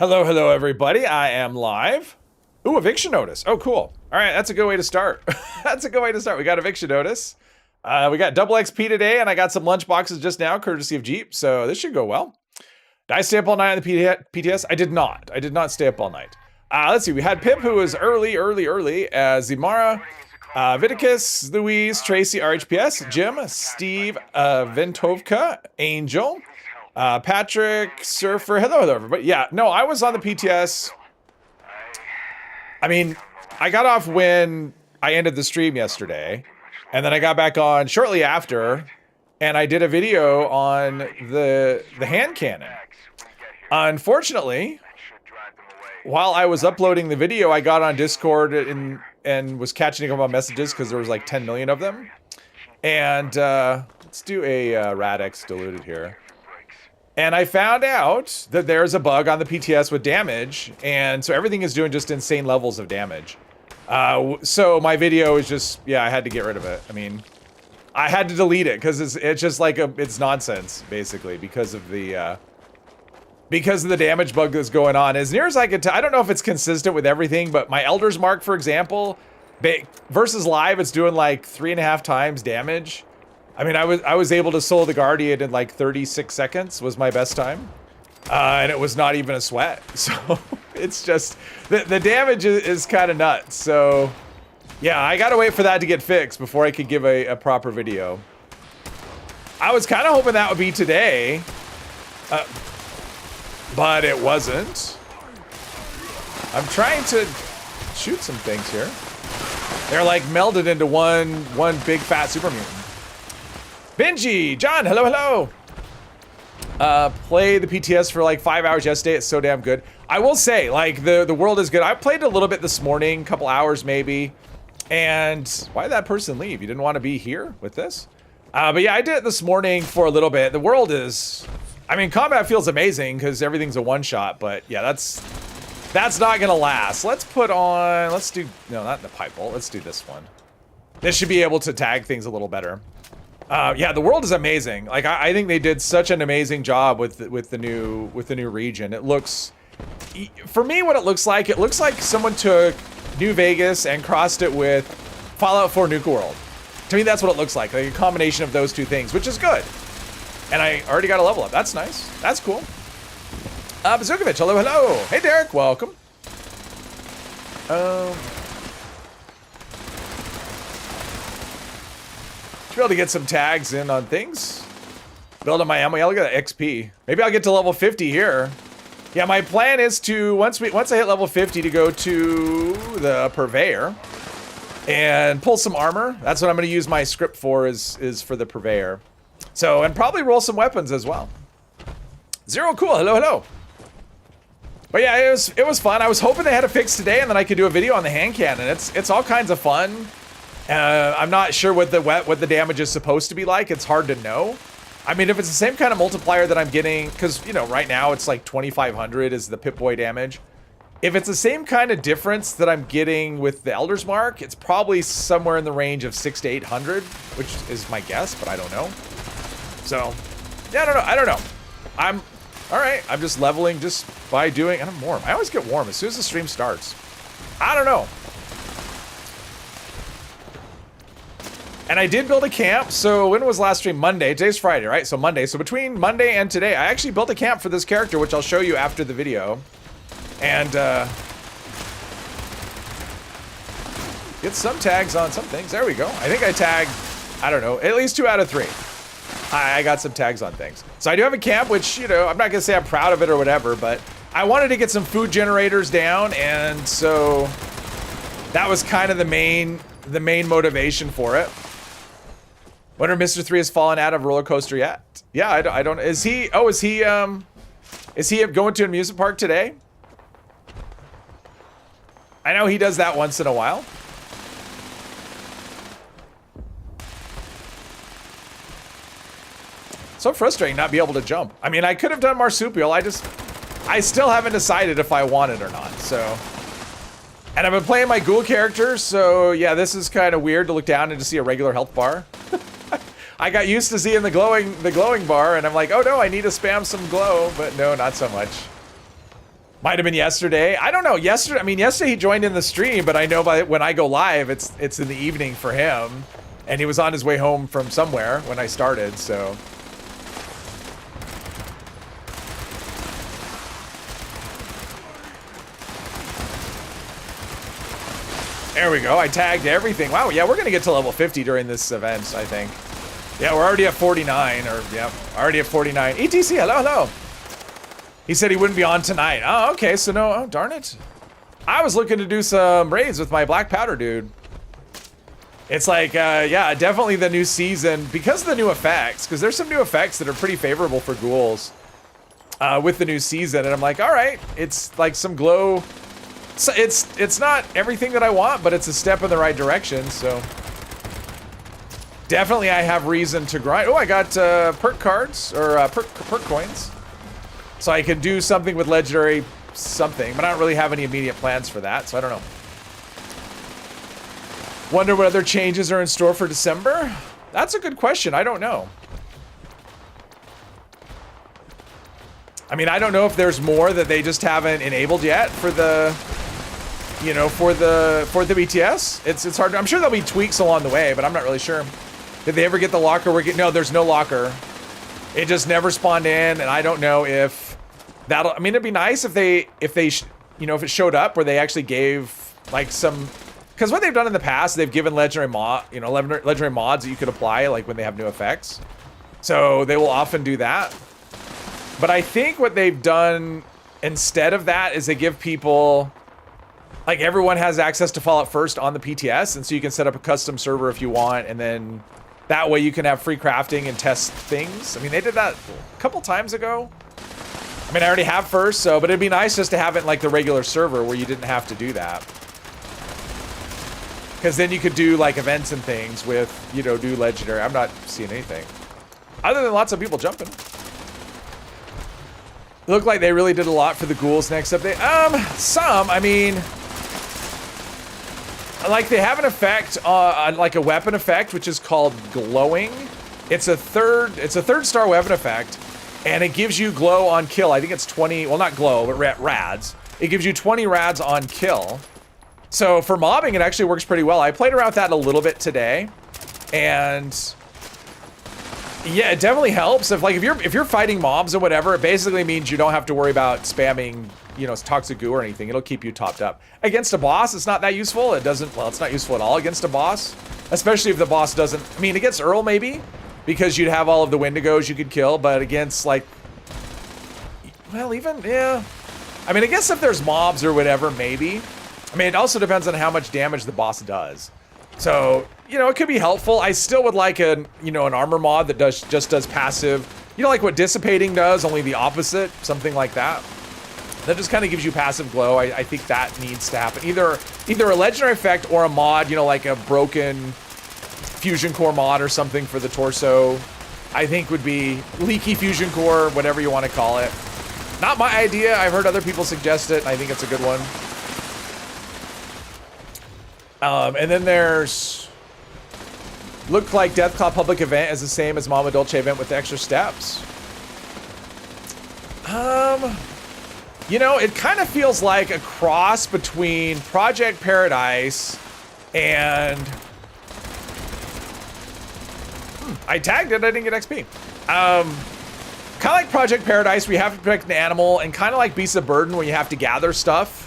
Hello, hello, everybody. I am live. Ooh, eviction notice. Oh, cool. All right, that's a good way to start. That's a good way to start. We got eviction notice. We got double XP today, and I got some lunch boxes just now, courtesy of Jeep. So this should go well. Did I stay up all night on the PTS? I did not. I did not stay up all night. Let's see. We had Pip, who was early. Zimara, Viticus, Louise, Tracy, RHPS, Jim, Steve, Ventovka, Angel. Patrick, Surfer, hello everybody. Yeah, no, I was on the PTS. I mean, I got off when I ended the stream yesterday, and then I got back on shortly after, and I did a video on the hand cannon. Unfortunately, while I was uploading the video, I got on Discord and was catching up on messages because there was like 10 million of them. And let's do a Radix diluted here. And I found out that there's a bug on the PTS with damage, and so everything is doing just insane levels of damage. So my video is just, yeah, I had to get rid of it. I mean, I had to delete it because it's just like it's nonsense basically because of the damage bug that's going on. As near as I could tell, I don't know if it's consistent with everything, but my Elder's Mark, for example, versus live, it's doing like 3.5 times damage. I mean, I was able to soul the Guardian in like 36 seconds was my best time. And it was not even a sweat. So it's just, the damage is kind of nuts. So yeah, I gotta wait for that to get fixed before I could give a proper video. I was kind of hoping that would be today, but it wasn't. I'm trying to shoot some things here. They're like melded into one big fat super mutant. Benji, John, hello, hello. Played the PTS for like 5 hours yesterday. It's so damn good. I will say, like, the world is good. I played a little bit this morning, couple hours maybe. And why did that person leave? You didn't want to be here with this? But yeah, I did it this morning for a little bit. The world is, I mean, combat feels amazing because everything's a one-shot. But yeah, that's not gonna last. Let's put on, let's do, no, not the pipe bolt. Let's do this one. This should be able to tag things a little better. Yeah, the world is amazing. Like I think they did such an amazing job with the new region. It looks, for me, what it looks like someone took New Vegas and crossed it with Fallout 4 Nuka World. To me, that's what it looks like a combination of those two things, which is good. And I already got a level up. That's nice. That's cool. Bazookovich, hello, hello. Hey, Derek, welcome. Be able to get some tags in on things. Build on my ammo. Yeah, look at that XP. Maybe I'll get to level 50 here. Yeah, my plan is to once I hit level 50 to go to the Purveyor and pull some armor. That's what I'm going to use my script for is for the Purveyor. So, and probably roll some weapons as well. Zero, cool. Hello, hello. But yeah, it was fun. I was hoping they had a fix today and then I could do a video on the hand cannon. It's all kinds of fun. I'm not sure what the damage is supposed to be like. It's hard to know. I mean, if it's the same kind of multiplier that I'm getting, because, you know, right now it's like 2,500 is the Pip-Boy damage. If it's the same kind of difference that I'm getting with the Elder's Mark, it's probably somewhere in the range of 600 to 800, which is my guess, but I don't know. So, yeah, I don't know. I'm, all right, I'm just leveling just by doing, and I'm warm. I always get warm as soon as the stream starts. I don't know. And I did build a camp, so when was last stream? Monday. Today's Friday, right? So Monday. So between Monday and today, I actually built a camp for this character, which I'll show you after the video. And, get some tags on some things. There we go. I think I tagged, I don't know, at least 2 out of 3. I got some tags on things. So I do have a camp, which, you know, I'm not gonna say I'm proud of it or whatever, but I wanted to get some food generators down, and so that was kind of the main motivation for it. Wonder if Mr. 3 has fallen out of roller coaster yet? Yeah, I don't. Is he going to an amusement park today? I know he does that once in a while. So frustrating not be able to jump. I mean, I could have done marsupial. I still haven't decided if I want it or not. So, and I've been playing my ghoul character. So yeah, this is kind of weird to look down and to see a regular health bar. I got used to seeing the glowing bar, and I'm like, oh no, I need to spam some glow, but no, not so much. Might have been yesterday. I don't know. Yesterday, I mean, yesterday he joined in the stream, but I know when I go live, it's in the evening for him, and he was on his way home from somewhere when I started. So. There we go. I tagged everything. Wow. Yeah, we're gonna get to level 50 during this event, I think. Yeah, we're already at 49, or yeah, already at 49. ETC, hello, hello. He said he wouldn't be on tonight. Oh, okay, so no, oh, darn it. I was looking to do some raids with my black powder dude. It's like, yeah, definitely the new season, because of the new effects, because there's some new effects that are pretty favorable for ghouls with the new season, and I'm like, all right, it's like some glow. So it's not everything that I want, but it's a step in the right direction, so. Definitely I have reason to grind. Oh, I got perk cards, or perk coins. So I can do something with legendary something, but I don't really have any immediate plans for that, so I don't know. Wonder what other changes are in store for December? That's a good question, I don't know. I mean, I don't know if there's more that they just haven't enabled yet for the, you know, for the BTS. It's hard, I'm sure there'll be tweaks along the way, but I'm not really sure. Did they ever get the locker working? No, there's no locker. It just never spawned in, and I don't know if that'll, I mean, it'd be nice if they, you know, if it showed up where they actually gave like some, because what they've done in the past, they've given legendary legendary mods that you could apply like when they have new effects. So they will often do that. But I think what they've done instead of that is they give people, like everyone has access to Fallout First on the PTS, and so you can set up a custom server if you want, and then that way you can have free crafting and test things. I mean, they did that a couple times ago. I mean, I already have First, so, but it'd be nice just to have it in like the regular server where you didn't have to do that. Because then you could do like events and things with, you know, do legendary. I'm not seeing anything. Other than lots of people jumping. It looked like they really did a lot for the ghouls next update. Some, I mean, like they have an effect, like a weapon effect, which is called glowing. It's a third star weapon effect, and it gives you glow on kill. I think it's 20, well not glow, but rads. It gives you 20 rads on kill. So for mobbing, it actually works pretty well. I played around with that a little bit today, and yeah, it definitely helps. If you're fighting mobs or whatever, it basically means you don't have to worry about spamming, you know, toxic goo or anything. It'll keep you topped up. Against a boss, it's not that useful. It doesn't, well, it's not useful at all against a boss, especially if the boss doesn't, I mean, against Earl maybe, because you'd have all of the Wendigos you could kill, but against like, well, even, yeah. I mean, I guess if there's mobs or whatever, maybe. I mean, it also depends on how much damage the boss does. So, you know, it could be helpful. I still would like an armor mod that just does passive, you know, like what dissipating does, only the opposite, something like that. That just kind of gives you passive glow. I think that needs to happen. Either a legendary effect or a mod, you know, like a broken fusion core mod or something for the torso. I think would be leaky fusion core, whatever you want to call it. Not my idea. I've heard other people suggest it, and I think it's a good one. And then there's, looked like Deathclaw public event is the same as Mama Dolce event with the extra steps. You know, it kind of feels like a cross between Project Paradise and, I tagged it, I didn't get XP. Kind of like Project Paradise, where you have to protect an animal, and kind of like Beasts of Burden, where you have to gather stuff.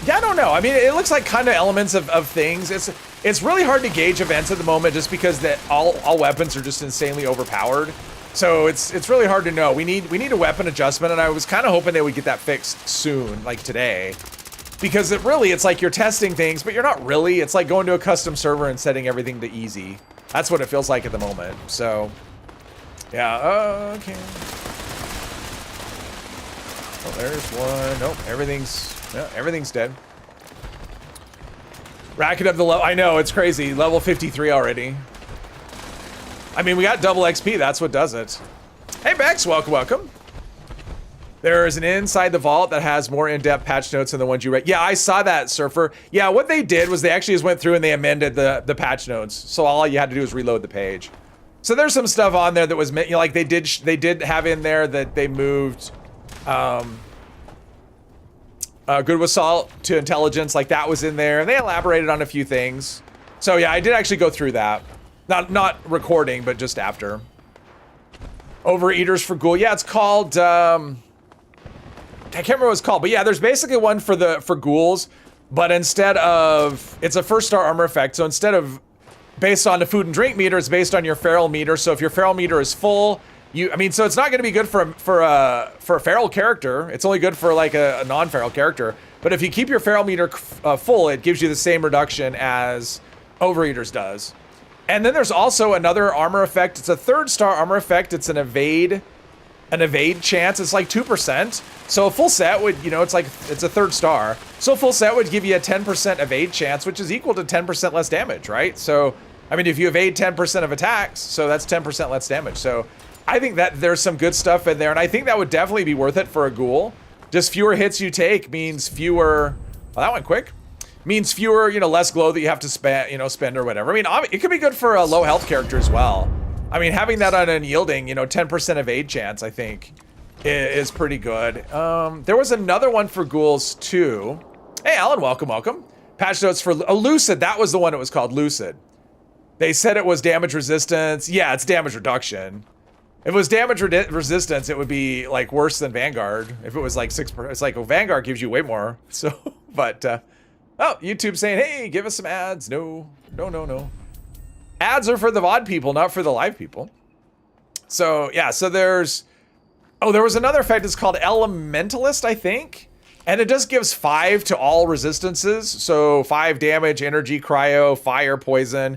Yeah, I don't know. I mean, it looks like kind of elements of things. It's really hard to gauge events at the moment just because that all weapons are just insanely overpowered. So it's really hard to know. We need a weapon adjustment, and I was kind of hoping they would get that fixed soon, like today. Because it's like you're testing things, but you're not really. It's like going to a custom server and setting everything to easy. That's what it feels like at the moment. So, yeah, okay. Oh, there's one. Nope, everything's dead. Racking up the level. I know, it's crazy. Level 53 already. I mean, we got double XP. That's what does it. Hey, Bex, welcome. There is an inside the vault that has more in-depth patch notes than the ones you read. Yeah, I saw that, Surfer. Yeah, what they did was they actually just went through and they amended the patch notes. So all you had to do was reload the page. So there's some stuff on there that was, you know, like they did have in there that they moved Good with salt to intelligence, like that was in there, and they elaborated on a few things. So yeah, I did actually go through that. Not recording, but just after. Overeaters for ghoul. Yeah, it's called, I can't remember what it's called, but yeah, there's basically one for ghouls, but instead of, it's a first star armor effect, so instead of based on the food and drink meter, it's based on your feral meter. So if your feral meter is full, so it's not going to be good for a feral character. It's only good for like a non-feral character. But if you keep your feral meter full, it gives you the same reduction as Overeaters does. And then there's also another armor effect. It's a 3rd star armor effect. It's an evade chance. It's like 2%. So a full set would, it's a 3rd star. So a full set would give you a 10% evade chance, which is equal to 10% less damage, right? So, I mean, if you evade 10% of attacks, so that's 10% less damage. So I think that there's some good stuff in there, and I think that would definitely be worth it for a ghoul. Just fewer hits you take means fewer, well, that went quick. Means fewer, less glow that you have to spend or whatever. I mean, it could be good for a low health character as well. I mean, having that on unyielding, 10% evade chance, I think, is pretty good. There was another one for ghouls too. Hey, Alan, welcome. Patch notes for Lucid. That was the one it was called, Lucid. They said it was damage resistance. Yeah, it's damage reduction. If it was damage resistance, it would be like worse than Vanguard. If it was like 6%, it's like, well, Vanguard gives you way more. So, but, oh, YouTube saying, hey, give us some ads. No. Ads are for the VOD people, not for the live people. So, yeah, so there was another effect. It's called Elementalist, I think. And it just gives 5 to all resistances. So 5 damage, energy, cryo, fire, poison.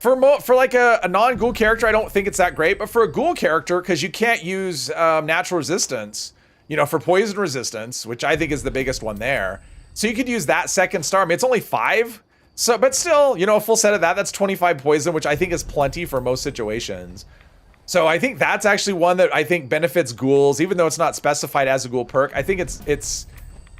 For like a non-ghoul character, I don't think it's that great. But for a ghoul character, because you can't use natural resistance, for poison resistance, which I think is the biggest one there. So you could use that 2nd star. I mean, it's only 5. So, but still, a full set of that's 25 poison, which I think is plenty for most situations. So I think that's actually one that I think benefits ghouls, even though it's not specified as a ghoul perk. I think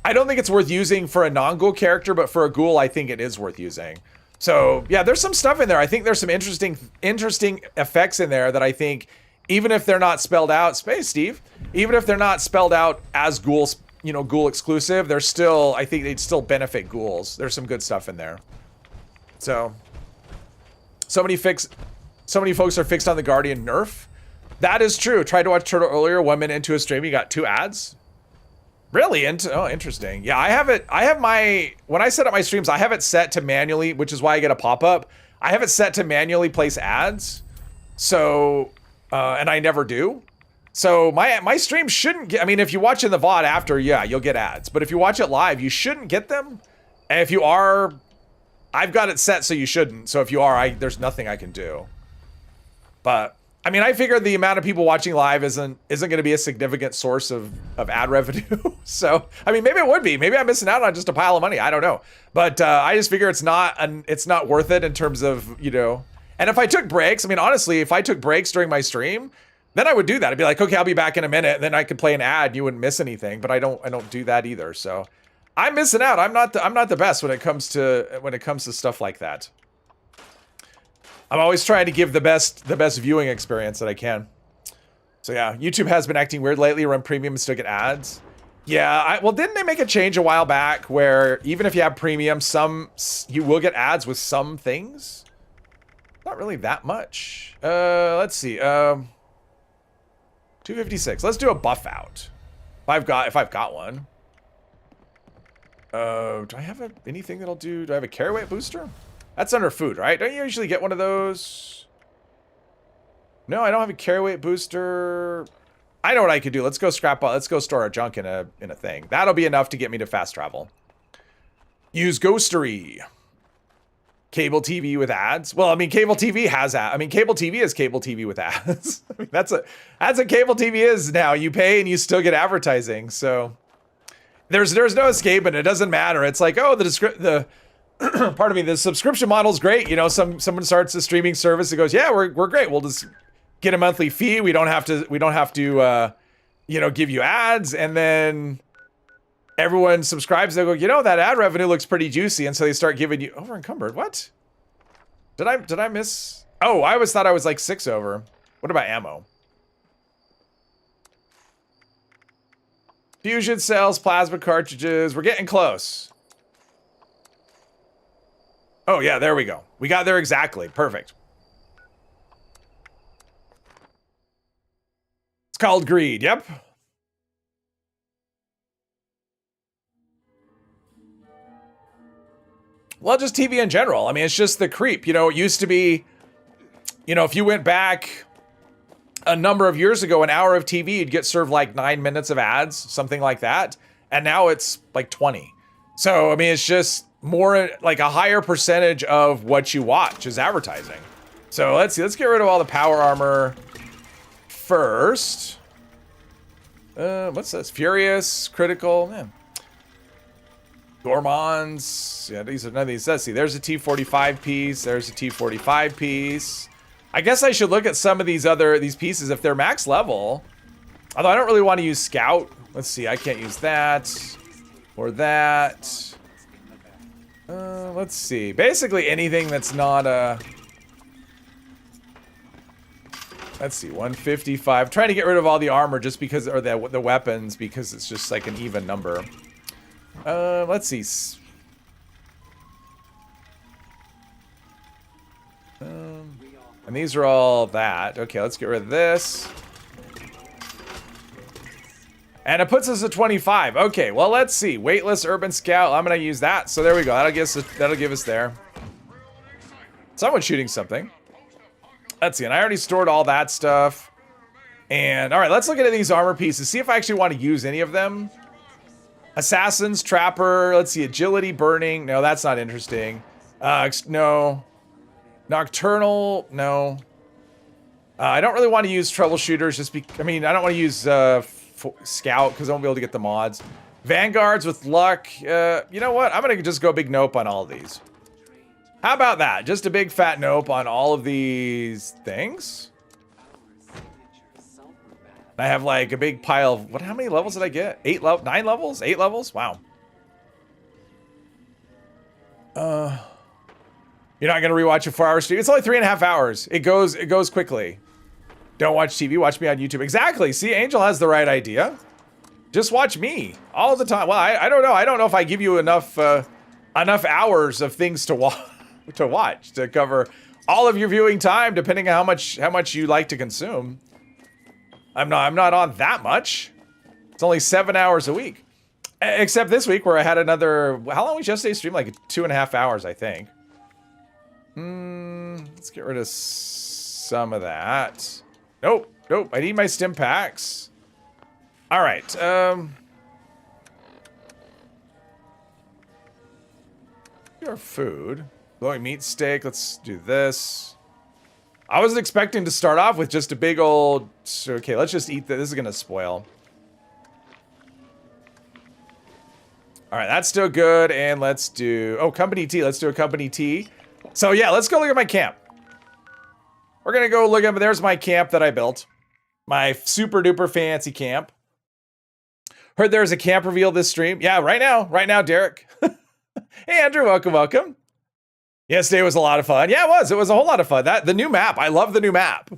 I don't think it's worth using for a non-ghoul character, but for a ghoul, I think it is worth using. So yeah, there's some stuff in there. I think there's some interesting effects in there that I think, even if they're not spelled out, Steve, even if they're not spelled out as ghouls, ghoul exclusive, they're still, I think they'd still benefit ghouls. There's some good stuff in there. So many folks are fixed on the Guardian nerf. That is true. Tried to watch Turtle earlier, 1 minute into a stream, you got 2 ads. Really? Oh, interesting. Yeah, when I set up my streams, I have it set to manually, which is why I get a pop-up. I have it set to manually place ads. So, and I never do. So my stream shouldn't get, I mean, if you watch in the VOD after, yeah, you'll get ads. But if you watch it live, you shouldn't get them. And if you are, I've got it set so you shouldn't. So if you are, there's nothing I can do. But I mean, I figured the amount of people watching live isn't going to be a significant source of ad revenue. So, I mean, maybe it would be. Maybe I'm missing out on just a pile of money. I don't know. But I just figure it's not worth it in terms of, and if I took breaks, I mean, honestly, if I took breaks during my stream, then I would do that. I'd be like, okay, I'll be back in a minute. And then I could play an ad and you wouldn't miss anything. But I don't do that either. So I'm missing out. I'm not the best when it comes to stuff like that. I'm always trying to give the best viewing experience that I can. So yeah, YouTube has been acting weird lately. Run premium and still get ads. Yeah, well, didn't they make a change a while back where even if you have premium, you will get ads with some things? Not really that much. Let's see. 256. Let's do a buff out. If I've got one. Do I have anything that'll do? Do I have a carry weight booster? That's under food, right? Don't you usually get one of those? No, I don't have a carry weight booster. I know what I could do. Let's go let's go store our junk in a thing. That'll be enough to get me to fast travel. Use Ghostery. Cable TV with ads. Well, I mean, cable TV has ads. I mean, cable TV is cable TV with ads. I mean, that's what cable TV is now. You pay and you still get advertising. So there's no escape, and it doesn't matter. It's like, oh, pardon me, the subscription model is great. Someone starts a streaming service and goes, yeah, we're great. We'll just get a monthly fee. We don't have to give you ads. And then everyone subscribes. They go, that ad revenue looks pretty juicy. And so they start giving you over encumbered. What? Did I miss? Oh, I always thought I was like 6 over. What about ammo? Fusion cells, plasma cartridges. We're getting close. Oh, yeah, there we go. We got there exactly. Perfect. It's called greed. Yep. Well, just TV in general. I mean, it's just the creep. You know, it used to be, you know, if you went back a number of years ago, an hour of TV, you'd get served like 9 minutes of ads, something like that. And now it's like 20. So, I mean, it's just more like a higher percentage of what you watch is advertising. So let's see. Let's get rid of all the power armor first. What's this? Furious, critical. Man. Gourmands. Yeah, these are none of these. Let's see. There's a T45 piece. There's a T45 piece. I guess I should look at some of these pieces if they're max level. Although I don't really want to use Scout. Let's see. I can't use that or that. Let's see. Basically anything that's not a. Let's see. 155. Trying to get rid of all the armor just because, or the weapons, because it's just like an even number. Let's see. And these are all that. Okay, let's get rid of this. And it puts us at 25. Okay, well, let's see. Weightless Urban Scout. I'm going to use that. So there we go. That'll give us there. Someone's shooting something. Let's see. And I already stored all that stuff. And, all right, let's look at these armor pieces. See if I actually want to use any of them. Assassins, Trapper, let's see, Agility, Burning. No, that's not interesting. No. Nocturnal, no. I don't really want to use Troubleshooters just I mean, I don't want to use Scout because I won't be able to get the mods. Vanguards with luck. You know what? I'm going to just go big nope on all of these. How about that? Just a big fat nope on all of these things. I have like a big pile of, how many levels did I get? 9 levels? 8 levels? Wow. You're not going to rewatch a 4-hour stream? It's only 3.5 hours. It goes quickly. Don't watch TV, watch me on YouTube. Exactly. See, Angel has the right idea. Just watch me all the time. Well, I don't know. I don't know if I give you enough hours of things to watch to cover all of your viewing time, depending on how much you like to consume. I'm not on that much. It's only 7 hours a week. Except this week where I had another, how long was yesterday's stream? Like 2.5 hours, I think. Let's get rid of some of that. Nope. I need my stim packs. All right. Your food. Glowing meat steak. Let's do this. I wasn't expecting to start off with just a big old... Okay, let's just eat this. This is going to spoil. All right, that's still good. And let's do... Oh, company tea. Let's do a company tea. So, yeah, let's go look at my camp. We're going to go look at... There's my camp that I built. My super duper fancy camp. Heard there's a camp reveal this stream. Yeah, right now. Right now, Derek. Hey, Andrew. Welcome. Yesterday was a lot of fun. Yeah, it was. It was a whole lot of fun. The new map. I love the new map.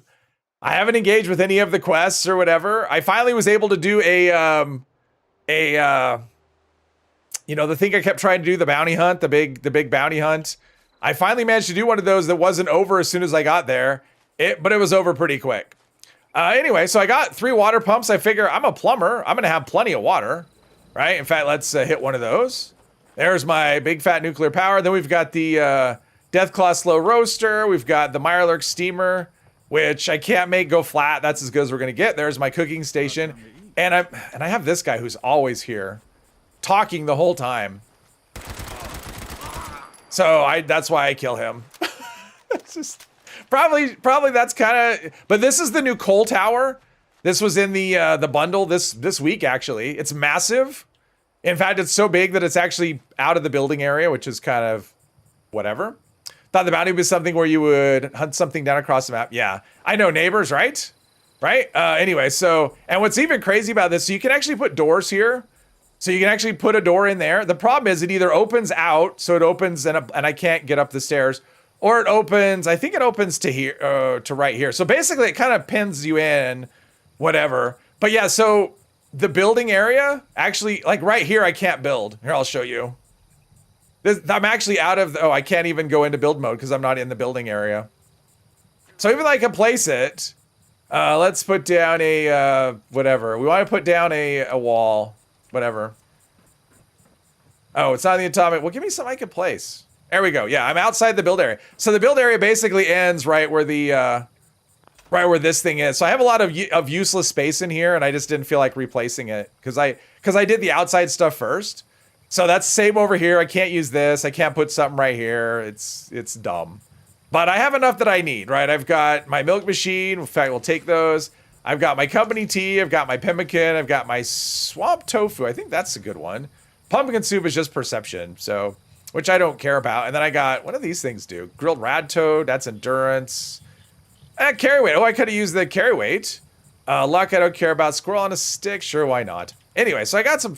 I haven't engaged with any of the quests or whatever. I finally was able to do you know, the thing I kept trying to do, the bounty hunt, the big bounty hunt. I finally managed to do one of those that wasn't over as soon as I got there. But it was over pretty quick. Anyway, so I got 3 water pumps. I figure I'm a plumber. I'm going to have plenty of water, right? In fact, let's hit one of those. There's my big fat nuclear power. Then we've got the Deathclaw slow roaster. We've got the Mirelurk steamer, which I can't make go flat. That's as good as we're gonna get. There's my cooking station, and I have this guy who's always here, talking the whole time. So that's why I kill him. It's just probably that's kind of. But this is the new coal tower. This was in the bundle this week actually. It's massive. In fact, it's so big that it's actually out of the building area, which is kind of whatever. Thought the bounty was something where you would hunt something down across the map. Yeah, I know, neighbors, right? Right? Anyway, so, and what's even crazy about this, so you can actually put doors here. So you can actually put a door in there. The problem is it either opens out, so it opens and I can't get up the stairs, or it opens, I think it opens to here, to right here. So basically it kind of pins you in, whatever. But yeah, so the building area, actually, like right here, I can't build. Here, I'll show you. I'm actually out of, I can't even go into build mode because I'm not in the building area. So even though I can place it, let's put down a, whatever. We want to put down a wall, whatever. Oh, it's not in the atomic. Well, give me something I can place. There we go. Yeah, I'm outside the build area. So the build area basically ends right where the, right where this thing is. So I have a lot of useless space in here, and I just didn't feel like replacing it because I did the outside stuff first. So that's same over here. I can't use this. I can't put something right here. It's dumb. But I have enough that I need, right? I've got my milk machine. In fact, we'll take those. I've got my company tea. I've got my pemmican. I've got my swamp tofu. I think that's a good one. Pumpkin soup is just perception, so, which I don't care about. And then I got, what do these things do? Grilled rad toad, that's endurance. Carry weight. Oh, I could have used the carry weight. Luck, I don't care about. Squirrel on a stick, sure, why not? Anyway, so I got some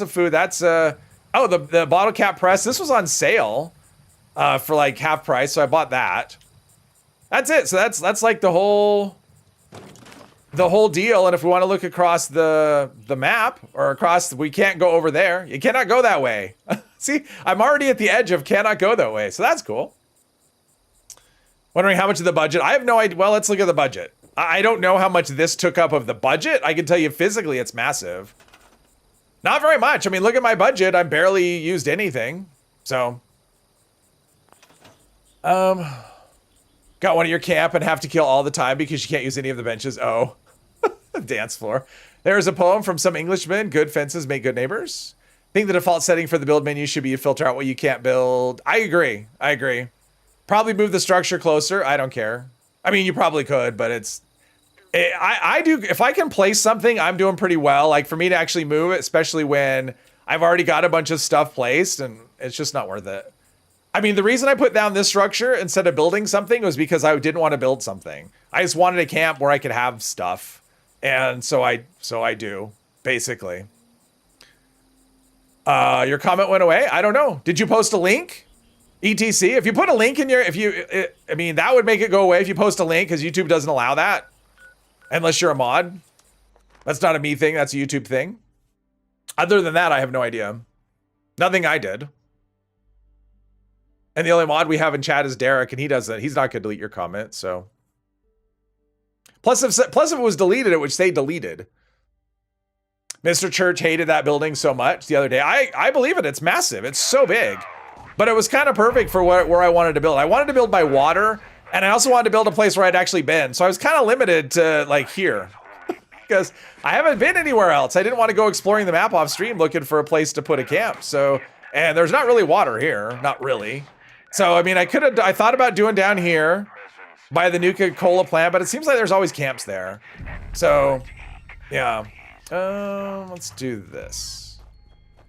food. That's, oh, the bottle cap press. This was on sale for like half price, so I bought that. That's it. So that's like the whole deal. And if we want to look across the map or across, we can't go over there. You cannot go that way. See, I'm already at the edge of cannot go that way. So that's cool. Wondering how much of the budget. I have no idea. Well, let's look at the budget. I don't know how much this took up of the budget. I can tell you physically it's massive. Not very much. I mean, look at my budget. I barely used anything. So, got one of your camp and have to kill all the time because you can't use any of the benches. Oh, dance floor. There's a poem from some Englishman. Good fences make good neighbors. I think the default setting for the build menu should be to filter out what you can't build. I agree. Probably move the structure closer. I don't care. I mean, you probably could, but I do. If I can place something, I'm doing pretty well. Like for me to actually move it, especially when I've already got a bunch of stuff placed and it's just not worth it. I mean, the reason I put down this structure instead of building something was because I didn't want to build something. I just wanted a camp where I could have stuff. And so I do, basically. Your comment went away. I don't know. Did you post a link? ETC, if you put a link in your, I mean, that would make it go away if you post a link because YouTube doesn't allow that. Unless you're a mod. That's not a me thing, that's a YouTube thing. Other than that, I have no idea. Nothing I did. And the only mod we have in chat is Derek, and he doesn't. He's not going to delete your comment, so. Plus if it was deleted, it would say deleted. Mr. Church hated that building so much the other day. I believe it. It's massive. It's so big. But it was kind of perfect for where I wanted to build. I wanted to build by water, and I also wanted to build a place where I'd actually been. So I was kind of limited to like here. Because I haven't been anywhere else. I didn't want to go exploring the map off stream looking for a place to put a camp. So, and there's not really water here. Not really. So, I mean, I thought about doing down here by the Nuka-Cola plant, but it seems like there's always camps there. So, yeah. Let's do this.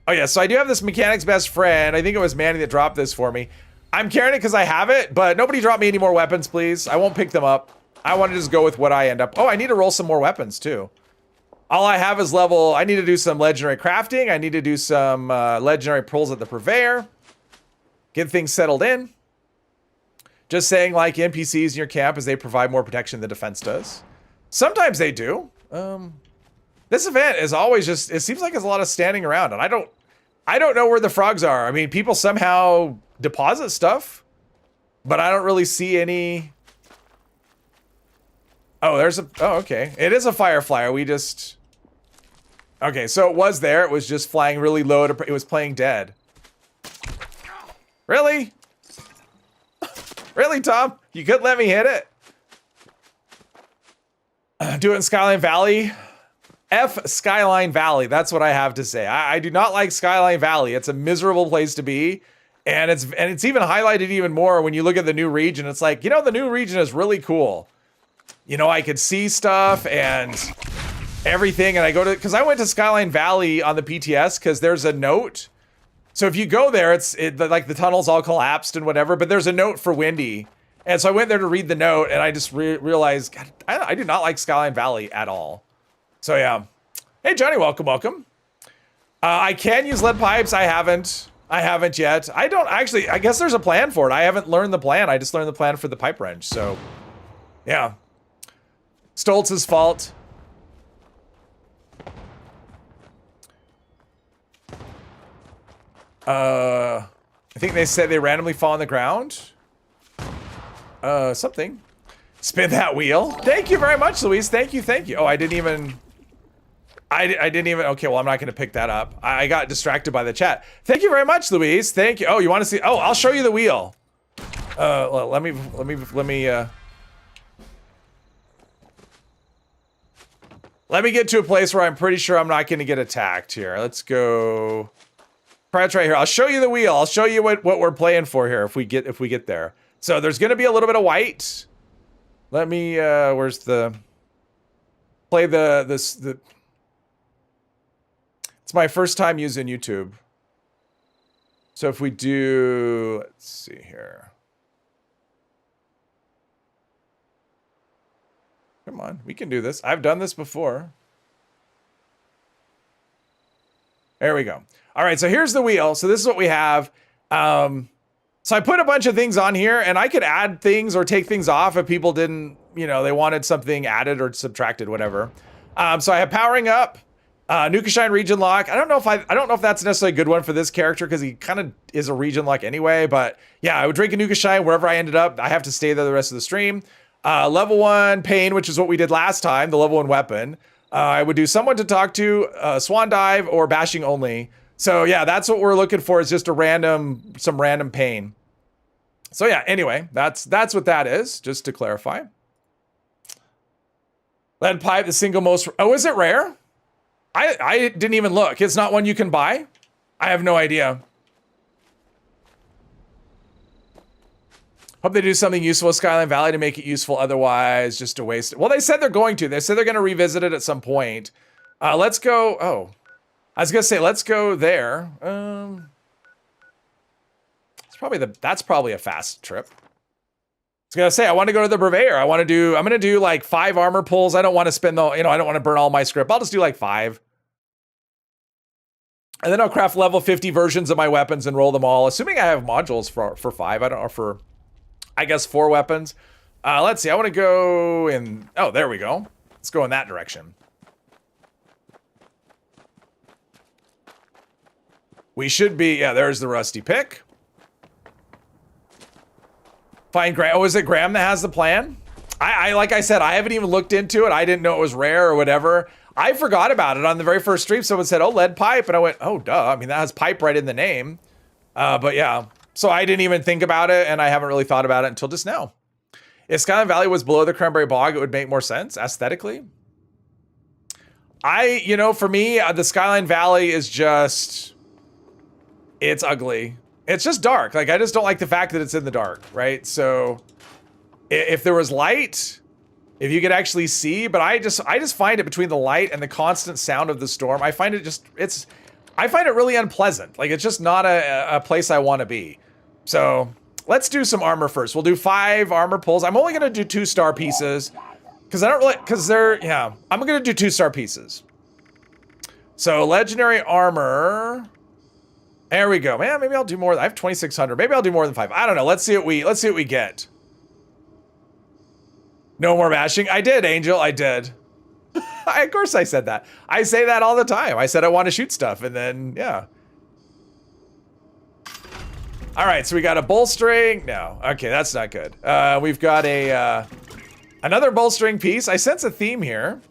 Oh yeah, so I do have this mechanic's best friend. I think it was Manny that dropped this for me. I'm carrying it because I have it, but nobody drop me any more weapons, please. I won't pick them up. I want to just go with what I end up. Oh, I need to roll some more weapons too. All I have is level. I need to do some legendary crafting. I need to do some legendary pulls at the purveyor. Get things settled in. Just saying, like NPCs in your camp, as they provide more protection than defense does. Sometimes they do. This event is always just, it seems like there's a lot of standing around, and I don't know where the frogs are. I mean, people somehow deposit stuff, but I don't really see any. Oh, okay. It is a fireflyer. We just, okay, so it was there. It was just flying really low. It was playing dead. Really? Really, Tom? You couldn't let me hit it? Do it in Skyline Valley. F Skyline Valley. That's what I have to say. I do not like Skyline Valley. It's a miserable place to be. And it's even highlighted even more when you look at the new region. It's like, you know, the new region is really cool. You know, I could see stuff and everything. And because I went to Skyline Valley on the PTS because there's a note. So if you go there, like the tunnel's all collapsed and whatever, but there's a note for Windy. And so I went there to read the note and I just realized, God, I do not like Skyline Valley at all. So yeah. Hey, Johnny, welcome. I can use lead pipes. I haven't yet. I don't actually, I guess there's a plan for it. I haven't learned the plan. I just learned the plan for the pipe wrench. So yeah. Stoltz's fault. I think they said they randomly fall on the ground. Something. Spin that wheel. Thank you very much, Louise. Thank you, thank you. Oh, I didn't even... I didn't even... Okay, well, I'm not going to pick that up. I got distracted by the chat. Thank you very much, Louise. Thank you. Oh, you want to see... Oh, I'll show you the wheel. Well, let me get to a place where I'm pretty sure I'm not going to get attacked here. Let's go... Right here. I'll show you the wheel. I'll show you what we're playing for here if we get there. So there's going to be a little bit of white. Let me where's the play the it's my first time using YouTube. So if we do, let's see here. Come on, we can do this. I've done this before. There we go. All right, so here's the wheel. So this is what we have. So I put a bunch of things on here, and I could add things or take things off if people didn't, you know, they wanted something added or subtracted, whatever. So I have powering up, Nuka Shine region lock. I don't know if that's necessarily a good one for this character because he kind of is a region lock anyway. But yeah, I would drink a Nuka Shine wherever I ended up. I have to stay there the rest of the stream. Level 1 pain, which is what we did last time, the level 1 weapon. I would do someone to talk to, swan dive, or bashing only. So yeah, that's what we're looking for, is just some random pain. So yeah, anyway, that's what that is, just to clarify. Lead pipe, the single most, oh, is it rare? I didn't even look. It's not one you can buy? I have no idea. Hope they do something useful with Skyline Valley to make it useful, otherwise just to waste it. Well, they said they're going to. They said they're going to revisit it at some point. Let's go, oh. I was gonna say, let's go there. That's probably a fast trip. I was gonna say, I want to go to the Brevet. I'm gonna do like 5 armor pulls. I don't want to spend I don't want to burn all my script. I'll just do like 5. And then I'll craft level 50 versions of my weapons and roll them all, assuming I have modules for 5. I don't know, I guess 4 weapons. Let's see, I want to go in, oh, there we go. Let's go in that direction. We should be, yeah, there's the rusty pick. Find Graham. Oh, is it Graham that has the plan? I like I said, I haven't even looked into it. I didn't know it was rare or whatever. I forgot about it on the very first stream. Someone said, oh, lead pipe. And I went, oh, duh. I mean, that has pipe right in the name. But yeah, so I didn't even think about it, and I haven't really thought about it until just now. If Skyline Valley was below the Cranberry Bog, it would make more sense aesthetically. For me, the Skyline Valley is just... It's ugly. It's just dark. Like, I just don't like the fact that it's in the dark, right? So if there was light, if you could actually see, but I just find it between the light and the constant sound of the storm, I find it really unpleasant. Like, it's just not a place I want to be. So let's do some armor first. We'll do 5 armor pulls. I'm only going to do 2-star pieces because I'm going to do 2-star pieces. So legendary armor. There we go, man. Maybe I'll do more. I have 2,600. Maybe I'll do more than 5. I don't know. Let's see what we get. No more bashing. I did, Angel. I did. Of course I said that. I say that all the time. I said I want to shoot stuff, and then yeah. All right, so we got a bolstering. No, okay, that's not good. We've got another bolstering piece. I sense a theme here.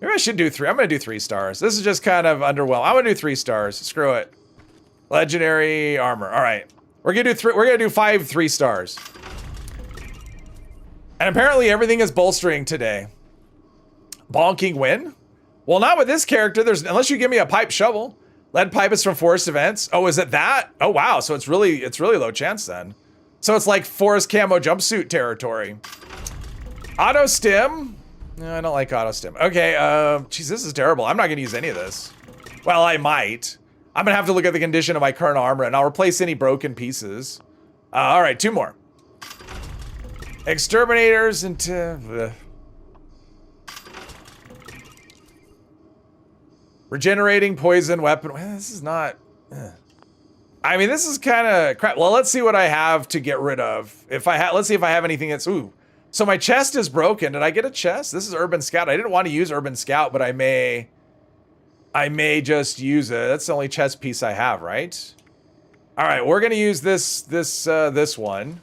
Maybe I should do 3. I'm gonna do 3 stars. This is just kind of underwhelming. I'm gonna do 3 stars. Screw it. Legendary armor. All right, we're gonna do 3. We're gonna do 5 3-stars. And apparently everything is bolstering today. Bonking win? Well, not with this character. Unless you give me a pipe shovel. Lead pipe is from forest events. Oh, is it that? Oh wow. So it's really low chance then. So it's like forest camo jumpsuit territory. Auto stim. No, I don't like auto stim. Okay. Geez, this is terrible. I'm not gonna use any of this. Well, I might. I'm gonna have to look at the condition of my current armor, and I'll replace any broken pieces. All right, 2 more. Exterminators into... Regenerating poison weapon. Well, this is not... I mean, this is kind of crap. Well, let's see what I have to get rid of. Let's see if I have anything that's... Ooh. So my chest is broken. Did I get a chest? This is Urban Scout. I didn't want to use Urban Scout, but I may... I may just use it. That's the only chest piece I have, right? All right, we're gonna use this one.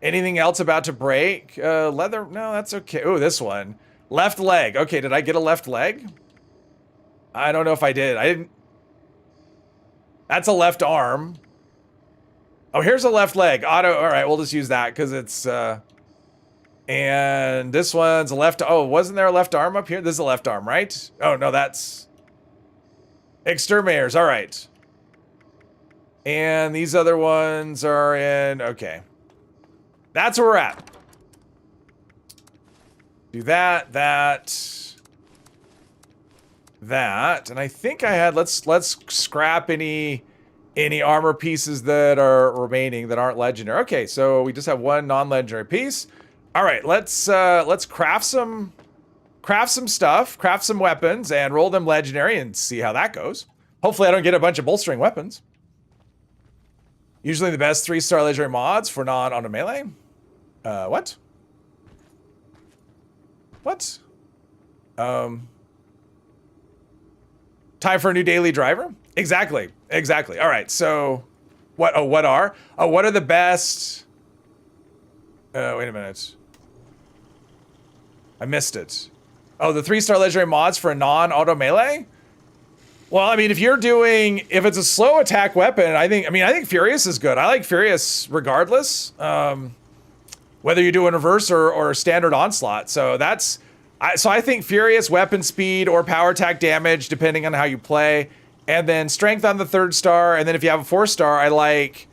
Anything else about to break? Leather? No, that's okay. Oh, this one. Left leg. Okay, did I get a left leg? I don't know if I did. I didn't. That's a left arm. Oh, here's a left leg. Auto. All right, we'll just use that because it's. And this one's a left. Oh, wasn't there a left arm up here? This is a left arm, right? Oh no, that's exterminators. All right. And these other ones are in. Okay. That's where we're at. Do that, and I think I had. Let's scrap any armor pieces that are remaining that aren't legendary. Okay, so we just have one non-legendary piece. All right, let's craft some stuff, craft some weapons, and roll them legendary and see how that goes. Hopefully, I don't get a bunch of bolstering weapons. Usually the best 3-star legendary mods for non-auto melee. What? What? Time for a new daily driver? Exactly. Exactly. All right. So, what? Oh, what are the best? Wait a minute. I missed it. Oh, the 3-star legendary mods for a non-auto melee? Well, I mean, if it's a slow attack weapon, I think Furious is good. I like Furious regardless. Whether you do a reverse or standard onslaught. So I think Furious, weapon speed, or power attack damage, depending on how you play. And then strength on the 3rd star. And then if you have a 4-star, I like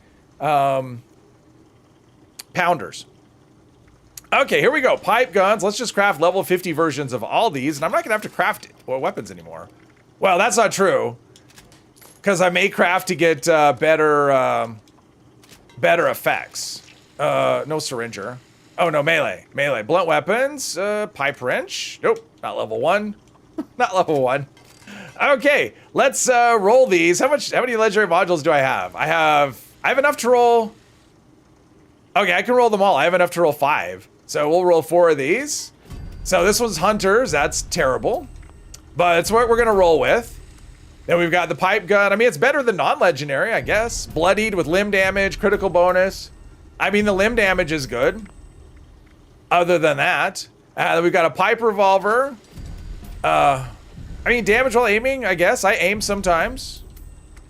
pounders. Okay, here we go. Pipe guns. Let's just craft level 50 versions of all these. And I'm not going to have to craft weapons anymore. Well, that's not true. Because I may craft to get better effects. No syringer. Oh, no, melee. Melee. Blunt weapons. Pipe wrench. Nope. Not level 1. Not level 1. Okay. Let's roll these. How many legendary modules do I have? I have enough to roll. Okay, I can roll them all. I have enough to roll 5. So we'll roll 4 of these. So this one's hunters. That's terrible. But it's what we're going to roll with. Then we've got the pipe gun. I mean, it's better than non-legendary, I guess. Bloodied with limb damage, critical bonus. I mean, the limb damage is good. Other than that, we've got a pipe revolver. I mean, damage while aiming, I guess. I aim sometimes.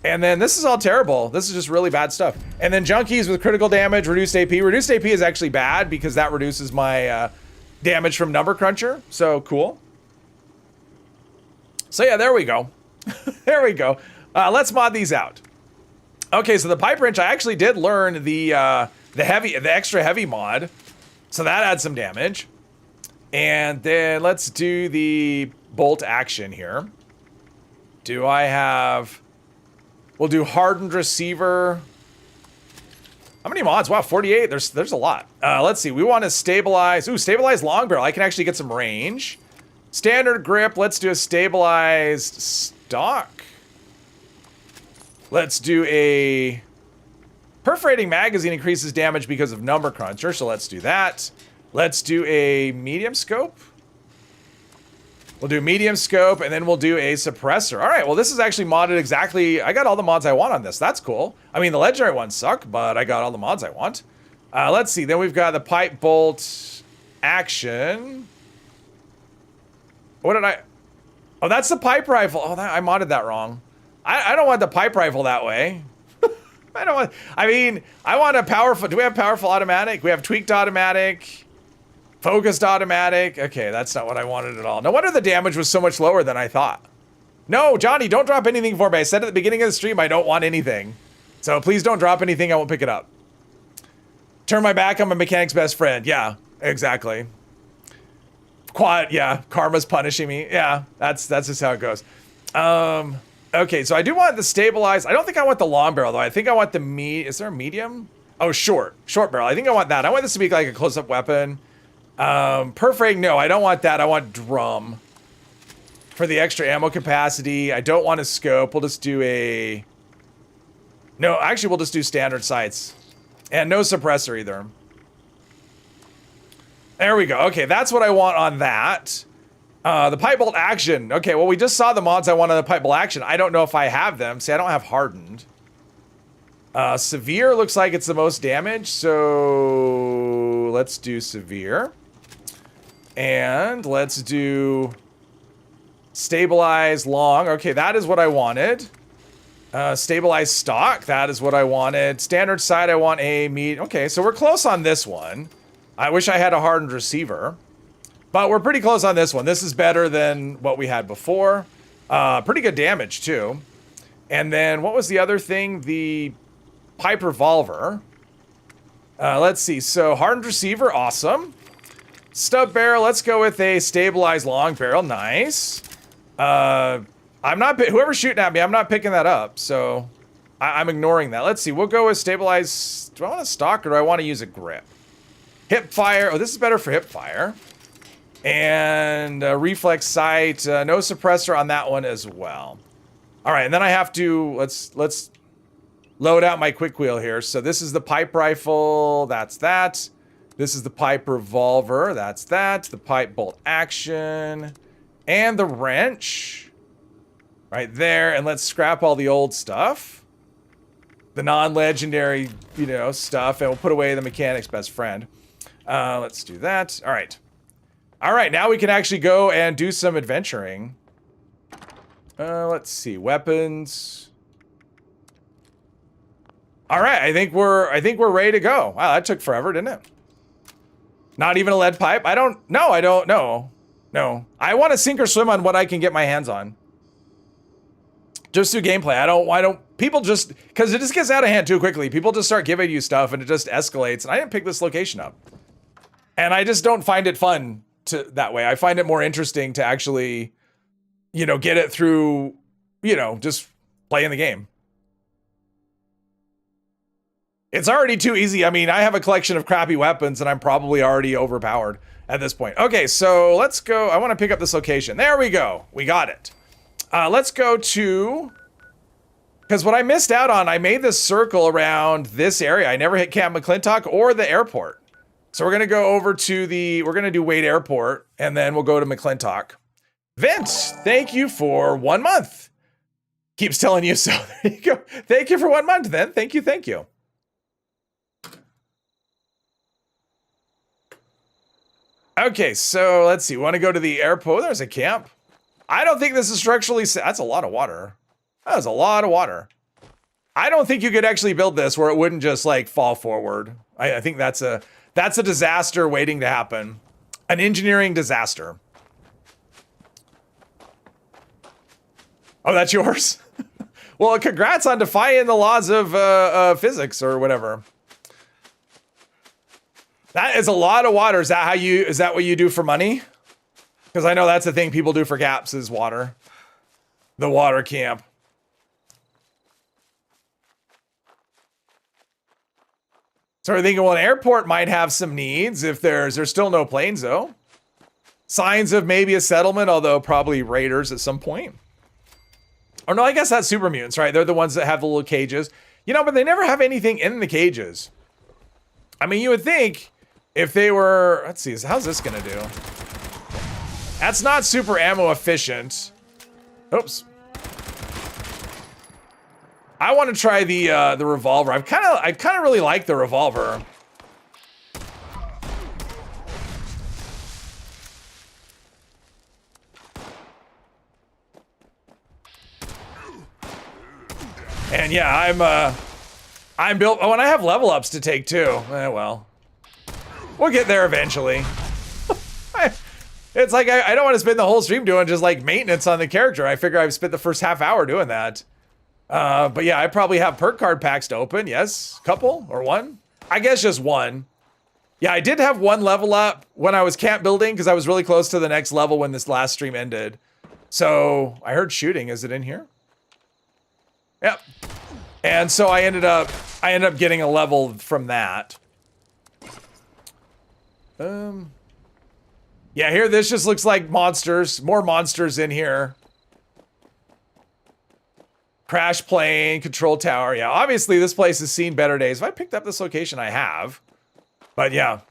And then this is all terrible. This is just really bad stuff. And then junkies with critical damage, reduced AP. Reduced AP is actually bad because that reduces my damage from number cruncher. So cool. So yeah, there we go. There we go. Let's mod these out. Okay, so the pipe wrench, I actually did learn the extra heavy mod. So that adds some damage. And then let's do the bolt action here. Do I have... We'll do hardened receiver. How many mods? Wow, 48. There's a lot. Let's see. We want to stabilize. Ooh, stabilize long barrel. I can actually get some range. Standard grip. Let's do a stabilized stock. Let's do a... Perforating magazine increases damage because of number cruncher, so let's do that. Let's do a medium scope. We'll do medium scope, and then we'll do a suppressor. All right, well, this is actually modded exactly. I got all the mods I want on this. That's cool. I mean, the legendary ones suck, but I got all the mods I want. Let's see. Then we've got the pipe bolt action. What did I... Oh, that's the pipe rifle. Oh, I modded that wrong. I don't want the pipe rifle that way. I don't want... I mean, I want a powerful... Do we have powerful automatic? We have tweaked automatic. Focused automatic. Okay, that's not what I wanted at all. No wonder the damage was so much lower than I thought. No, Johnny, don't drop anything for me. I said at the beginning of the stream I don't want anything. So please don't drop anything. I won't pick it up. Turn my back on my mechanic's best friend. Yeah, exactly. Quad, yeah. Karma's punishing me. Yeah, that's just how it goes. Okay, so I do want the stabilized. I don't think I want the long barrel, though. I think I want the Is there a medium? Oh, short barrel. I think I want that. I want this to be like a close-up weapon. Perforating, no, I don't want that. I want drum for the extra ammo capacity. I don't want a scope. We'll just do a... No, actually, we'll just do standard sights. And no suppressor either. There we go. Okay, that's what I want on that. The pipe bolt action. Okay, well, we just saw the mods I want on the pipe bolt action. I don't know if I have them. See, I don't have hardened. Severe looks like it's the most damage, so let's do severe. And let's do stabilize long. Okay, that is what I wanted. Stabilize stock, that is what I wanted. Standard side, I want a meat. Okay, so we're close on this one. I wish I had a hardened receiver. But we're pretty close on this one. This is better than what we had before. Pretty good damage, too. And then, what was the other thing? The pipe revolver. Let's see. So, hardened receiver, awesome. Stub barrel, let's go with a stabilized long barrel. Nice. I'm not... Whoever's shooting at me, I'm not picking that up. So, I'm ignoring that. Let's see. We'll go with stabilized... Do I want a stock or do I want to use a grip? Hip fire. Oh, this is better for hip fire. And reflex sight, no suppressor on that one as well. All right, and then I have to, let's load out my quick wheel here. So this is the pipe rifle, that's that. This is the pipe revolver, that's that. The pipe bolt action, and the wrench right there. And let's scrap all the old stuff. The non-legendary, you know, stuff, and we'll put away the mechanic's best friend. Let's do that, all right. All right, now we can actually go and do some adventuring. Let's see, weapons. All right, I think we're ready to go. Wow, that took forever, didn't it? Not even a lead pipe. I don't know. No, I want to sink or swim on what I can get my hands on. Just do gameplay. I don't. People just because it just gets out of hand too quickly. People just start giving you stuff and it just escalates. And I didn't pick this location up, and I just don't find it fun. That way, I find it more interesting to actually, you know, get it through, you know, just playing the game. It's already too easy. I mean, I have a collection of crappy weapons and I'm probably already overpowered at this point. Okay, so let's go. I want to pick up this location. There we go. We got it. Let's go to, because what I missed out on, I made this circle around this area. I never hit Camp McClintock or the airport. So we're going to go over to we're going to do Wade Airport, and then we'll go to McClintock. Vince, thank you for 1 month. Keeps telling you so. There you go. Thank you for 1 month, then. Thank you, thank you. Okay, so let's see. We want to go to the airport. There's a camp. I don't think this is structurally... That's a lot of water. That was a lot of water. I don't think you could actually build this where it wouldn't just, like, fall forward. I think that's a disaster waiting to happen. An engineering disaster. Oh, that's yours? Well, congrats on defying the laws of physics or whatever. That is a lot of water. Is that what you do for money? Because I know that's the thing people do for caps is water. The water camp. So we're thinking, well, an airport might have some needs if there's still no planes, though. Signs of maybe a settlement, although probably raiders at some point. Or no, I guess that's super mutants, right? They're the ones that have the little cages. You know, but they never have anything in the cages. I mean, you would think if they were... Let's see, how's this going to do? That's not super ammo efficient. Oops. I want to try the revolver. I kind of really like the revolver. And yeah, I'm built. Oh, and I have level ups to take too. Well, we'll get there eventually. It's like I don't want to spend the whole stream doing just like maintenance on the character. I figure I've spent the first half hour doing that. But yeah, I probably have perk card packs to open. Yes, couple or one. I guess just one. Yeah, I did have one level up when I was camp building because I was really close to the next level when this last stream ended. So I heard shooting. Is it in here? Yep. And so I ended up getting a level from that. Yeah, here this just looks like monsters. More monsters in here. Crash plane, control tower. Yeah, obviously this place has seen better days. If I picked up this location, I have. But yeah.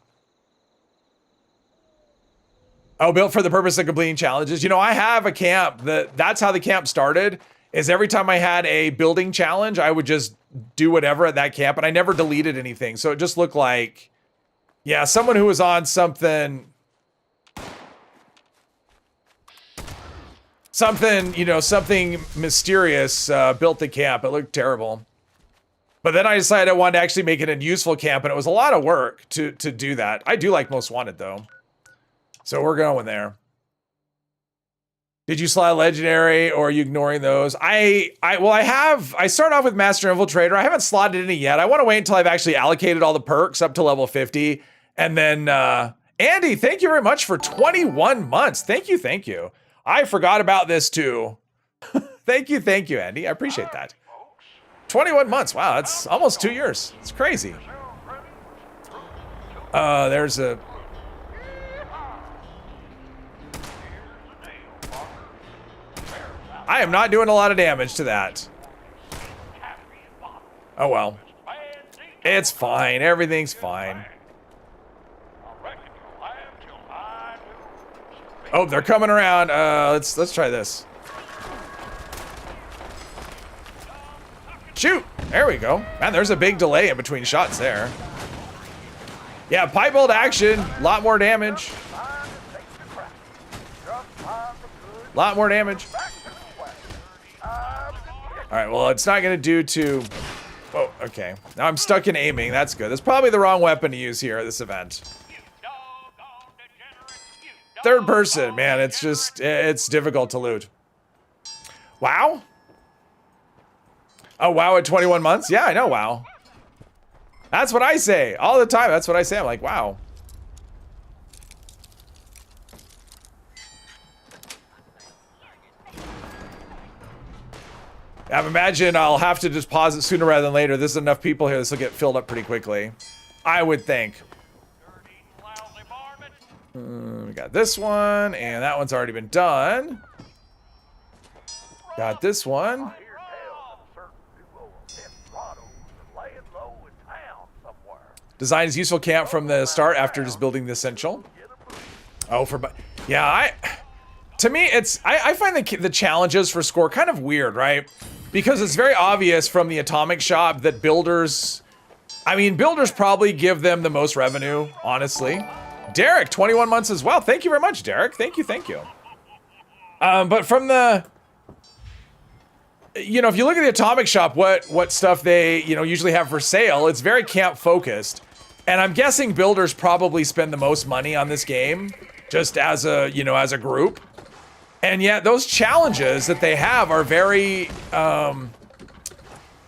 Oh, built for the purpose of completing challenges. You know, I have a camp that's how the camp started, is every time I had a building challenge, I would just do whatever at that camp, and I never deleted anything. So it just looked like, yeah, someone who was on something, you know, something mysterious built the camp. It looked terrible. But then I decided I wanted to actually make it a useful camp, and it was a lot of work to do that. I do like Most Wanted, though. So we're going there. Did you slide legendary, or are you ignoring those? I started off with Master Infiltrator. I haven't slotted any yet. I want to wait until I've actually allocated all the perks up to level 50. And then, Andy, thank you very much for 21 months. Thank you, thank you. I forgot about this too. Thank you, Andy. I appreciate that. 21 months. Wow, that's almost 2 years. It's crazy. There's a... I am not doing a lot of damage to that. Oh well. It's fine. Everything's fine. Oh, they're coming around. Let's try this. Shoot! There we go. Man, there's a big delay in between shots there. Yeah, pipe bolt action. A lot more damage. Lot more damage. All right, well, it's not going to do too... Oh, okay. Now I'm stuck in aiming. That's good. That's probably the wrong weapon to use here at this event. Third person, man, it's just... It's difficult to loot. WoW? Oh, WoW at 21 months? Yeah, I know WoW. That's what I say. All the time, that's what I say. I'm like, wow. I imagine I'll have to just pause it sooner rather than later. There's enough people here, this will get filled up pretty quickly. I would think. We got this one, and that one's already been done. Got this one. Design is useful camp from the start after just building the essential. Oh, yeah, to me, I find the challenges for score kind of weird, right? Because it's very obvious from the Atomic Shop that builders, I mean, builders probably give them the most revenue, honestly. Derek, 21 months as well. Thank you very much, Derek. Thank you, thank you. But from the, you know, if you look at the Atomic Shop, what stuff they, you know, usually have for sale, it's very camp focused. And I'm guessing builders probably spend the most money on this game, just as a, you know, as a group. And yet those challenges that they have are very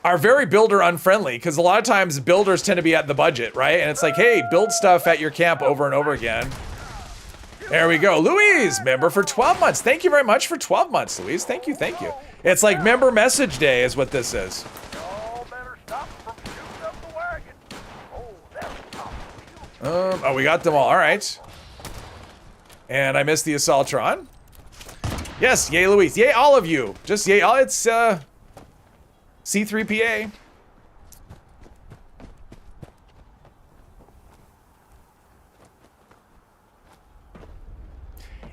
builder unfriendly, because a lot of times builders tend to be at the budget, right? And it's like, hey, build stuff at your camp over and over again. There we go. Louise, member for 12 months. Thank you very much for 12 months, Louise. Thank you, thank you. It's like member message day is what this is. Oh, we got them all. All right. And I missed the Assaultron. Yes, yay, Louise. Yay, all of you. Just yay. Oh, it's C3PA.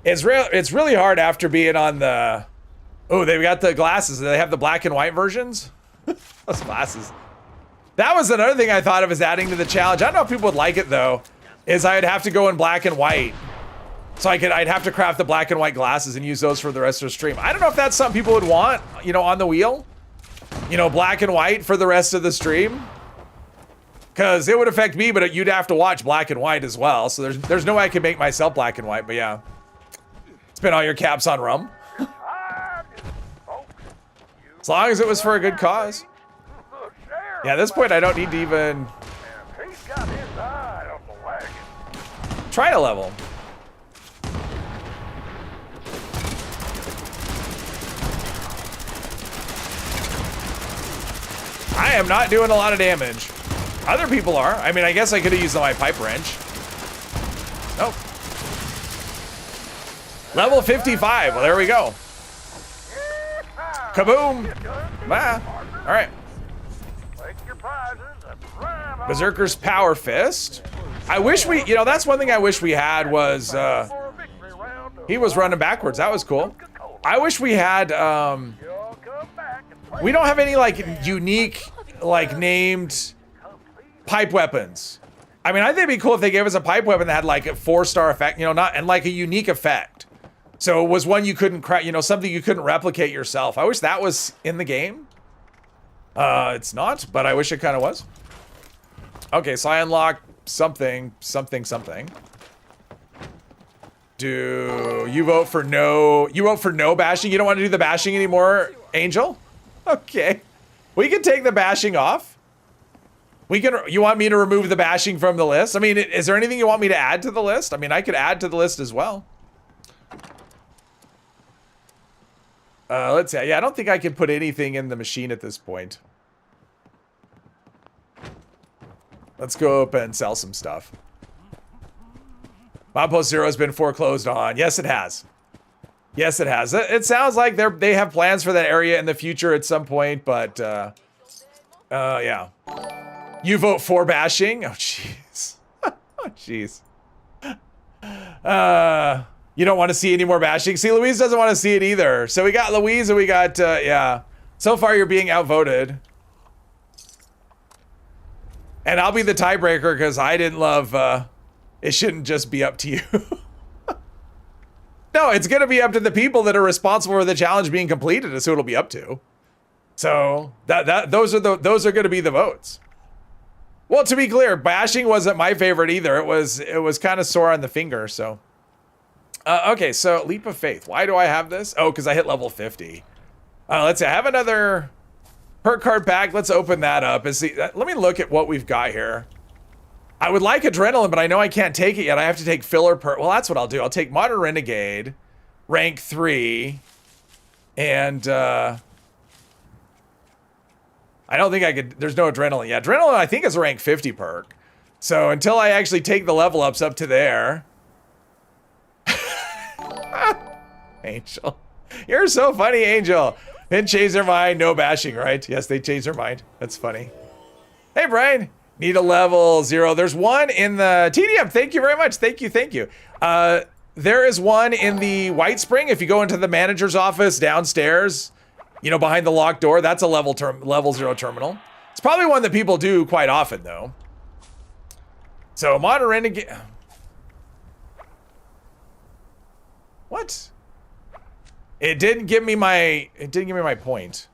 It's really hard after being on the... Oh, they've got the glasses. They have the black and white versions. Those glasses. That was another thing I thought of as adding to the challenge. I don't know if people would like it though, is I'd have to go in black and white. So I'd have to craft the black and white glasses and use those for the rest of the stream. I don't know if that's something people would want, you know, on the wheel. You know, black and white for the rest of the stream. Because it would affect me, but you'd have to watch black and white as well. So there's no way I could make myself black and white, but yeah. Spend all your caps on rum. As long as it was for a good cause. Yeah, at this point I don't need to even try to level. I am not doing a lot of damage. Other people are. I mean, I guess I could have used my pipe wrench. Nope. Level 55. Well, there we go. Kaboom. Ah. All right. Berserker's Power Fist. I wish we, you know, that's one thing I wish we had was He was running backwards. That was cool. I wish we had, we don't have any like unique, like named pipe weapons. I mean, I think it'd be cool if they gave us a pipe weapon that had like a 4-star effect, you know, not, and like a unique effect. So it was one you couldn't crack, you know, something you couldn't replicate yourself. I wish that was in the game. It's not, but I wish it kind of was. Okay, so I unlock something. Do you vote for no? You vote for no bashing? You don't want to do the bashing anymore, Angel? Okay. We can take the bashing off. You want me to remove the bashing from the list? I mean, is there anything you want me to add to the list? I mean, I could add to the list as well. Let's see. Yeah, I don't think I can put anything in the machine at this point. Let's go up and sell some stuff. Mob Post Zero has been foreclosed on. Yes, it has. Yes, it has. It sounds like they have plans for that area in the future at some point, but yeah. You vote for bashing? Oh, jeez. Oh, jeez. You don't want to see any more bashing? See, Louise doesn't want to see it either. So we got Louise and we got, yeah. So far, you're being outvoted. And I'll be the tiebreaker because I didn't love, it shouldn't just be up to you. No, it's going to be up to the people that are responsible for the challenge being completed is who it'll be up to. So those are going to be the votes. Well, to be clear, bashing wasn't my favorite either. It was kind of sore on the finger, so. Okay, so leap of faith. Why do I have this? Oh, because I hit level 50. Let's see. I have another perk card pack. Let's open that up and see. Let me look at what we've got here. I would like adrenaline, but I know I can't take it yet. I have to take filler perk. Well, that's what I'll do. I'll take Modern Renegade, rank 3, and I don't think I could. There's no adrenaline. Yeah, adrenaline I think is a rank 50 perk. So until I actually take the level ups up to there. Angel. You're so funny, Angel. Didn't change their mind. No bashing, right? Yes, they changed their mind. That's funny. Hey, Brian. Need a level 0. There's one in the TDM. Thank you very much. Thank you. Thank you. There is one in the White Spring. If you go into the manager's office downstairs, you know, behind the locked door, that's a level 0 terminal. It's probably one that people do quite often, though. So Modern Renegade. What? It didn't give me my point.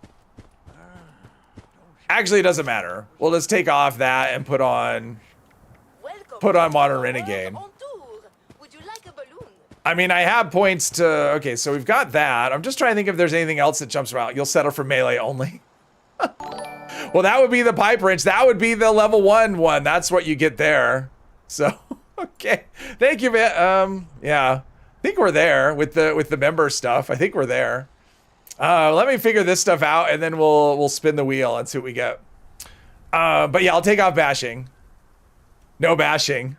Actually, it doesn't matter. We'll just take off that and put on Modern Renegade. I mean, I have points to, okay, so we've got that. I'm just trying to think if there's anything else that jumps around. You'll settle for melee only. Well, that would be the pipe wrench. That would be the level 1 one. That's what you get there. So, okay. Thank you, man. Yeah. I think we're there with the member stuff. I think we're there. Let me figure this stuff out and then we'll spin the wheel and see what we get. But yeah, I'll take off bashing. No bashing.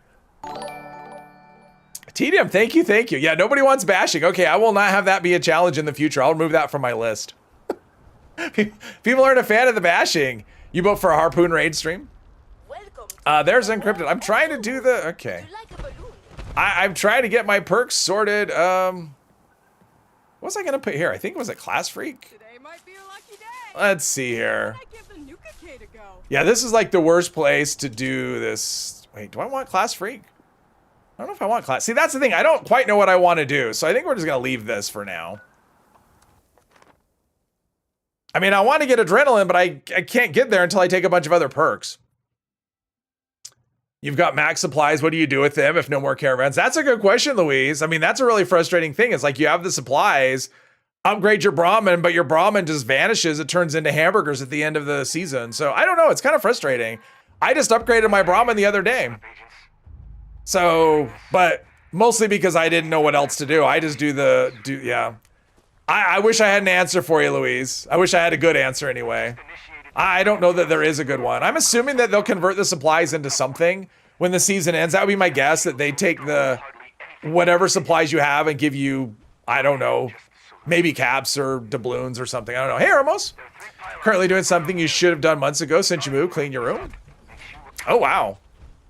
TDM, thank you. Yeah, nobody wants bashing. Okay, I will not have that be a challenge in the future. I'll remove that from my list. People aren't a fan of the bashing. You vote for a Harpoon raid stream? There's encrypted. I'm trying to do the, okay. I'm trying to get my perks sorted. What was I gonna put here? I think it was a class freak. Today might be a lucky day. Let's see here. Yeah, this is like the worst place to do this. Wait, do I want class freak? I don't know if I want class. See, that's the thing. I don't quite know what I want to do. So I think we're just gonna leave this for now. I mean, I want to get adrenaline, but I can't get there until I take a bunch of other perks. You've got max supplies. What do you do with them if no more caravans? That's a good question, Louise. I mean, that's a really frustrating thing. It's like you have the supplies, upgrade your Brahmin, but your Brahmin just vanishes. It turns into hamburgers at the end of the season. So I don't know. It's kind of frustrating. I just upgraded my Brahmin the other day. So, but mostly because I didn't know what else to do. I just yeah. I wish I had an answer for you, Louise. I wish I had a good answer anyway. I don't know that there is a good one. I'm assuming that they'll convert the supplies into something when the season ends. That would be my guess, that they take the whatever supplies you have and give you, I don't know, maybe caps or doubloons or something. I don't know. Hey, Ramos. Currently doing something you should have done months ago since you moved. Clean your room. Oh, wow.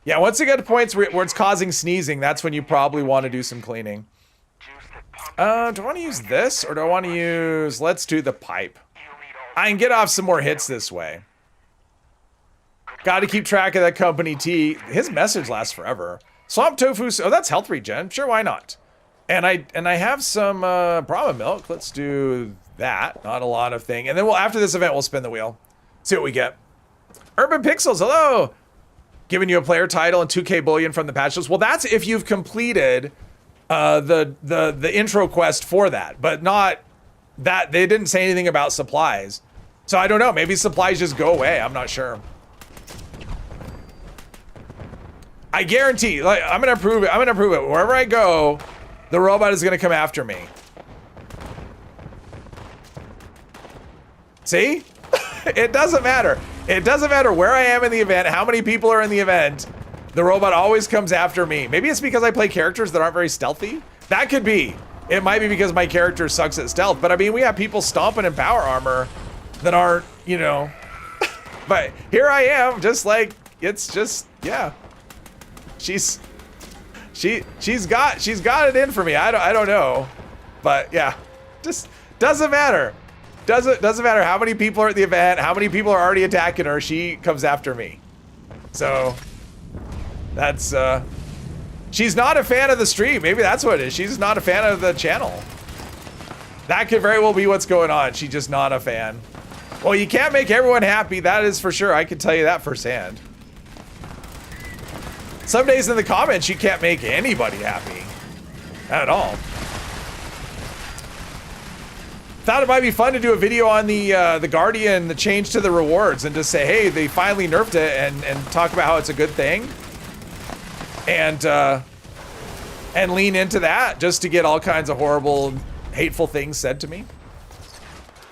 Yeah, once you get to points where it's causing sneezing, that's when you probably want to do some cleaning. Do I want to use this or do I want to use, let's do the pipe. I can get off some more hits this way. Got to keep track of that company T. His message lasts forever. Swamp tofu, oh, that's health regen. Sure, why not? And I have some Brahma milk. Let's do that. Not a lot of thing. And then after this event, we'll spin the wheel. See what we get. Urban Pixels, hello. Giving you a player title and 2K bullion from the patch list. Well, that's if you've completed the intro quest for that, but not that they didn't say anything about supplies. So I don't know. Maybe supplies just go away. I'm not sure. I guarantee, like, I'm gonna prove it. I'm gonna prove it. Wherever I go, the robot is gonna come after me. See? It doesn't matter. It doesn't matter where I am in the event, how many people are in the event. The robot always comes after me. Maybe it's because I play characters that aren't very stealthy. That could be. It might be because my character sucks at stealth. But I mean, we have people stomping in power armor that aren't, you know. But here I am, just like, it's just, yeah. She's got it in for me. I don't know, but yeah, just doesn't matter. Doesn't matter how many people are at the event, how many people are already attacking her. She comes after me. So that's she's not a fan of the stream. Maybe that's what it is. She's not a fan of the channel. That could very well be what's going on. She's just not a fan. Well, you can't make everyone happy. That is for sure. I can tell you that firsthand. Some days in the comments, you can't make anybody happy. Not at all. Thought it might be fun to do a video on the Guardian, the change to the rewards, and just say, hey, they finally nerfed it, and talk about how it's a good thing. And lean into that, just to get all kinds of horrible, hateful things said to me.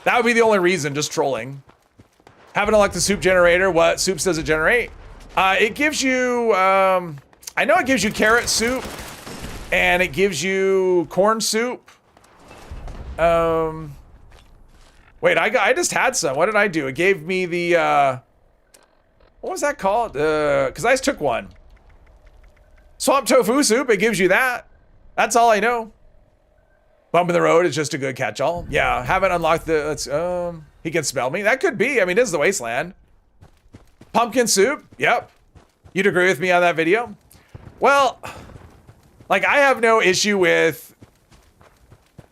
That would be the only reason, just trolling. Haven't unlocked the soup generator. What soups does it generate? It gives you, I know it gives you carrot soup, and it gives you corn soup. Wait, I just had some. What did I do? It gave me the, what was that called? Because I just took one. Swamp tofu soup, it gives you that. That's all I know. Bump in the road is just a good catch-all. Yeah, haven't unlocked the, let's, he can smell me. That could be, I mean, this is the wasteland. Pumpkin soup, yep. You'd agree with me on that video? Well, like, I have no issue with,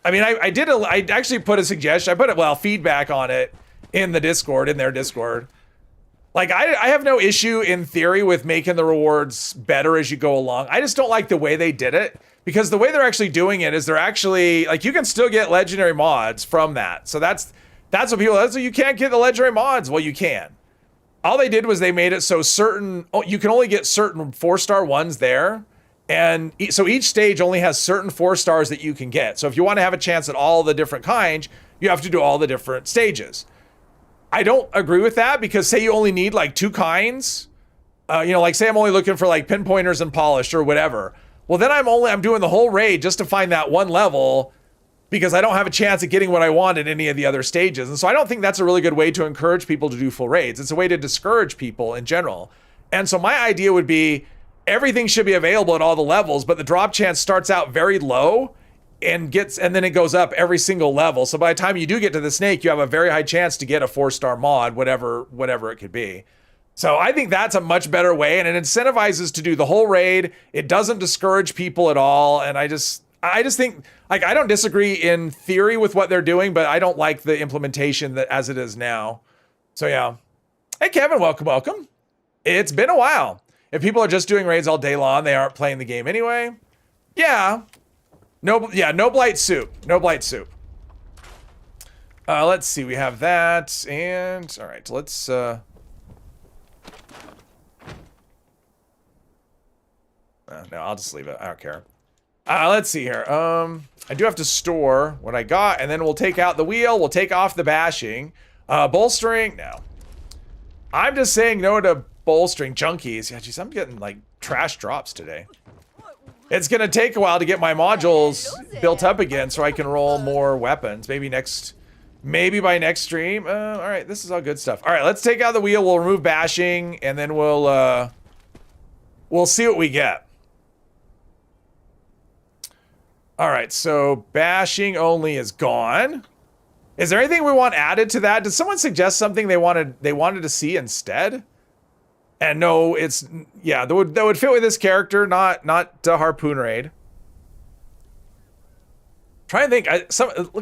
I mean, I actually put a suggestion, I put it, well, feedback on it in the Discord, in their Discord. Like, I have no issue in theory with making the rewards better as you go along. I just don't like the way they did it, because the way they're actually doing it is they're actually, like, you can still get legendary mods from that. So that's what people, that's what you can't get the legendary mods. Well, you can. All they did was they made it so certain, you can only get certain 4-star ones there. And so each stage only has certain 4 stars that you can get. So if you want to have a chance at all the different kinds, you have to do all the different stages. I don't agree with that, because say you only need like 2 kinds, you know, like say I'm only looking for like pinpointers and polished or whatever. Well, then I'm doing the whole raid just to find that one level, because I don't have a chance at getting what I want in any of the other stages. And so I don't think that's a really good way to encourage people to do full raids. It's a way to discourage people in general. And so my idea would be everything should be available at all the levels, but the drop chance starts out very low and then it goes up every single level. So by the time you do get to the snake, you have a very high chance to get a 4-star mod, whatever it could be. So I think that's a much better way, and it incentivizes to do the whole raid. It doesn't discourage people at all. And I just think, like, I don't disagree in theory with what they're doing, but I don't like the implementation that as it is now. So yeah. Hey, Kevin, welcome. It's been a while. If people are just doing raids all day long, they aren't playing the game anyway. Yeah. No blight soup. No blight soup. Let's see. We have that. And all right, let's no, I'll just leave it. I don't care. Let's see here. I do have to store what I got, and then we'll take out the wheel. We'll take off the bashing. Bolstering, no. I'm just saying no to bolstering junkies. Yeah, geez, I'm getting like trash drops today. It's gonna take a while to get my modules built up again so I can roll more weapons. Maybe by next stream. All right, this is all good stuff. All right, let's take out the wheel. We'll remove bashing, and then we'll see what we get. All right, so bashing only is gone. Is there anything we want added to that? Did someone suggest something they wanted to see instead? And no, it's yeah, that would fit with this character, not harpoon raid. Trying to think,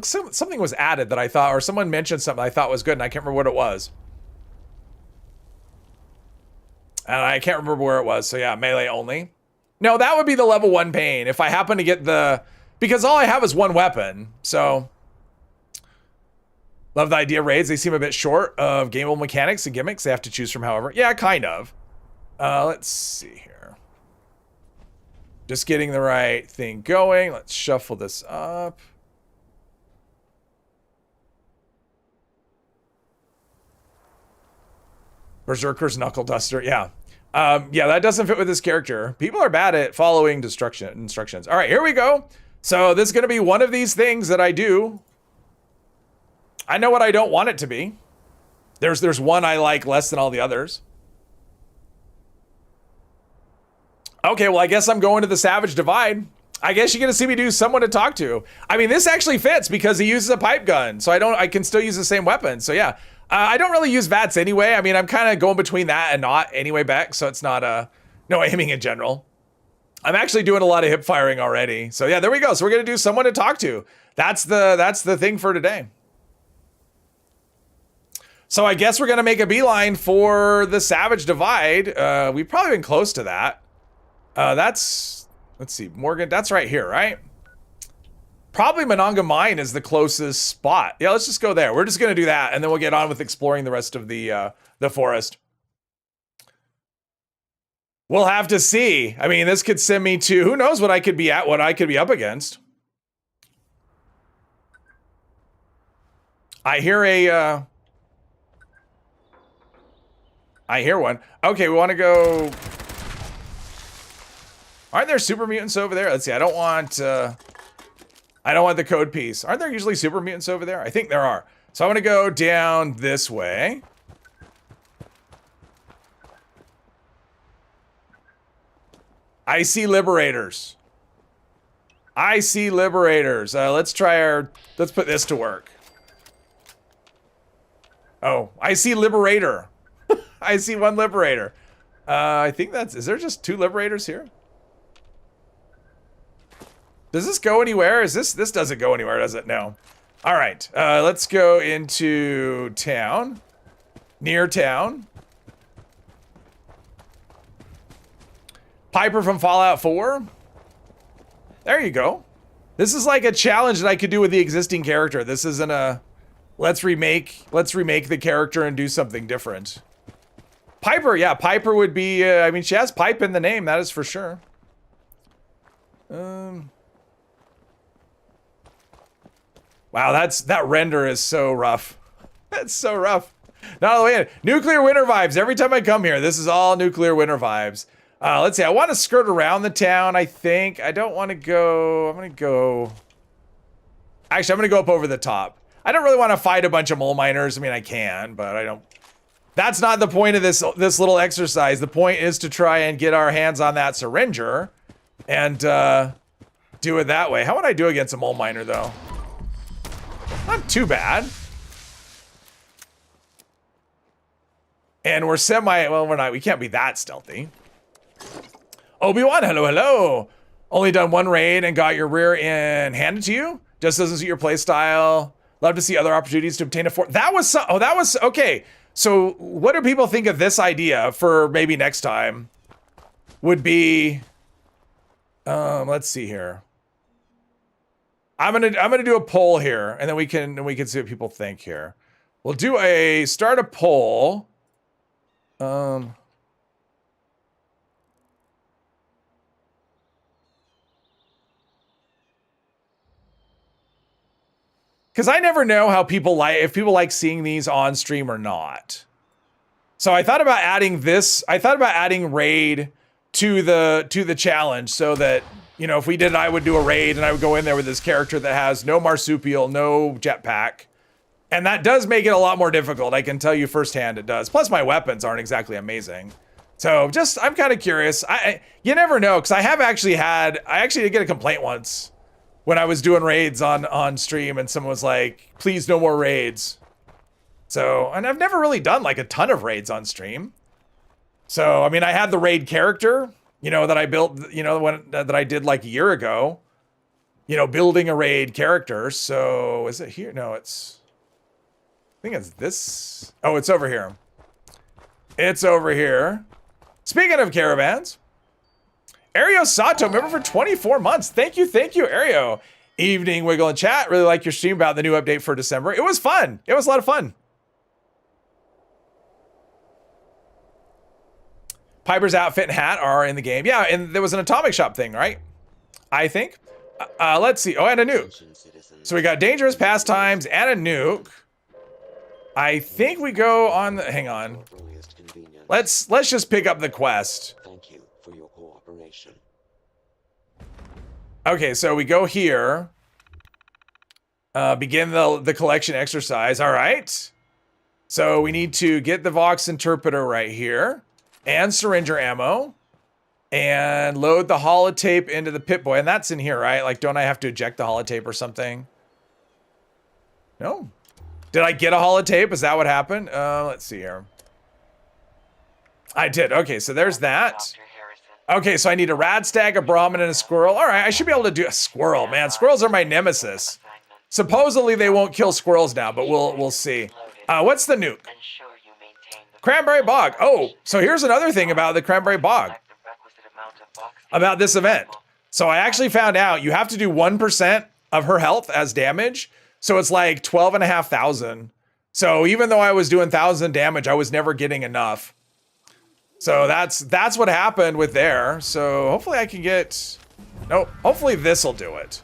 something was added that I thought, or someone mentioned something I thought was good, and I can't remember what it was. And I can't remember where it was. So yeah, melee only. No, that would be the level 1 pain if I happen to get because all I have is one weapon. So love the idea raids. They seem a bit short of gameable mechanics and gimmicks they have to choose from, however. Yeah, kind of. Let's see here. Just getting the right thing going. Let's shuffle this up. Berserker's Knuckle Duster. Yeah. Yeah, that doesn't fit with this character. People are bad at following instructions. All right, here we go. So this is going to be one of these things that I do. I know what I don't want it to be. There's one I like less than all the others. Okay, well, I guess I'm going to the Savage Divide. I guess you're going to see me do someone to talk to. I mean, this actually fits because he uses a pipe gun, so I can still use the same weapon. So yeah, I don't really use VATS anyway. I mean, I'm kind of going between that and not anyway, Beck, so it's not no aiming in general. I'm actually doing a lot of hip firing already. So yeah, there we go. So we're going to do someone to talk to. That's the thing for today. So I guess we're going to make a beeline for the Savage Divide. We've probably been close to that. Let's see, Morgan, that's right here, right? Probably Monongah Mine is the closest spot. Yeah, let's just go there. We're just gonna do that, and then we'll get on with exploring the rest of the forest. We'll have to see. I mean, this could send me to, who knows what I could be up against. I hear I hear one. Okay, we want to go. Aren't there super mutants over there? Let's see. I don't want the code piece. Aren't there usually super mutants over there? I think there are. So I'm going to go down this way. I see liberators. I see liberators. Let's put this to work. Oh, I see liberator. I see one liberator. I think is there just 2 liberators here? Does this go anywhere? This doesn't go anywhere, does it? No. All right, let's go into town. Near town. Piper from Fallout 4. There you go. This is like a challenge that I could do with the existing character. This isn't a let's remake the character and do something different. Piper, yeah, Piper would be, I mean, she has pipe in the name, that is for sure. Wow, that render is so rough. That's so rough. Not the way in. Nuclear winter vibes. Every time I come here, this is all nuclear winter vibes. Let's see. I want to skirt around the town, I think. I don't want to go. I'm going to go. Actually, I'm going to go up over the top. I don't really want to fight a bunch of mole miners. I mean, I can, but I don't. That's not the point of this little exercise. The point is to try and get our hands on that syringer and do it that way. How would I do against a mole miner, though? Not too bad. And we're well, we're not, we can't be that stealthy. Obi-Wan, hello, hello. Only done one raid and got your rear end handed to you? Just doesn't suit your play style. Love to see other opportunities to obtain a fort. That was, okay. So what do people think of this idea for maybe next time? Would be, let's see here. I'm gonna do a poll here, and then we can see what people think here. We'll do start a poll. Because I never know how if people like seeing these on stream or not. So I thought about adding this. I thought about adding raid to the challenge so that, you know, if we did, I would do a raid and I would go in there with this character that has no marsupial, no jetpack. And that does make it a lot more difficult. I can tell you firsthand it does. Plus my weapons aren't exactly amazing. So I'm kind of curious. You never know, because I actually did get a complaint once when I was doing raids on stream, and someone was like, "Please, no more raids." So, and I've never really done like a ton of raids on stream. So, I mean, I had the raid character, you know, that I built, you know, that I did like a year ago. You know, building a raid character. So, is it here? No, it's. I think it's this. Oh, it's over here. It's over here. Speaking of caravans, Ario Sato, member for 24 months. Thank you, Ario. Evening, Wiggle and Chat. Really like your stream about the new update for December. It was fun. It was a lot of fun. Piper's outfit and hat are in the game. Yeah, and there was an Atomic Shop thing, right? I think. Let's see. Oh, and a nuke. So we got dangerous pastimes and a nuke. I think we go on the, hang on. Let's just pick up the quest. Thank you for your cooperation. Okay, so we go here. Begin the collection exercise. All right. So we need to get the Vox interpreter right here. And syringer ammo. And load the holotape into the Pip-Boy. And that's in here, right? Like, don't I have to eject the holotape or something? No. Did I get a holotape? Is that what happened? Let's see here. I did. Okay, so there's that. Okay, so I need a Radstag, a Brahmin, and a squirrel. All right, I should be able to do a squirrel. Man, squirrels are my nemesis. Supposedly they won't kill squirrels now, but we'll see. What's the nuke? Cranberry Bog. Oh, so here's another thing about the Cranberry Bog. About this event. So I actually found out you have to do 1% of her health as damage. So it's like 12,500. So even though I was doing 1,000 damage, I was never getting enough. So that's what happened with there. So hopefully I can get, no, hopefully this will do it.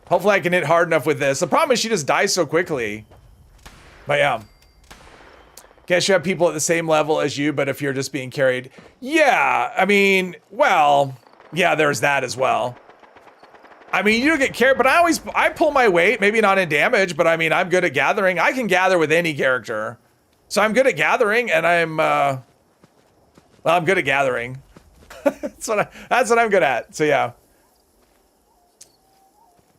Hopefully I can hit hard enough with this. The problem is she just dies so quickly. But yeah. Guess you have people at the same level as you, but if you're just being carried. Yeah, I mean, well, yeah, there's that as well. I mean, you get carried, but I pull my weight, maybe not in damage, but I mean, I'm good at gathering. I can gather with any character. So I'm good at gathering, and well, I'm good at gathering. that's what I'm good at, so yeah.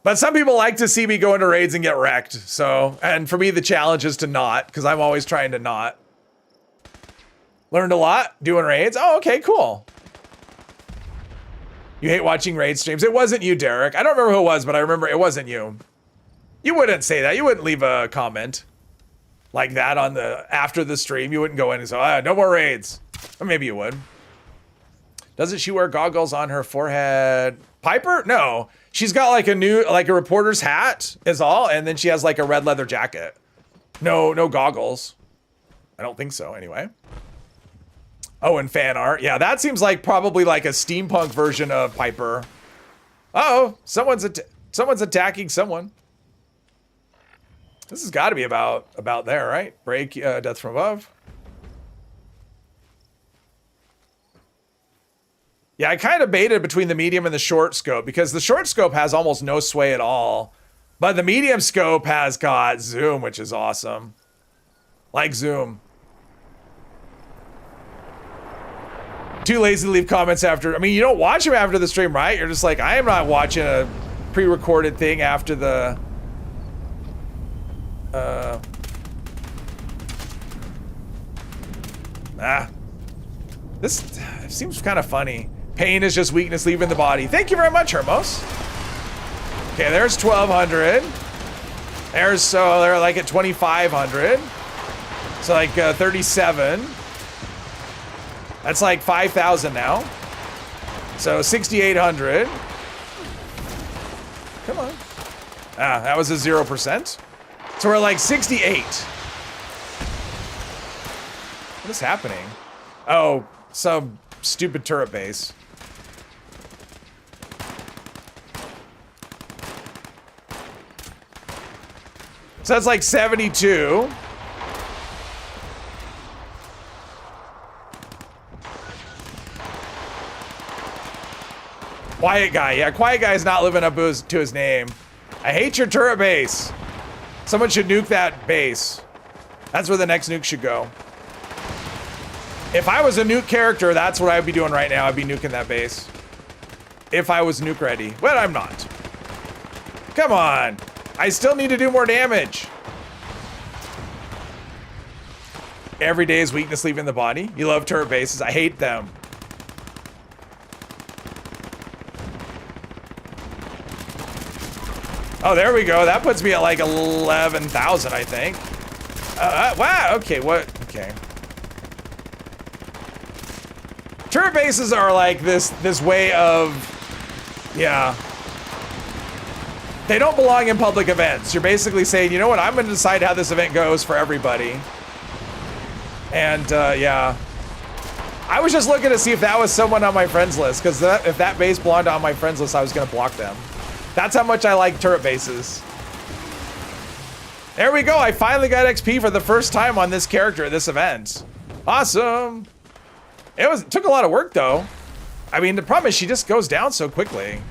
But some people like to see me go into raids and get wrecked, so, and for me, the challenge is to not, because I'm always trying to not. Learned a lot doing raids. Oh, okay, cool. You hate watching raid streams. It wasn't you, Derek. I don't remember who it was, but I remember it wasn't you. You wouldn't say that. You wouldn't leave a comment like that on after the stream. You wouldn't go in and say, no more raids. Or maybe you would. Doesn't she wear goggles on her forehead? Piper? No. She's got like a reporter's hat is all, and then she has like a red leather jacket. No goggles. I don't think so, anyway. Oh, and fan art. Yeah, that seems like probably like a steampunk version of Piper. Uh-oh, someone's attacking someone. This has got to be about there, right? Break, death from above. Yeah, I kind of baited between the medium and the short scope because the short scope has almost no sway at all. But the medium scope has got zoom, which is awesome. Like zoom. Too lazy to leave comments after. I mean, you don't watch them after the stream, right? You're just like, I am not watching a pre-recorded thing after the... This seems kind of funny. Pain is just weakness leaving the body. Thank you very much, Hermos. Okay, there's 1,200. So they're like at 2,500. So like 37. That's like 5,000 now. So 6,800. Come on. That was a 0%. So we're like 68. What is happening? Oh, some stupid turret base. So that's like 72. Quiet guy. Yeah, quiet guy is not living up to his name. I hate your turret base. Someone should nuke that base. That's where the next nuke should go. If I was a nuke character, that's what I'd be doing right now. I'd be nuking that base. If I was nuke ready. But I'm not. Come on. I still need to do more damage. Every day is weakness leaving the body. You love turret bases. I hate them. Oh, there we go. That puts me at like 11,000, I think. Wow. Okay. What? Okay. Turret bases are like this way of, yeah. They don't belong in public events. You're basically saying, you know what? I'm going to decide how this event goes for everybody. And yeah. I was just looking to see if that was someone on my friends list, because if that base belonged on my friends list, I was going to block them. That's how much I like turret bases. There we go. I finally got XP for the first time on this character at this event. Awesome. It took a lot of work though. I mean, the problem is she just goes down so quickly.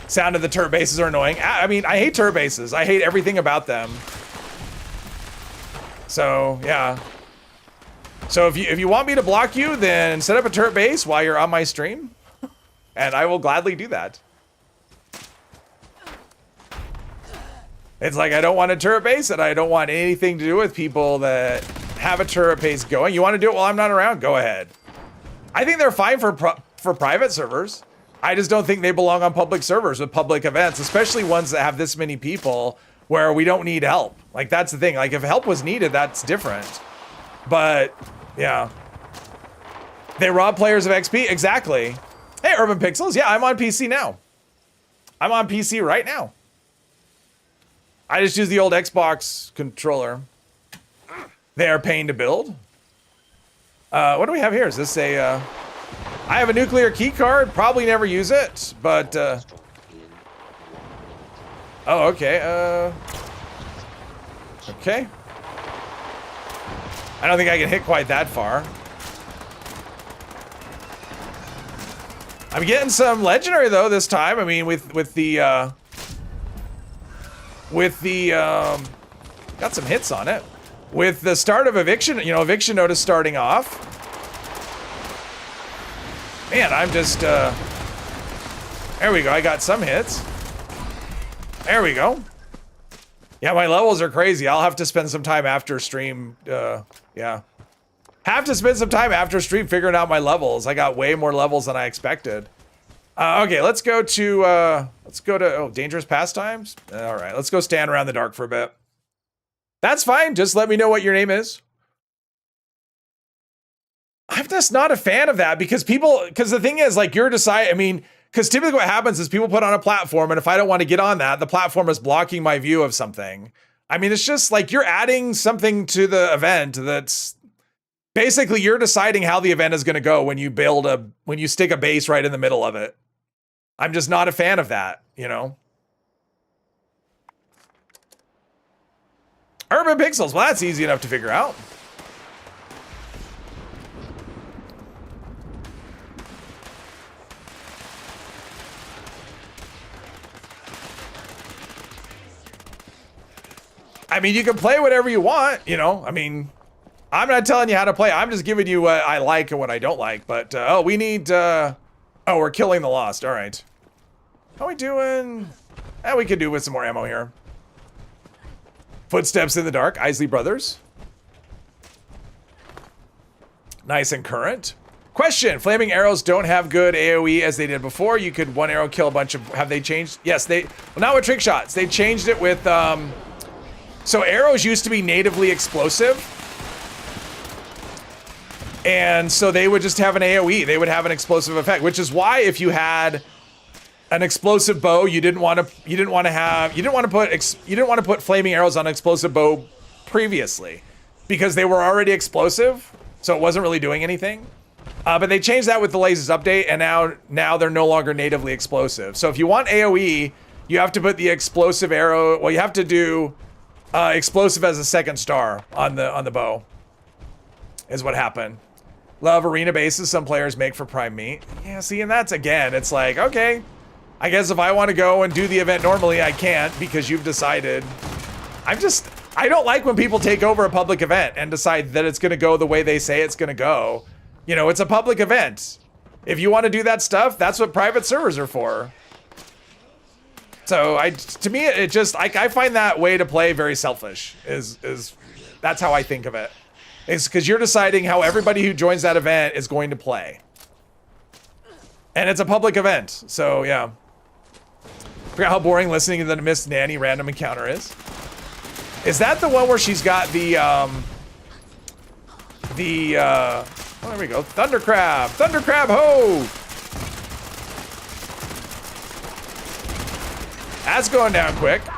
Sound of the turret bases are annoying. I mean, I hate turret bases. I hate everything about them. So yeah. So if you want me to block you, then set up a turret base while you're on my stream, and I will gladly do that. It's like, I don't want a turret base, and I don't want anything to do with people that have a turret base going. You want to do it while I'm not around? Go ahead. I think they're fine for private servers. I just don't think they belong on public servers with public events, especially ones that have this many people where we don't need help. Like, that's the thing. Like, if help was needed, that's different. But, yeah. They rob players of XP? Exactly. Hey, Urban Pixels. Yeah, I'm on PC now. I'm on PC right now. I just use the old Xbox controller. They are paying to build. What do we have here? Is this a... I have a nuclear key card. Probably never use it, but... Oh, okay. Okay. I don't think I can hit quite that far. I'm getting some legendary, though, this time. I mean, with the... got some hits on it. With the start of eviction, you know, eviction notice starting off. Man, I'm just, there we go. I got some hits. There we go. Yeah, my levels are crazy. I'll have to spend some time after stream. Yeah. Have to spend some time after stream figuring out my levels. I got way more levels than I expected. Okay, let's go to, oh, dangerous pastimes? All right, let's go stand around the dark for a bit. That's fine. Just let me know what your name is. I'm just not a fan of that because the thing is, like, you're deciding, I mean, because typically what happens is people put on a platform, and if I don't want to get on that, the platform is blocking my view of something. I mean, it's just like you're adding something to the event that's basically you're deciding how the event is going to go when you stick a base right in the middle of it. I'm just not a fan of that, you know? Urban Pixels, well, that's easy enough to figure out. I mean, you can play whatever you want, you know? I mean, I'm not telling you how to play. I'm just giving you what I like and what I don't like. But, oh, we need, oh, we're killing the Lost. All right. How are we doing? We could do with some more ammo here. Footsteps in the dark. Isley Brothers. Nice and current. Question. Flaming arrows don't have good AoE as they did before. You could one arrow kill a bunch of... Have they changed? Yes, well, not with trick shots. They changed it with... So arrows used to be natively explosive. And so they would just have an AoE. They would have an explosive effect, which is why if you had an explosive bow, you didn't want to put flaming arrows on an explosive bow previously because they were already explosive. So it wasn't really doing anything. But they changed that with the lasers update, and now they're no longer natively explosive. So if you want AoE, you have to put the explosive arrow, well, you have to do explosive as a second star on the bow, is what happened. Love arena bases some players make for prime meat. Yeah, see, and that's, again, it's like, okay, I guess if I want to go and do the event normally, I can't because you've decided. I don't like when people take over a public event and decide that it's going to go the way they say it's going to go. You know, it's a public event. If you want to do that stuff, that's what private servers are for. So to me, it just, I find that way to play very selfish. That's how I think of it. It's because you're deciding how everybody who joins that event is going to play. And it's a public event, so yeah. Forgot how boring listening to the Miss Nanny random encounter is. Is that the one where she's got oh, there we go, Thunder Crab, ho! That's going down quick. Did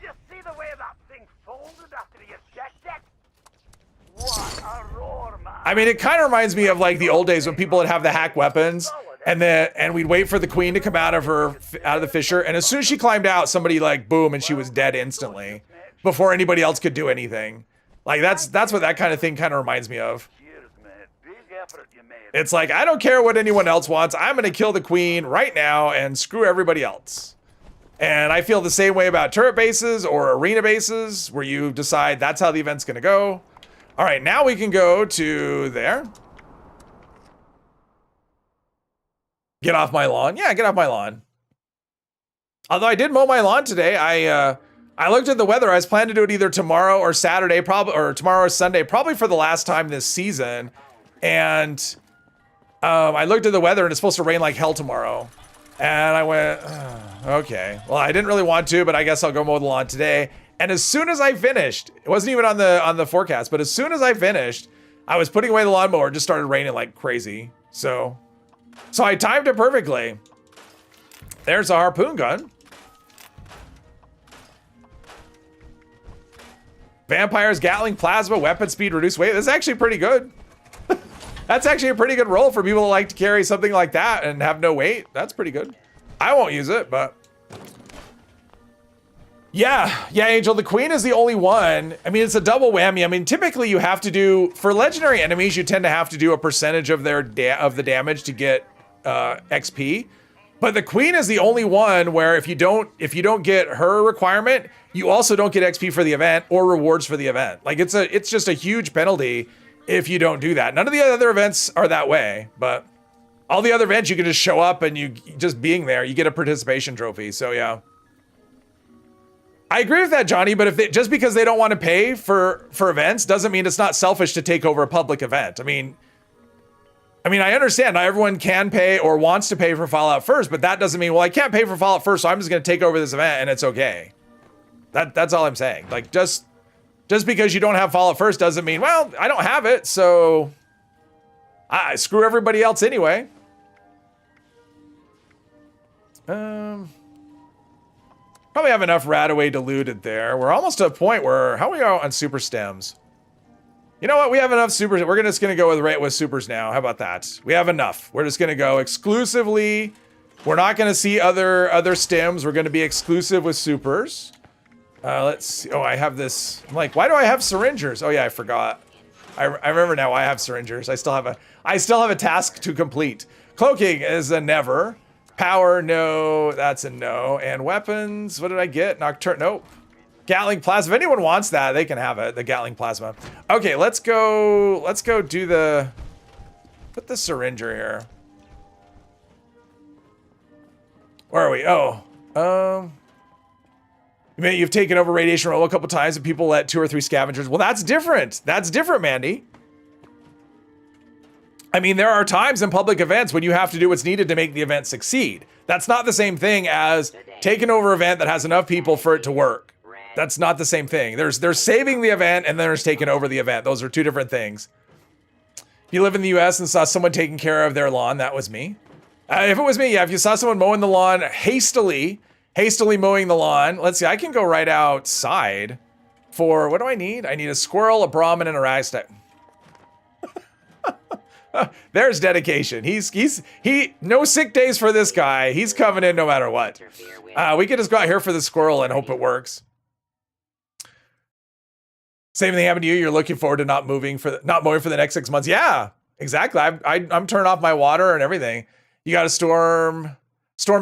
you see the way that thing folded after he ejected? What a roar, man. I mean, it kind of reminds me of like the old days when people would have the hack weapons and we'd wait for the queen to come out of the fissure, and as soon as she climbed out, somebody like boom, and she was dead instantly before anybody else could do anything. Like that's what that kind of thing kind of reminds me of. Cheers, man. Big effort you made. It's like, I don't care what anyone else wants. I'm going to kill the queen right now and screw everybody else. And I feel the same way about turret bases or arena bases where you decide that's how the event's going to go. All right, now we can go to there. Get off my lawn. Yeah, get off my lawn. Although I did mow my lawn today. I looked at the weather. I was planning to do it either tomorrow or Saturday, or tomorrow or Sunday, probably for the last time this season. And I looked at the weather and it's supposed to rain like hell tomorrow. And I went, okay. Well, I didn't really want to, but I guess I'll go mow the lawn today. And as soon as I finished, it wasn't even on the forecast, but as soon as I finished, I was putting away the lawnmower, it just started raining like crazy. So I timed it perfectly. There's a harpoon gun. Vampires, Gatling, plasma, weapon speed, reduced weight. That's actually pretty good. That's actually a pretty good roll for people who like to carry something like that and have no weight. That's pretty good. I won't use it, but yeah, Angel, the queen is the only one. I mean, it's a double whammy. I mean, typically you have to do, for legendary enemies, you tend to have to do a percentage of their of the damage to get XP. But the queen is the only one where if you don't get her requirement, you also don't get XP for the event or rewards for the event. Like it's just a huge penalty if you don't do that. None of the other events are that way, but all the other events you can just show up and you just being there, you get a participation trophy. So yeah. I agree with that, Johnny, but if just because they don't want to pay for events doesn't mean it's not selfish to take over a public event. I mean, I understand not everyone can pay or wants to pay for Fallout First, but that doesn't mean, well, I can't pay for Fallout First, so I'm just going to take over this event and it's okay. That's all I'm saying. Like, just because you don't have Fallout First doesn't mean, well, I don't have it, so I screw everybody else anyway. Probably have enough Radaway diluted there. We're almost to a point where, how are we on super stems? You know what? We have enough supers. We're just going to go with supers now. How about that? We have enough. We're just going to go exclusively. We're not going to see other stems. We're going to be exclusive with supers. Let's see. Oh, I have this. I'm like, why do I have syringers? Oh yeah, I forgot. I remember now why I have syringers. I still have a task to complete. Cloaking is a never. Power, no. That's a no. And weapons, what did I get? Nocturne, nope. Gatling plasma. If anyone wants that, they can have it. The Gatling plasma. Okay, let's go do the. Put the syringer here. Where are we? Oh, you've taken over radiation roll a couple times and people let 2 or 3 scavengers. Well, that's different. That's different, Mandy. I mean, there are times in public events when you have to do what's needed to make the event succeed. That's not the same thing as taking over an event that has enough people for it to work. That's not the same thing. There's saving the event and then there's taking over the event. Those are 2 different things. If you live in the US and saw someone taking care of their lawn, that was me. If it was me, yeah, if you saw someone mowing the lawn hastily mowing the lawn, let's see, I can go right outside for, what do I need? I need a squirrel, a Brahmin, and a ragstack. There's dedication. He no sick days for this guy. He's coming in no matter what. We could just go out here for the squirrel and hope it works. Same thing happened to you. You're looking forward to not mowing for the next 6 months. Yeah, exactly. I'm turning off my water and everything. You got a Storm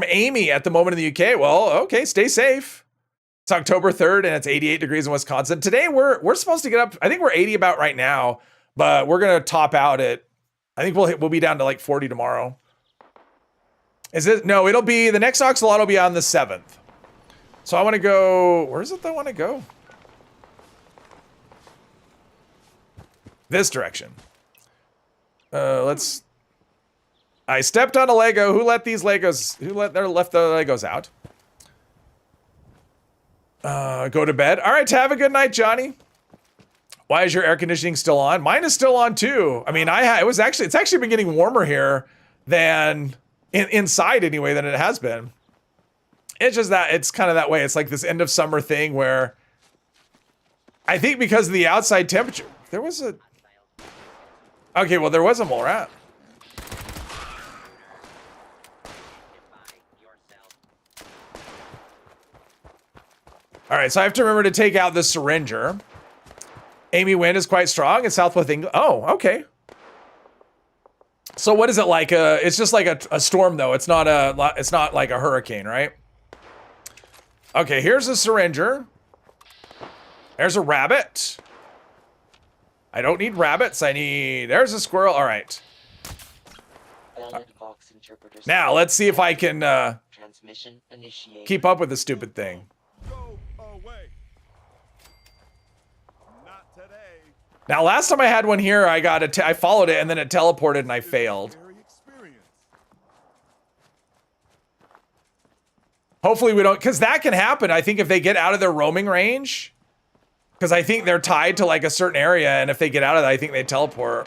Amy at the moment in the UK. Well, okay, stay safe. It's October 3rd and it's 88 degrees in Wisconsin. Today we're supposed to get up. I think we're 80 about right now, but we're gonna top out at. I think we'll be down to like 40 tomorrow. Is it? No, it'll be, the next Oxalot will be on the 7th. So I want to go, where is it that I want to go? This direction. I stepped on a Lego. Who let these Legos, left the Legos out? Go to bed. All right, have a good night, Johnny. Why is your air conditioning still on? Mine is still on too. I mean, it's actually been getting warmer here than inside anyway than it has been. It's just that it's kind of that way. It's like this end of summer thing where I think because of the outside temperature, there was a mole rat. All right, so I have to remember to take out the syringer. Amy wind is quite strong in Southwest England. Oh, okay. So what is it like? It's just like a storm though. It's not like a hurricane, right? Okay, here's a syringer. There's a rabbit. I don't need rabbits. There's a squirrel. All right. Now let's see if I can Transmission initiated. keep up with the stupid thing. Go away. Not today. Now, last time I had one here, I followed it and then it teleported and I failed. Scary experience. Hopefully we don't, because that can happen. I think if they get out of their roaming range, because I think they're tied to like a certain area, and if they get out of that, I think they teleport.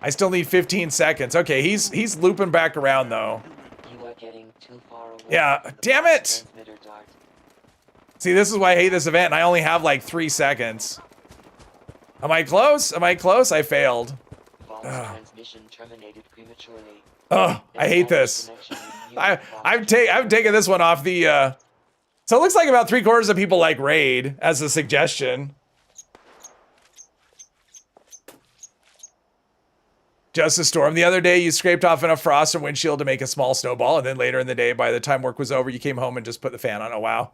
I still need 15 seconds. Okay, he's looping back around though. You are getting too far away. Yeah, damn it! Transmitter dart. See, this is why I hate this event, and I only have like 3 seconds. Am I close? Am I close? I failed. Vault's transmission terminated prematurely. Oh, I hate this. I've taken this one off the, so it looks like about 3/4 of people like raid as a suggestion. Just a storm. The other day you scraped off enough frost and windshield to make a small snowball, and then later in the day, by the time work was over, you came home and just put the fan on. Oh, wow.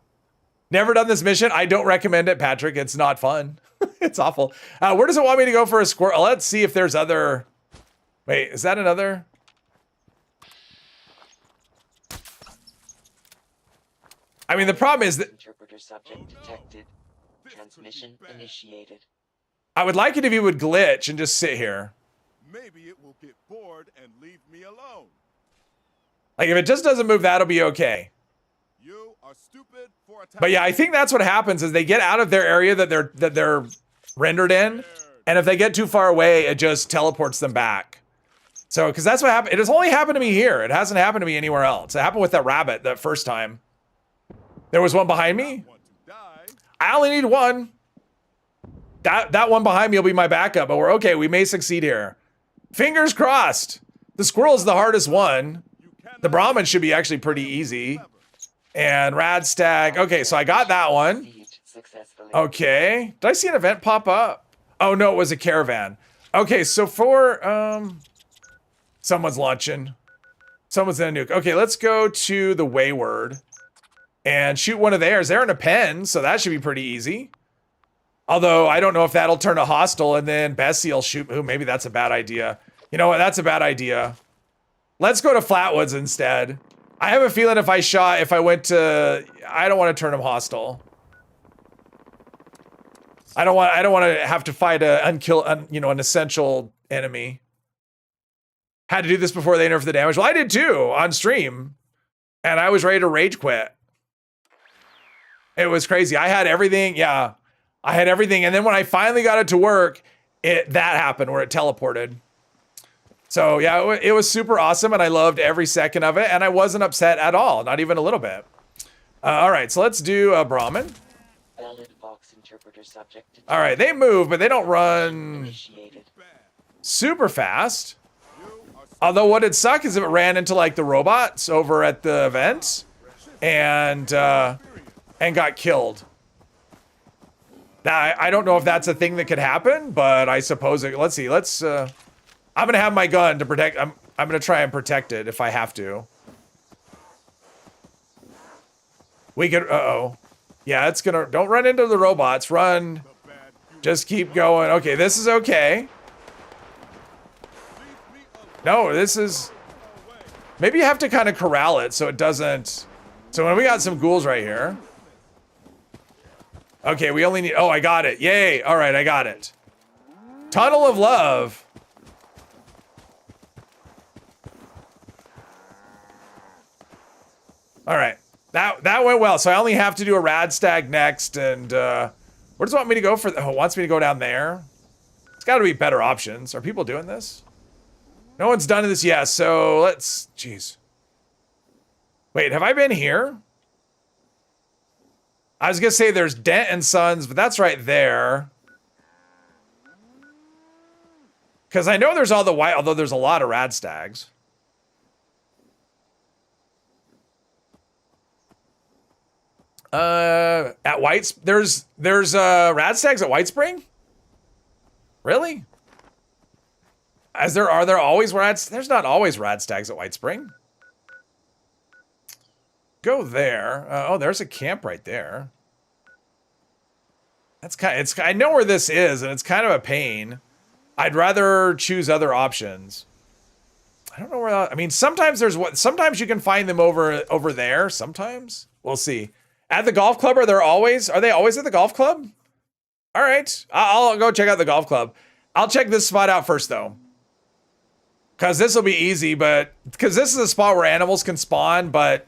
Never done this mission. I don't recommend it, Patrick. It's not fun. It's awful. Where does it want me to go for a squirrel? Let's see if there's other... Wait, is that another... I mean, the problem is that Interpreter subject detected. Transmission initiated. I would like it if you would glitch and just sit here. Maybe it will get bored and leave me alone. Like, if it just doesn't move, that'll be okay. You are stupid for attacking. But yeah, I think that's what happens is they get out of their area that they're rendered in, and if they get too far away, it just teleports them back. So, because that's what happened. It has only happened to me here. It hasn't happened to me anywhere else. It happened with that rabbit that first time. There was one behind me. Want to die? I only need one. That one behind me will be my backup, but we're okay. We may succeed here. Fingers crossed. The squirrel's the hardest one. The Brahmin should be actually pretty easy. And Radstag. Okay, so I got that one. Sieged successfully. Okay. Did I see an event pop up? Oh, no, it was a caravan. Okay, so for, someone's launching. Someone's in a nuke. Okay, let's go to the Wayward and shoot one of theirs. They're in a pen, so that should be pretty easy. Although, I don't know if that'll turn a hostile and then Bessie will shoot. Ooh, maybe that's a bad idea. You know what? That's a bad idea. Let's go to Flatwoods instead. I have a feeling if I went to, I don't want to turn him hostile. I don't want to have to fight an essential enemy. Had to do this before they nerfed the damage. Well, I did too on stream, and I was ready to rage quit. It was crazy. I had everything. Yeah, I had everything, and then when I finally got it to work, that happened where it teleported. So yeah, it was super awesome, and I loved every second of it, and I wasn't upset at all, not even a little bit. All right, so let's do Brahmin. Valid Vox interpreter subject detected. All right, they move, but they don't run Initiated. super fast. Although what would suck is if it ran into like the robots over at the event and got killed. Now, I don't know if that's a thing that could happen, but I suppose it, let's see. I'm going to have my gun to protect. I'm going to try and protect it if I have to. We could, uh-oh. Yeah, it's going to, don't run into the robots. Run. Just keep going. Okay, this is okay. No, this is, Maybe you have to kind of corral it so it doesn't... So when we got some ghouls right here. Okay, we only need... Oh, I got it. Yay. All right, I got it. Tunnel of Love. All right. That went well. So I only have to do a rad stag next. And where does it want me to go for? Oh, it wants me to go down there. It's got to be better options. Are people doing this? No one's done this yet. So let's. Jeez. Wait, have I been here? I was gonna say there's Dent and Sons, but that's right there. Because I know there's all the white, although there's a lot of rad stags. At White's, there's rad stags at White Spring? Really? Are there always there's not always rad stags at White Spring. Go there. Oh, there's a camp right there. That's I know where this is, and it's kind of a pain. I'd rather choose other options. I don't know where I mean, sometimes sometimes you can find them over there. Sometimes we'll see. At the golf club, are they always at the golf club? All right, I'll go check out the golf club. I'll check this spot out first though. Cause this will be easy, but because this is a spot where animals can spawn, but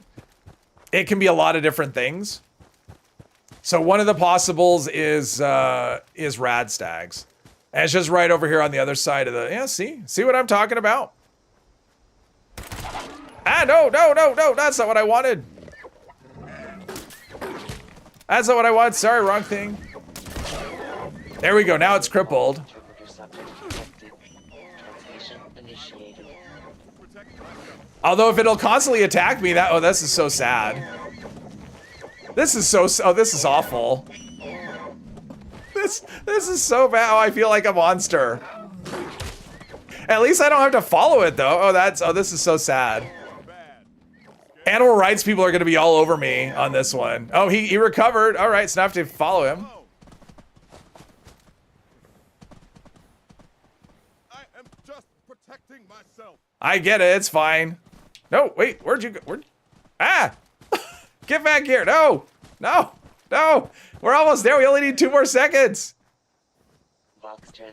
it can be a lot of different things. So one of the possibles is rad stags. And it's just right over here on the other side of the, yeah, see what I'm talking about? Ah, no, that's not what I wanted. That's not what I want. Sorry, wrong thing. There we go. Now it's crippled. Interpreter subject detected. Transmission initiated. Although if it'll constantly attack me, this is so sad. This is this is awful. This is so bad. Oh, I feel like a monster. At least I don't have to follow it though. This is so sad. Animal rights people are gonna be all over me on this one. Oh, he recovered. All right, so now I have to follow him. I am just protecting myself. I get it. It's fine. No, wait. Where'd you go? Ah! Get back here. No. We're almost there. We only need 2 more seconds.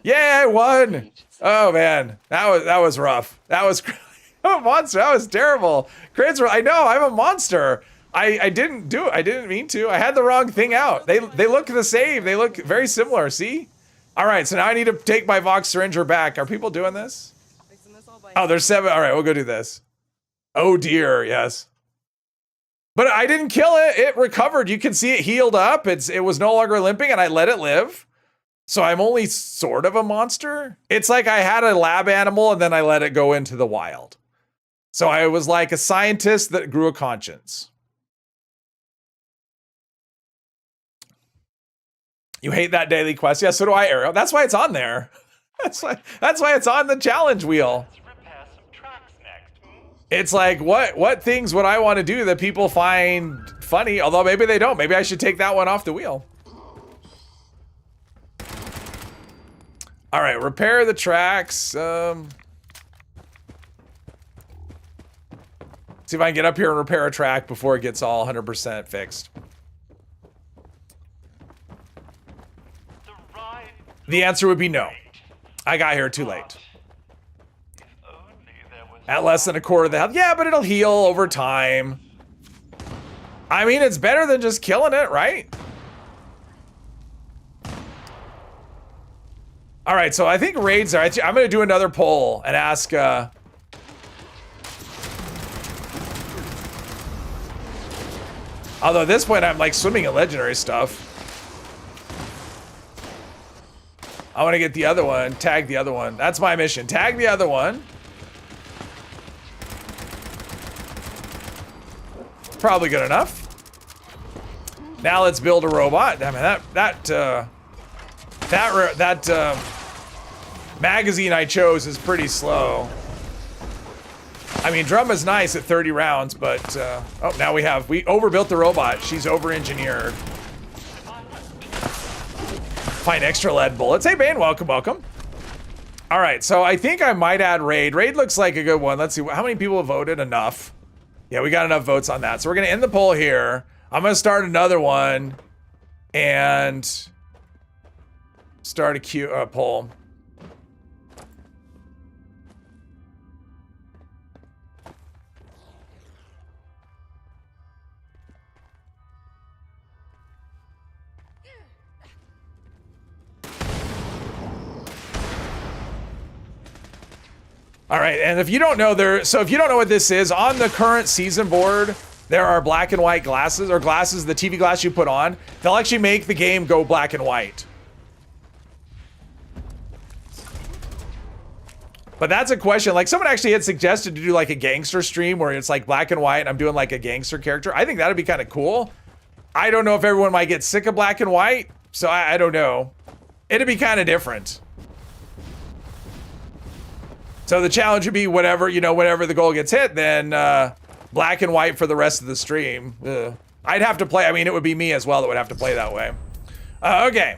Yeah, I won. Oh man, that was rough. That was I'm a monster. That was terrible. Crits were, I know, I'm a monster. I didn't do it. I didn't mean to. I had the wrong thing out. They look the same. They look very similar. See? All right. So now I need to take my Vox Syringer back. Are people doing this? Oh, there's 7. All right, we'll go do this. Oh dear. Yes. But I didn't kill it. It recovered. You can see it healed up. It was no longer limping, and I let it live. So I'm only sort of a monster. It's like I had a lab animal, and then I let it go into the wild. So I was like a scientist that grew a conscience. You hate that daily quest? Yeah, so do I, Arrow. That's why it's on there. That's why it's on the challenge wheel. It's like, what things would I want to do that people find funny? Although maybe they don't. Maybe I should take that one off the wheel. All right, repair the tracks. See if I can get up here and repair a track before it gets all 100% fixed. The answer would be no. I got here too late. At less than a quarter of the health. Yeah, but it'll heal over time. I mean, it's better than just killing it, right? All right, so I think raids are... I'm going to do another poll and ask... Although at this point, I'm like swimming in legendary stuff. I want to get the other one. Tag the other one. That's my mission. Tag the other one. Probably good enough. Now let's build a robot. I mean, that magazine I chose is pretty slow. I mean, drum is nice at 30 rounds, but oh, now we overbuilt the robot. She's over-engineered. Find extra lead bullets. Hey, Bane, welcome. All right, so I think I might add raid. Raid looks like a good one. Let's see, how many people have voted? Enough. Yeah, we got enough votes on that. So we're gonna end the poll here. I'm gonna start another one and start a poll. All right, and if you don't know if you don't know what this is, on the current season board, there are black and white glasses, or glasses, the TV glass you put on. They'll actually make the game go black and white. But that's a question. Like, someone actually had suggested to do like a gangster stream where it's like black and white and I'm doing like a gangster character. I think that'd be kind of cool. I don't know if everyone might get sick of black and white, so I don't know. It'd be kind of different. So the challenge would be whatever, you know, whenever the goal gets hit, then black and white for the rest of the stream. Ugh. I'd have to play, I mean, it would be me as well that would have to play that way. Okay.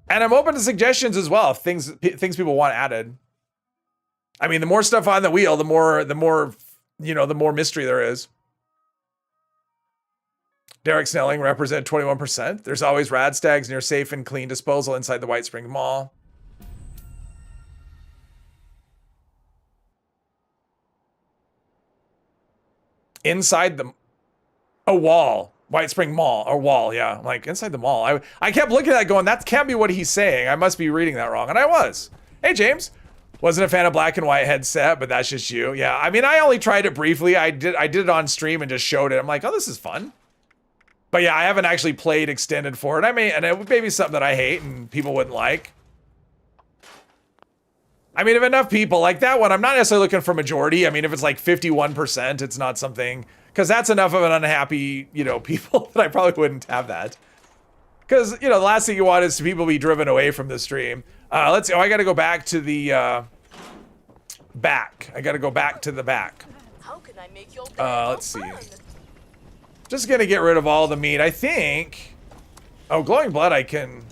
And I'm open to suggestions as well, if things people want added. I mean, the more stuff on the wheel, the more, you know, the more mystery there is. Derek Snelling represent 21%. There's always rad stags near safe and clean disposal inside the White Spring Mall. Inside a wall, White Spring Mall, or wall, yeah. I'm like, inside the mall. I kept looking at that going, that can't be what he's saying. I must be reading that wrong, and I was. Hey, James. Wasn't a fan of black and white headset, but that's just you. Yeah, I mean, I only tried it briefly. I did it on stream and just showed it. I'm like, oh, this is fun. But yeah, I haven't actually played extended for it. And it may be something that I hate and people wouldn't like. I mean, if enough people like that one, I'm not necessarily looking for majority. I mean, if it's like 51%, it's not something, because that's enough of an unhappy, you know, people that I probably wouldn't have that. Because, you know, the last thing you want is to people be driven away from the stream. Let's see. Oh, I got to go back to the back. I got to go back to the back. How can I make your Let's see. Just going to get rid of all the meat. I think. Oh, glowing blood I can.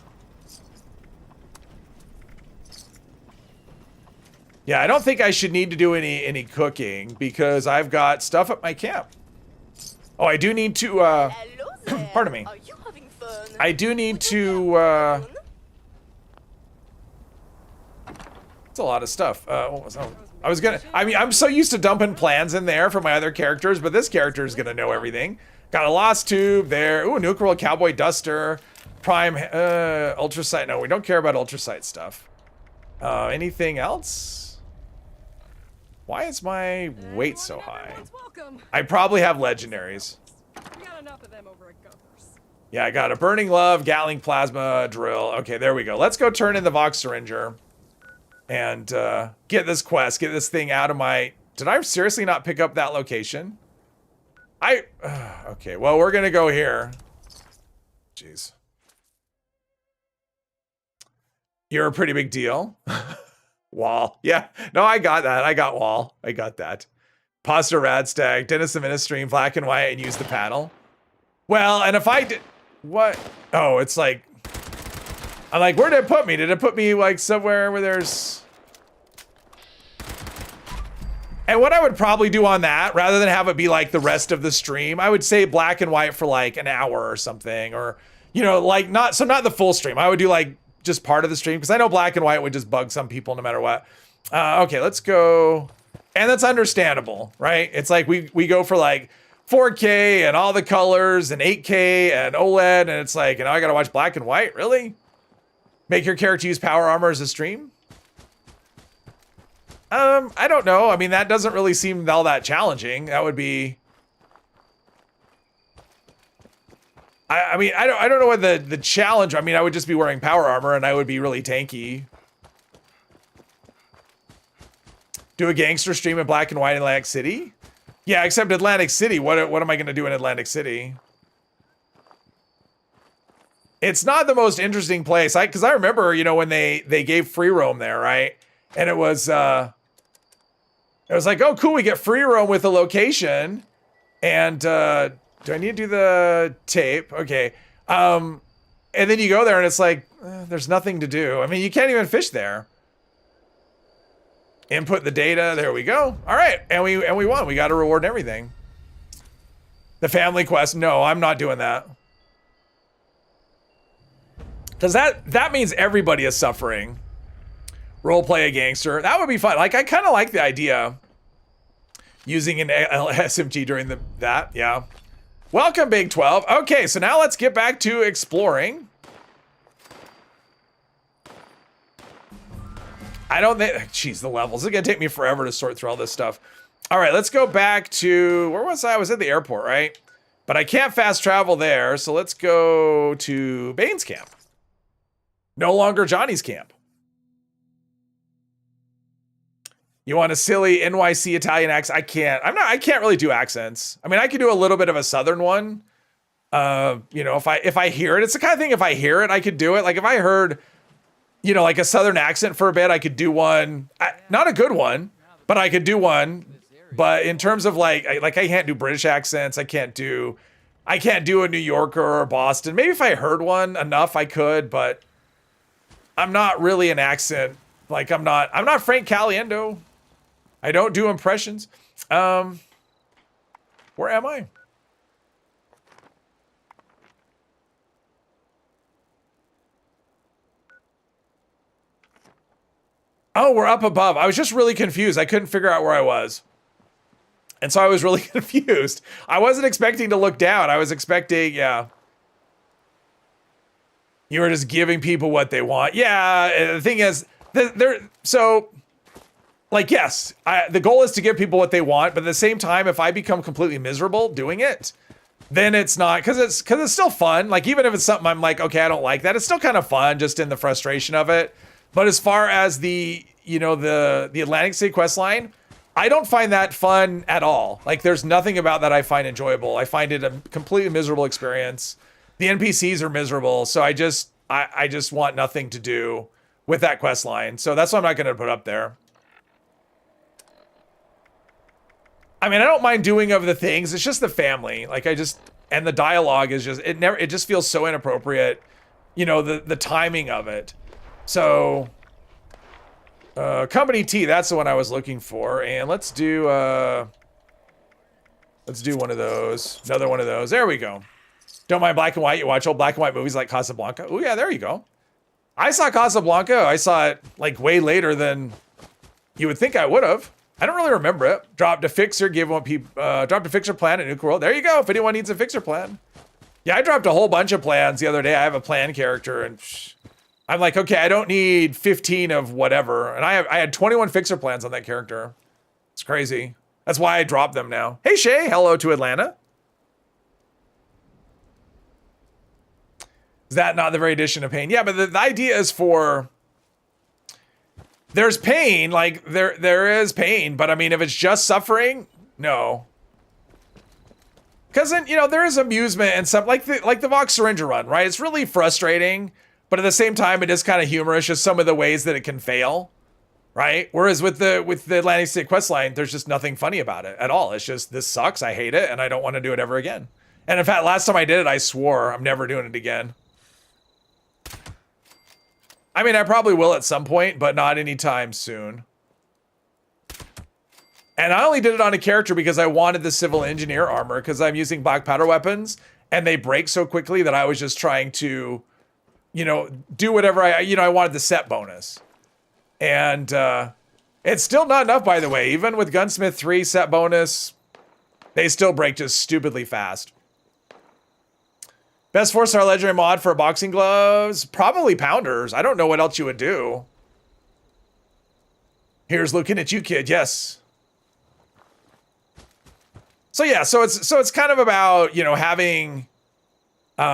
Yeah, I don't think I should need to do any cooking because I've got stuff at my camp. Oh, I do need to, pardon me. Are you having fun? I do need to, it's a lot of stuff. What was that? I mean, I'm so used to dumping plans in there for my other characters, but this character is gonna know everything. Got a lost tube there. Ooh, Nuke World Cowboy Duster. Prime, Ultrasight. No, we don't care about Ultrasight stuff. Anything else? Why is my weight so high? I probably have legendaries. We got enough of them over at Gophers. Yeah, I got a Burning Love, Gatling Plasma, Drill. Okay, there we go. Let's go turn in the Vox Syringer and get this quest, get this thing out of my... Did I seriously not pick up that location? Okay, well, we're gonna go here. Jeez. You're a pretty big deal. Wall. Yeah. No, I got that. I got wall. I got that. Pasta Radstag, Dennis the Ministry, black and white, and use the paddle. Well, and if I did... What? Oh, it's like... I'm like, where did it put me? Did it put me, like, somewhere where there's... And what I would probably do on that, rather than have it be, like, the rest of the stream, I would say black and white for, like, an hour or something. Or, you know, like, not the full stream. I would do, like, just part of the stream, because I know black and white would just bug some people no matter what. Okay, let's go. And that's understandable, right? It's like we go for like 4K and all the colors and 8K and OLED, and it's like, and I gotta watch black and white, really? Make your character use power armor as a stream? I don't know. I mean, that doesn't really seem all that challenging. That would be... I mean, I don't know what the challenge... I mean, I would just be wearing power armor and I would be really tanky. Do a gangster stream in black and white in Atlantic City? Yeah, except Atlantic City. What am I going to do in Atlantic City? It's not the most interesting place. Because I remember, you know, when they gave free roam there, right? And it was like, oh, cool, we get free roam with a location. And do I need to do the tape? Okay. And and then you go there and it's like, there's nothing to do. I mean, you can't even fish there. Input the data. There we go. All right, and we won. We got a reward and everything. The family quest. No, I'm not doing that. Because that means everybody is suffering. Roleplay a gangster. That would be fun. Like, I kind of like the idea. Using an SMG during that. Yeah. Welcome, Big 12. Okay, so now let's get back to exploring. I don't think... Jeez, the levels. It's going to take me forever to sort through all this stuff. All right, let's go back to... Where was I? I was at the airport, right? But I can't fast travel there, so let's go to Bane's camp. No longer Johnny's camp. You want a silly NYC Italian accent? I can't really do accents. I mean, I could do a little bit of a Southern one. You know, if I hear it, it's the kind of thing, if I hear it, I could do it. Like if I heard, you know, like a Southern accent for a bit, I could do one. Not a good one, but I could do one. But in terms of like I can't do British accents. I can't do a New Yorker or a Boston. Maybe if I heard one enough, I could, but I'm not really an accent. Like I'm not Frank Caliendo. I don't do impressions. Where am I? Oh, we're up above. I was just really confused. I couldn't figure out where I was. And so I was really confused. I wasn't expecting to look down. I was expecting, yeah. You were just giving people what they want. Yeah, the thing is, so... Like, yes, the goal is to give people what they want, but at the same time, if I become completely miserable doing it, then it's not, because it's still fun. Like, even if it's something I'm like, okay, I don't like that, it's still kind of fun just in the frustration of it. But as far as the Atlantic City quest line, I don't find that fun at all. Like, there's nothing about that I find enjoyable. I find it a completely miserable experience. The NPCs are miserable, so I just want nothing to do with that quest line. So that's what I'm not going to put up there. I mean, I don't mind doing other things. It's just the family. Like and the dialogue is just, it just feels so inappropriate. You know, the timing of it. So, Company T, that's the one I was looking for. And let's do one of those. Another one of those. There we go. Don't mind black and white. You watch old black and white movies like Casablanca. Oh yeah, there you go. I saw Casablanca. I saw it like way later than you would think I would have. I don't really remember it. Dropped a fixer, gave one people, dropped a fixer plan at Nuke World. There you go. If anyone needs a fixer plan. Yeah, I dropped a whole bunch of plans the other day. I have a plan character and I'm like, okay, I don't need 15 of whatever. And I had 21 fixer plans on that character. It's crazy. That's why I dropped them now. Hey Shay, hello to Atlanta. Is that not the very addition of pain? Yeah, but the idea is for... There's pain, like there is pain, but I mean, if it's just suffering, no. Because then, you know, there is amusement and some like the Vox Syringa run, right? It's really frustrating, but at the same time, it is kind of humorous, just some of the ways that it can fail, right? Whereas with the Atlantic City questline, there's just nothing funny about it at all. It's just, this sucks, I hate it, and I don't want to do it ever again. And in fact, last time I did it, I swore I'm never doing it again. I mean, I probably will at some point, but not anytime soon. And I only did it on a character because I wanted the civil engineer armor because I'm using black powder weapons and they break so quickly that I was just trying to, you know, do whatever I wanted the set bonus. And it's still not enough, by the way. Even with Gunsmith 3 set bonus, they still break just stupidly fast. Best 4-star legendary mod for boxing gloves? Probably Pounders. I don't know what else you would do. Here's looking at you, kid. Yes. So yeah, so it's kind of about, you know, having you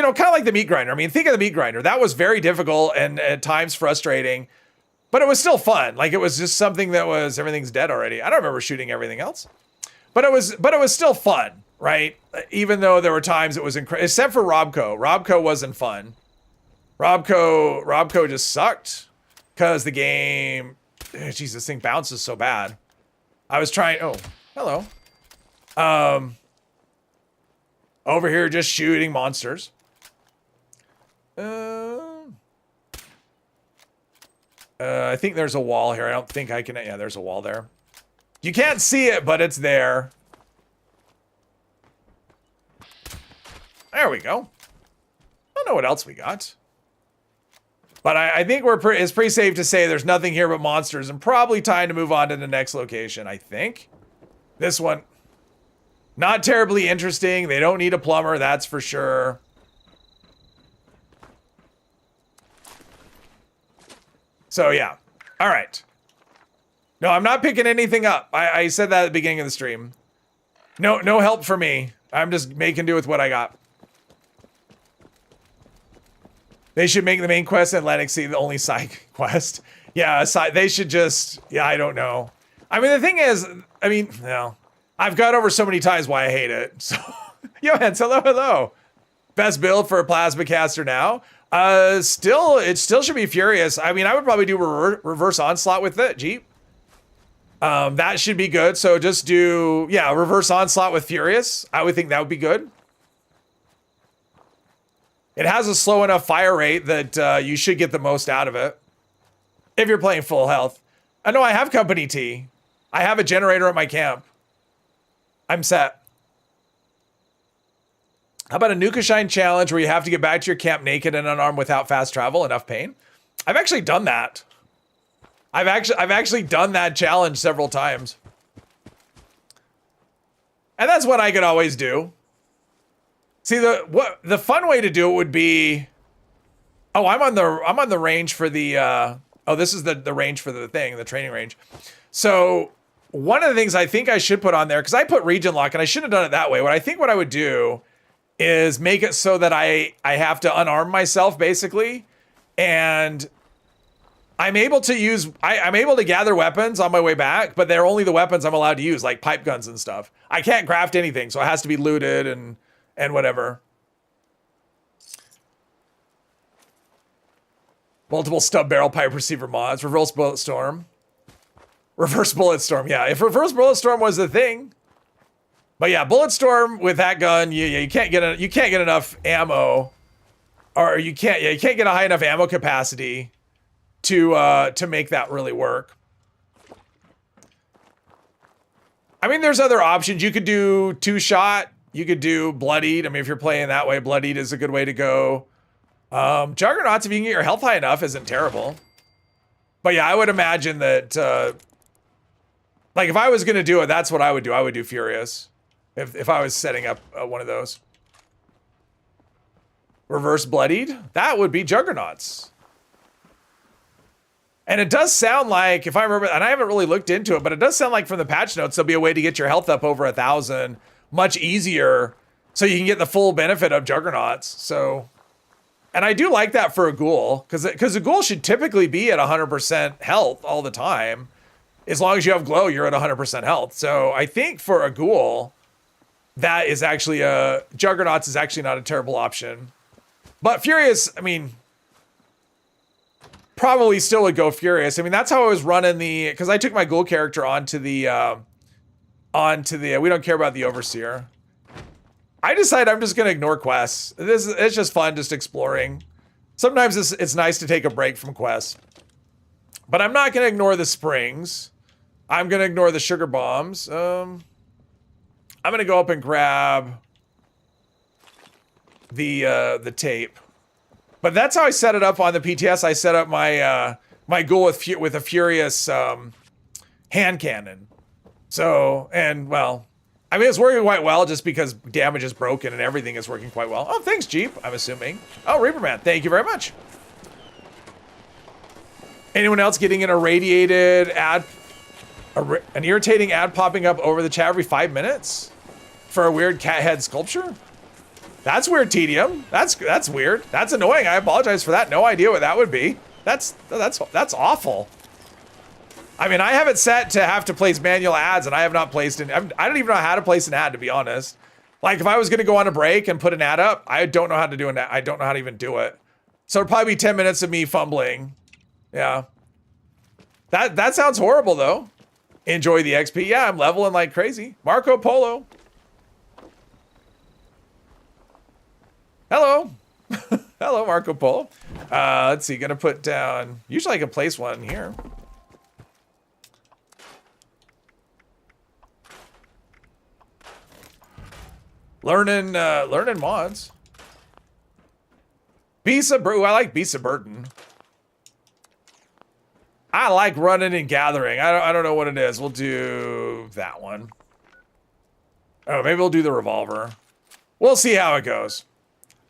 know, kind of like the meat grinder. I mean, think of the meat grinder. That was very difficult and at times frustrating, but it was still fun. Like it was just something that was, everything's dead already. I don't remember shooting everything else. But it was still fun, right? Even though there were times it was incredible, except for Robco. Robco wasn't fun. Robco just sucked because the game, jeez, this thing bounces so bad. I was trying, oh, hello. Over here just shooting monsters. I think there's a wall here. I don't think I can... Yeah, there's a wall there. You can't see it, but it's there. There we go. I don't know what else we got. But I think it's pretty safe to say there's nothing here but monsters and probably time to move on to the next location, I think. This one, not terribly interesting. They don't need a plumber, that's for sure. So yeah, all right. No, I'm not picking anything up. I said that at the beginning of the stream. No help for me. I'm just making do with what I got. They should make the main quest in Atlantic Sea the only side quest. Yeah, they should just... Yeah, I don't know. I mean, the thing is... I mean, no. I've got over so many times why I hate it. So, Johans, hello. Best build for a plasma caster now. It still should be Furious. I mean, I would probably do reverse onslaught with it, Jeep. That should be good. So just do... Yeah, reverse onslaught with Furious. I would think that would be good. It has a slow enough fire rate that you should get the most out of it. If you're playing full health. I know I have company tea. I have a generator at my camp. I'm set. How about a Nuka-Shine challenge where you have to get back to your camp naked and unarmed without fast travel, enough pain? I've actually done that. I've actually done that challenge several times. And that's what I could always do. See, the fun way to do it would be... Oh, I'm on the range for the... oh, this is the range for the thing, the training range. So, one of the things I think I should put on there, because I put region lock, and I shouldn't have done it that way. What I would do is make it so that I have to unarm myself, basically. And I'm able to use... I'm able to gather weapons on my way back, but they're only the weapons I'm allowed to use, like pipe guns and stuff. I can't craft anything, so it has to be looted and whatever. Multiple stub barrel pipe receiver mods. Reverse bullet storm. Reverse bullet storm. Yeah, if reverse bullet storm was the thing. But yeah, bullet storm with that gun, you can't get enough ammo, or you can't get a high enough ammo capacity to make that really work. I mean, there's other options. You could do 2-shot. You could do bloodied. I mean, if you're playing that way, bloodied is a good way to go. Juggernauts, if you can get your health high enough, isn't terrible. But yeah, I would imagine that, like, if I was going to do it, that's what I would do. I would do Furious. If I was setting up one of those. Reverse bloodied? That would be Juggernauts. And it does sound like, if I remember, and I haven't really looked into it, but it does sound like from the patch notes, there'll be a way to get your health up over 1,000 much easier, so you can get the full benefit of Juggernauts. So, and I do like that for a ghoul, because a ghoul should typically be at 100% health all the time. As long as you have glow, you're at 100% health. So I think for a ghoul, that is actually Juggernauts is actually not a terrible option. But Furious, I mean, probably still would go Furious. I mean, that's how I was running because I took my ghoul character onto the we don't care about the Overseer. I decide I'm just gonna ignore quests. It's just fun, just exploring. Sometimes it's nice to take a break from quests. But I'm not gonna ignore the springs. I'm gonna ignore the sugar bombs. I'm gonna go up and grab the tape. But that's how I set it up on the PTS. I set up my my ghoul with a Furious hand cannon. So, and well, I mean, it's working quite well just because damage is broken and everything is working quite well. Oh, thanks, Jeep, I'm assuming. Oh, Reaperman, thank you very much. Anyone else getting an irradiated ad, an irritating ad popping up over the chat every 5 minutes for a weird cat head sculpture? That's weird, Tedium. That's weird. That's annoying. I apologize for that. No idea what that would be. That's awful. I mean, I have it set to have to place manual ads, and I have not placed I don't even know how to place an ad, to be honest. Like, if I was going to go on a break and put an ad up, I don't know how to do an ad. I don't know how to even do it. So it'd probably be 10 minutes of me fumbling. Yeah. That sounds horrible, though. Enjoy the XP. Yeah, I'm leveling like crazy. Marco Polo. Hello. Hello, Marco Polo. Let's see, gonna put down, usually I can place one here. Learning mods. Bisa, bro, I like Bisa Burton. I like running and gathering. I don't know what it is. We'll do that one. Oh, maybe we'll do the revolver. We'll see how it goes.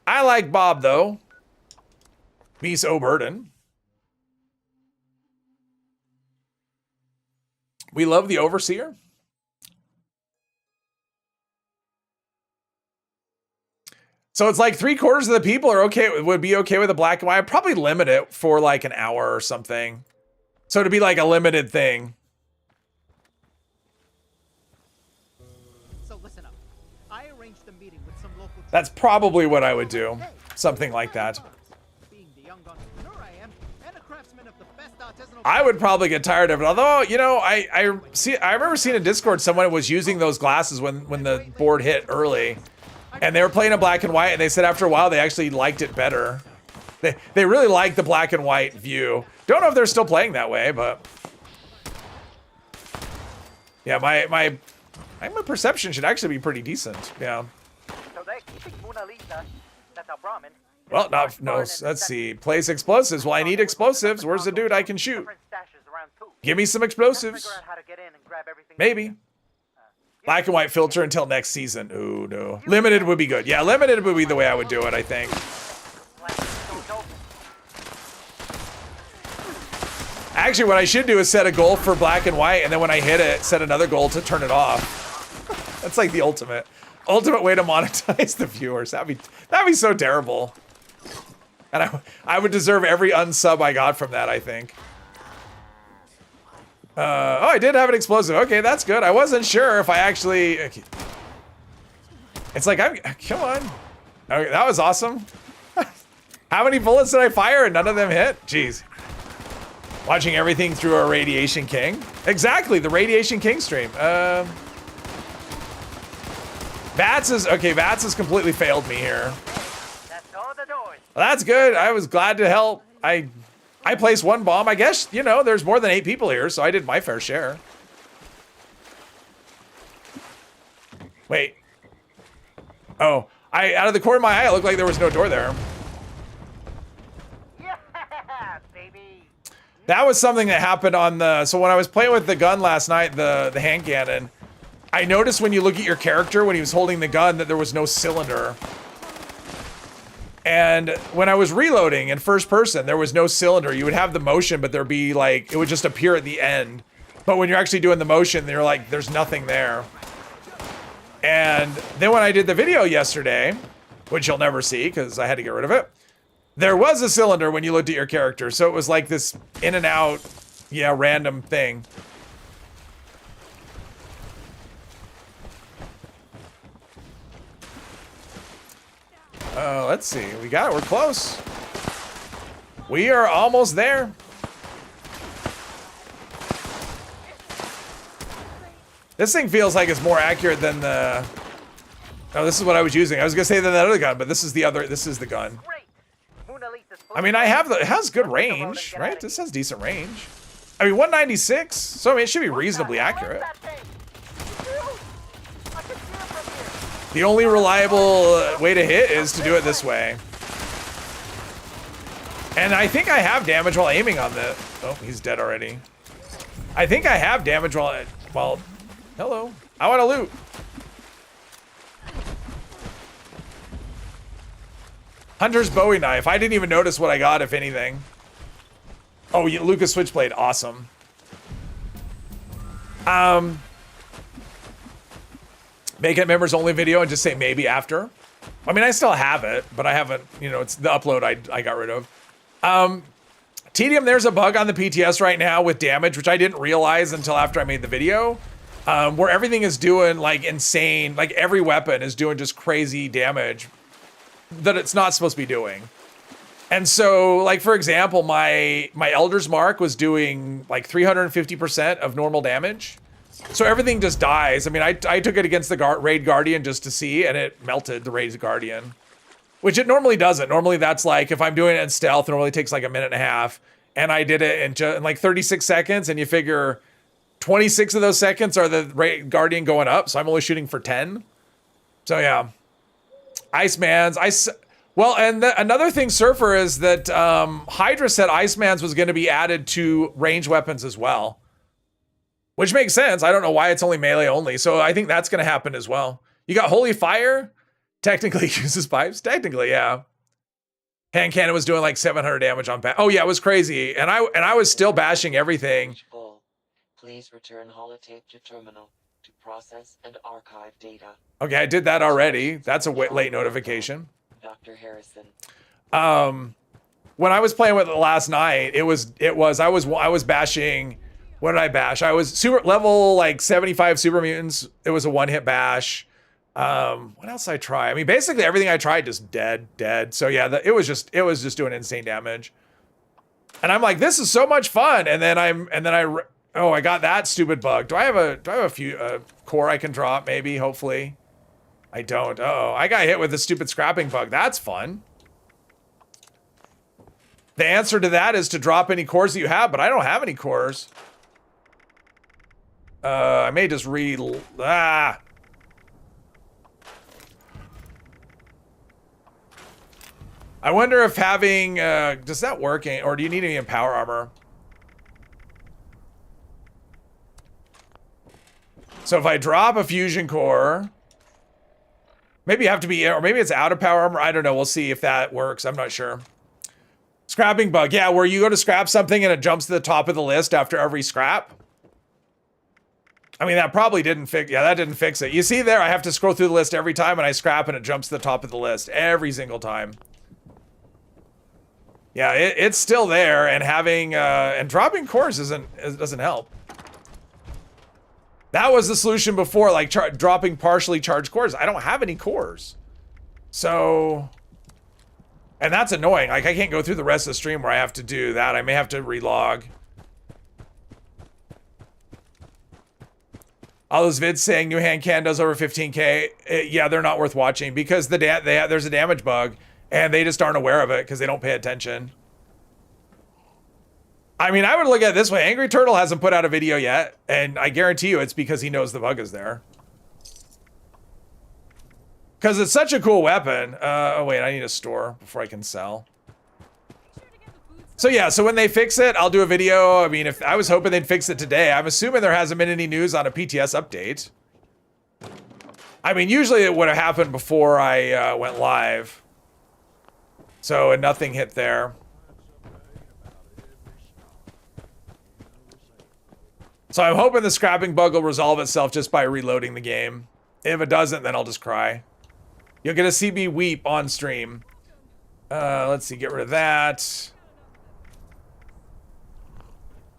I like Bob, though. Bisa O'Burden. We love the Overseer. So it's like 3/4 of the people are okay, would be okay with a black and white. I'd probably limit it for like an hour or something. So to be like a limited thing. So listen up. I arranged a meeting with some local. That's probably what I would do. Something like that. Being the young entrepreneur I am, and a craftsman of the best artisanal. I would probably get tired of it. Although, you know, I remember seeing in Discord someone was using those glasses when the board hit early. And they were playing in black and white, and they said after a while they actually liked it better. They really liked the black and white view. Don't know if they're still playing that way, but yeah, my perception should actually be pretty decent. Yeah. So they're keeping Mona Lisa. That's our Brahmin. Well, no. Let's see. Place explosives. Well, I need explosives. Where's the dude I can shoot? Give me some explosives. Maybe. Black and white filter until next season. Ooh, no. Limited would be good. Yeah, limited would be the way I would do it, I think. Actually, what I should do is set a goal for black and white, and then when I hit it, set another goal to turn it off. That's like the ultimate way to monetize the viewers. That'd be so terrible. And I would deserve every unsub I got from that, I think. Oh, I did have an explosive. Okay, that's good. I wasn't sure if I actually... Okay. It's like, come on. Okay, that was awesome. How many bullets did I fire and none of them hit? Jeez. Watching everything through a Radiation King. Exactly, the Radiation King stream. Vats has completely failed me here. Well, that's good. I was glad to help. I placed one bomb. I guess, you know, there's more than 8 people here, so I did my fair share. Wait. Oh, out of the corner of my eye, it looked like there was no door there. Yeah, baby. That was something that happened on the... So when I was playing with the gun last night, the hand cannon, I noticed when you look at your character, when he was holding the gun, that there was no cylinder. And when I was reloading in first person, there was no cylinder. You would have the motion, but there'd be like, it would just appear at the end. But when you're actually doing the motion, you're like, there's nothing there. And then when I did the video yesterday, which you'll never see because I had to get rid of it, there was a cylinder when you looked at your character. So it was like this in and out, yeah, random thing. Let's see. We got it. We're close. We are almost there. This thing feels like it's more accurate than the... Oh, this is what I was using. I was gonna say than that other gun, but this is the other. This is the gun. I mean, it has good range, right? This has decent range. I mean, 196. So I mean, it should be reasonably accurate. The only reliable way to hit is to do it this way. And I think I have damage while aiming on the... Oh, he's dead already. I think I have damage while... Well, hello. I want to loot. Hunter's Bowie knife. I didn't even notice what I got, if anything. Oh, Lucas Switchblade. Awesome. Make it members only video and just say maybe after. I mean, I still have it, but I haven't, you know, it's the upload I got rid of. Tedium, there's a bug on the PTS right now with damage, which I didn't realize until after I made the video, where everything is doing like insane, like every weapon is doing just crazy damage that it's not supposed to be doing. And so, like, for example, my Elder's Mark was doing like 350% of normal damage. So everything just dies. I mean, I took it against the Raid Guardian just to see, and it melted the Raid Guardian. which it normally doesn't. Normally that's like, if I'm doing it in stealth, it normally takes like a minute and a half. And I did it in like 36 seconds, and you figure 26 of those seconds are the Guardian going up, so I'm only shooting for 10. So yeah. Iceman's. Well, and another thing, Surfer, is that Hydra said Iceman's was going to be added to ranged weapons as well. Which makes sense. I don't know why it's only melee only, so I think that's going to happen as well. You got Holy Fire. Technically uses pipes. Technically, yeah. Hand cannon was doing like 700 damage on oh yeah, it was crazy. And I was still bashing everything. Please return holotape to terminal to process and archive data. Okay, I did that already. That's a late notification. Dr. Harrison. When I was playing with it last night, I was bashing. What did I bash? I was super level like 75 super mutants. It was a one-hit bash. What else did I try? I mean, basically everything I tried just dead. So yeah, it was just doing insane damage. And I'm like, this is so much fun. And then I got that stupid bug. Do I have a few core I can drop? Maybe, hopefully. I don't. Oh, I got hit with the stupid scrapping bug. That's fun. The answer to that is to drop any cores that you have, but I don't have any cores. I may just I wonder if having, does that work? Or do you need any in power armor? So if I drop a fusion core, maybe you have to be, or maybe it's out of power armor. I don't know. We'll see if that works. I'm not sure. Scrapping bug. Yeah, where you go to scrap something and it jumps to the top of the list after every scrap. I mean, that probably didn't fix, yeah, that didn't fix it. You see there, I have to scroll through the list every time and I scrap and it jumps to the top of the list every single time. Yeah, it's still there, and having, and dropping cores doesn't help. That was the solution before, like dropping partially charged cores. I don't have any cores. So, and that's annoying. Like, I can't go through the rest of the stream where I have to do that. I may have to relog. All those vids saying new hand cannon does over 15K. Yeah, they're not worth watching because there's a damage bug and they just aren't aware of it because they don't pay attention. I mean, I would look at it this way. Angry Turtle hasn't put out a video yet, and I guarantee you it's because he knows the bug is there. Because it's such a cool weapon. Oh, wait, I need a store before I can sell. So yeah, so when they fix it, I'll do a video. I mean, if I was hoping they'd fix it today, I'm assuming there hasn't been any news on a PTS update. I mean, usually it would have happened before I went live. So, and nothing hit there. So I'm hoping the scrapping bug will resolve itself just by reloading the game. If it doesn't, then I'll just cry. You'll get to see me weep on stream. Let's see, get rid of that.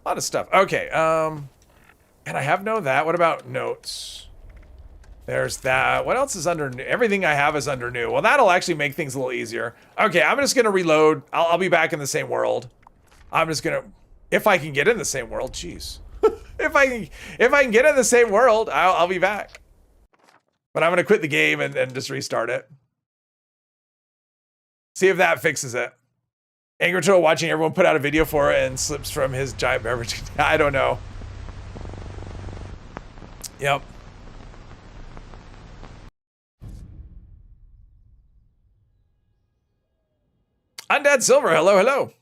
A lot of stuff. Okay, and I have that. What about notes? There's that. What else is under new? Everything I have is under new. Well, that'll actually make things a little easier. Okay, I'm just gonna reload. I'll be back in the same world. I'm just gonna, if I can get in the same world, jeez. if I can get in the same world, I'll be back. But I'm gonna quit the game and just restart it. See if that fixes it. Angry Turtle watching everyone put out a video for it and slips from his giant beverage. I don't know. Yep. Undead Silver, hello, hello.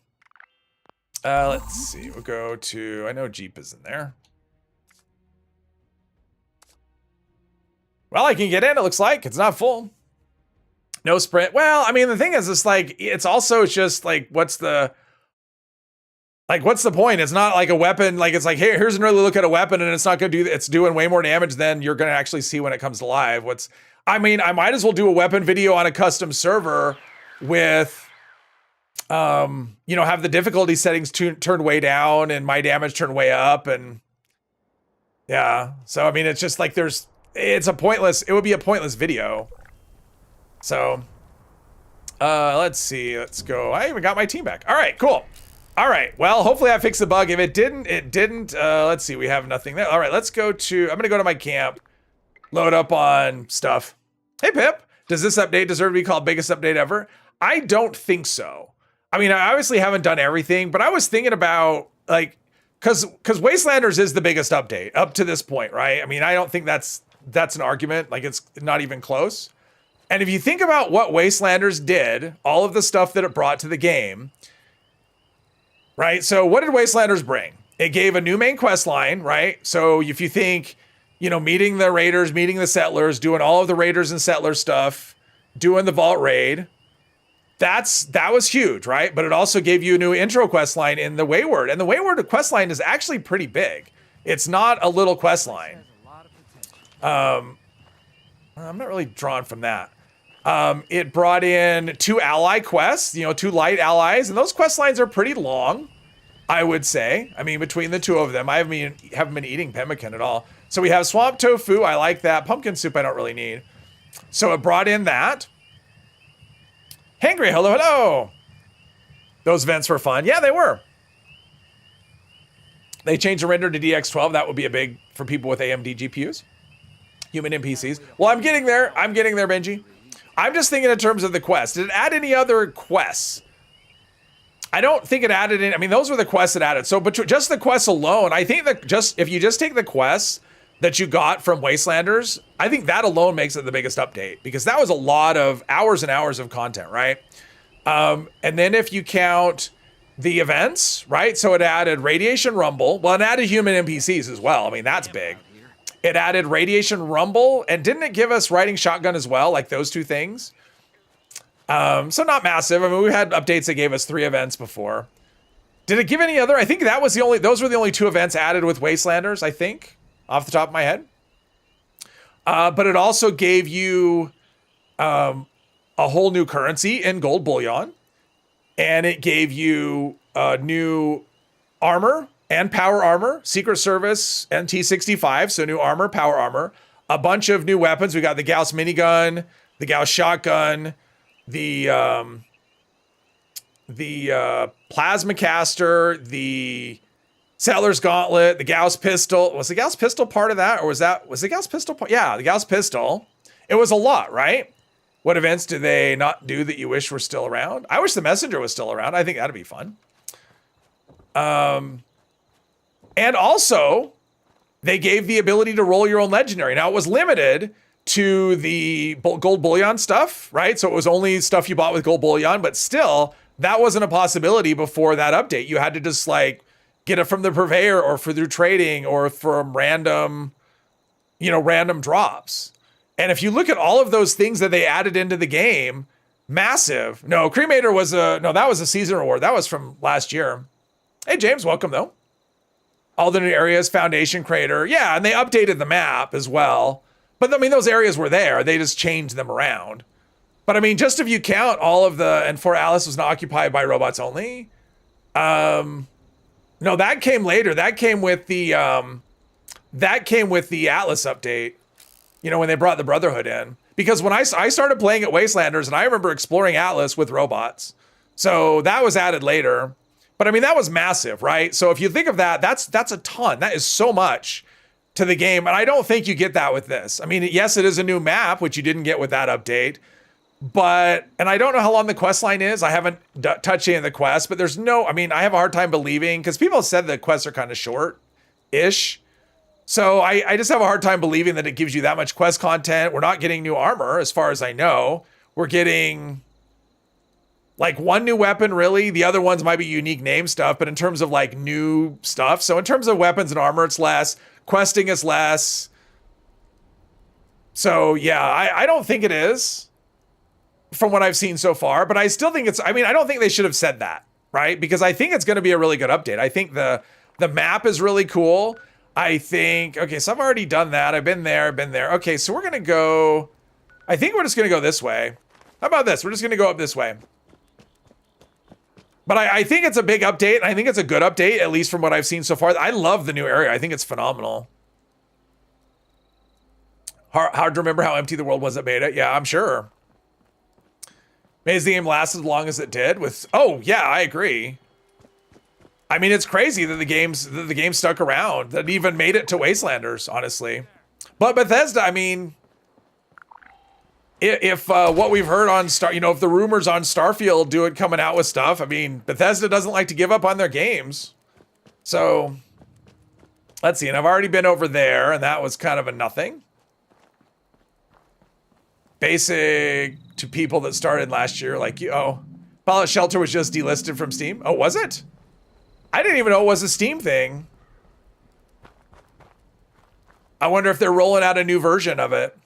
Let's see, we'll go to, I know Jeep is in there. Well, I can get in, it looks like. It's not full. No sprint. Well, I mean, the thing is, it's like, it's also just like, what's the point? It's not like a weapon. Like, it's like, hey, here's an early look at a weapon and it's not going to do, it's doing way more damage than you're going to actually see when it comes to live. I mean, I might as well do a weapon video on a custom server with, you know, have the difficulty settings turned way down and my damage turned way up. And yeah, so, I mean, it's just like, it would be a pointless video. So, let's see, let's go. I even got my team back. All right, cool. All right, well, hopefully I fixed the bug. If it didn't, it didn't. Let's see, we have nothing there. All right, let's go to, I'm gonna go to my camp, load up on stuff. Hey, Pip. Does this update deserve to be called biggest update ever? I don't think so. I mean, I obviously haven't done everything, but I was thinking about like, cause Wastelanders is the biggest update up to this point, right? I mean, I don't think that's an argument. Like it's not even close. And if you think about what Wastelanders did, all of the stuff that it brought to the game, right? So what did Wastelanders bring? It gave a new main quest line, right? So if you think, meeting the raiders, meeting the settlers, doing all of the raiders and settler stuff, doing the vault raid, that was huge, right? But it also gave you a new intro quest line in the Wayward. And the Wayward quest line is actually pretty big. It's not a little quest line. I'm not really drawn from that. It brought in 2 ally quests, 2 light allies, and those quest lines are pretty long, I would say. I mean, between the 2 of them, I haven't been eating pemmican at all. So we have swamp tofu, I like that. Pumpkin soup, I don't really need. So it brought in that. Hangry, hello, hello. Those events were fun. Yeah, they were. They changed the render to DX12. That would be a big for people with AMD GPUs. Human NPCs. Well, I'm getting there. Benji. I'm just thinking in terms of the quest. Did it add any other quests? I don't think it added any. I mean, those were the quests it added. So, but just the quests alone, I think that if you just take the quests that you got from Wastelanders, I think that alone makes it the biggest update because that was a lot of hours and hours of content, right? And then if you count the events, right? So it added Radiation Rumble. Well, it added human NPCs as well. I mean, that's big. It added Radiation Rumble, and didn't it give us Riding Shotgun as well? Like those 2 things. So not massive. I mean, we had updates that gave us 3 events before. Did it give any other? I think those were the only 2 events added with Wastelanders, I think, off the top of my head. But it also gave you a whole new currency in gold bullion, and it gave you new armor and power armor, Secret Service and T65, so new armor, power armor, a bunch of new weapons. We got the Gauss minigun, the Gauss shotgun, the plasma caster, the Settler's Gauntlet, the Gauss pistol. Was the Gauss pistol part of that, or was the Gauss pistol part? Yeah, the Gauss pistol. It was a lot, right? What events do they not do that you wish were still around? I wish the messenger was still around. I think that'd be fun. And also, they gave the ability to roll your own legendary. Now, it was limited to the gold bullion stuff, right? So it was only stuff you bought with gold bullion, but still, that wasn't a possibility before that update. You had to just like get it from the purveyor or through trading or from random drops. And if you look at all of those things that they added into the game, massive. No, Cremator that was a season reward. That was from last year. Hey, James, welcome though. All the new areas, Foundation Crater. Yeah, and they updated the map as well. But I mean, those areas were there. They just changed them around. But I mean, just if you count all of and Fort Alice was not occupied by robots only. No, that came later. That came with the Atlas update. When they brought the Brotherhood in. Because when I started playing at Wastelanders, and I remember exploring Atlas with robots. So that was added later. But I mean, that was massive, right? So if you think of that, that's a ton. That is so much to the game. And I don't think you get that with this. I mean, yes, it is a new map, which you didn't get with that update. And I don't know how long the quest line is. I haven't touched any of the quests, but I have a hard time believing, because people have said the quests are kind of short-ish. So I just have a hard time believing that it gives you that much quest content. We're not getting new armor, as far as I know. We're getting like 1 new weapon, really. The other ones might be unique name stuff, but in terms of like new stuff. So in terms of weapons and armor, it's less. Questing is less. So yeah, I don't think it is from what I've seen so far, but I still think I don't think they should have said that, right? Because I think it's going to be a really good update. I think the map is really cool. I think, okay, so I've already done that. I've been there. Okay, so we're going to go, I think we're just going to go this way. How about this? We're just going to go up this way. But I think it's a big update. And I think it's a good update, at least from what I've seen so far. I love the new area. I think it's phenomenal. Hard to remember how empty the world was at beta. Yeah, I'm sure. Maybe the game lasted as long as it did oh yeah, I agree. I mean, it's crazy that the game stuck around, that even made it to Wastelanders, honestly. But Bethesda, I mean, if what we've heard on if the rumors on Starfield do it coming out with stuff, I mean, Bethesda doesn't like to give up on their games. So let's see. And I've already been over there, and that was kind of a nothing. Basic to people that started last year, like Fallout Shelter was just delisted from Steam. Oh, was it? I didn't even know it was a Steam thing. I wonder if they're rolling out a new version of it.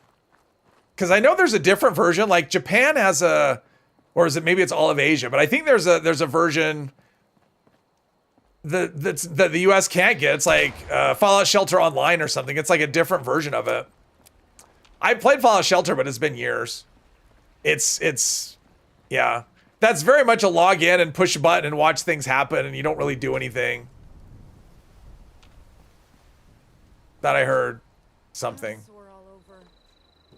Because I know there's a different version. Like Japan has or is it maybe it's all of Asia? But I think there's a version that the US can't get. It's like Fallout Shelter Online or something. It's like a different version of it. I played Fallout Shelter, but it's been years. It's yeah. That's very much a log in and push a button and watch things happen, and you don't really do anything. That I heard something. Sore all over.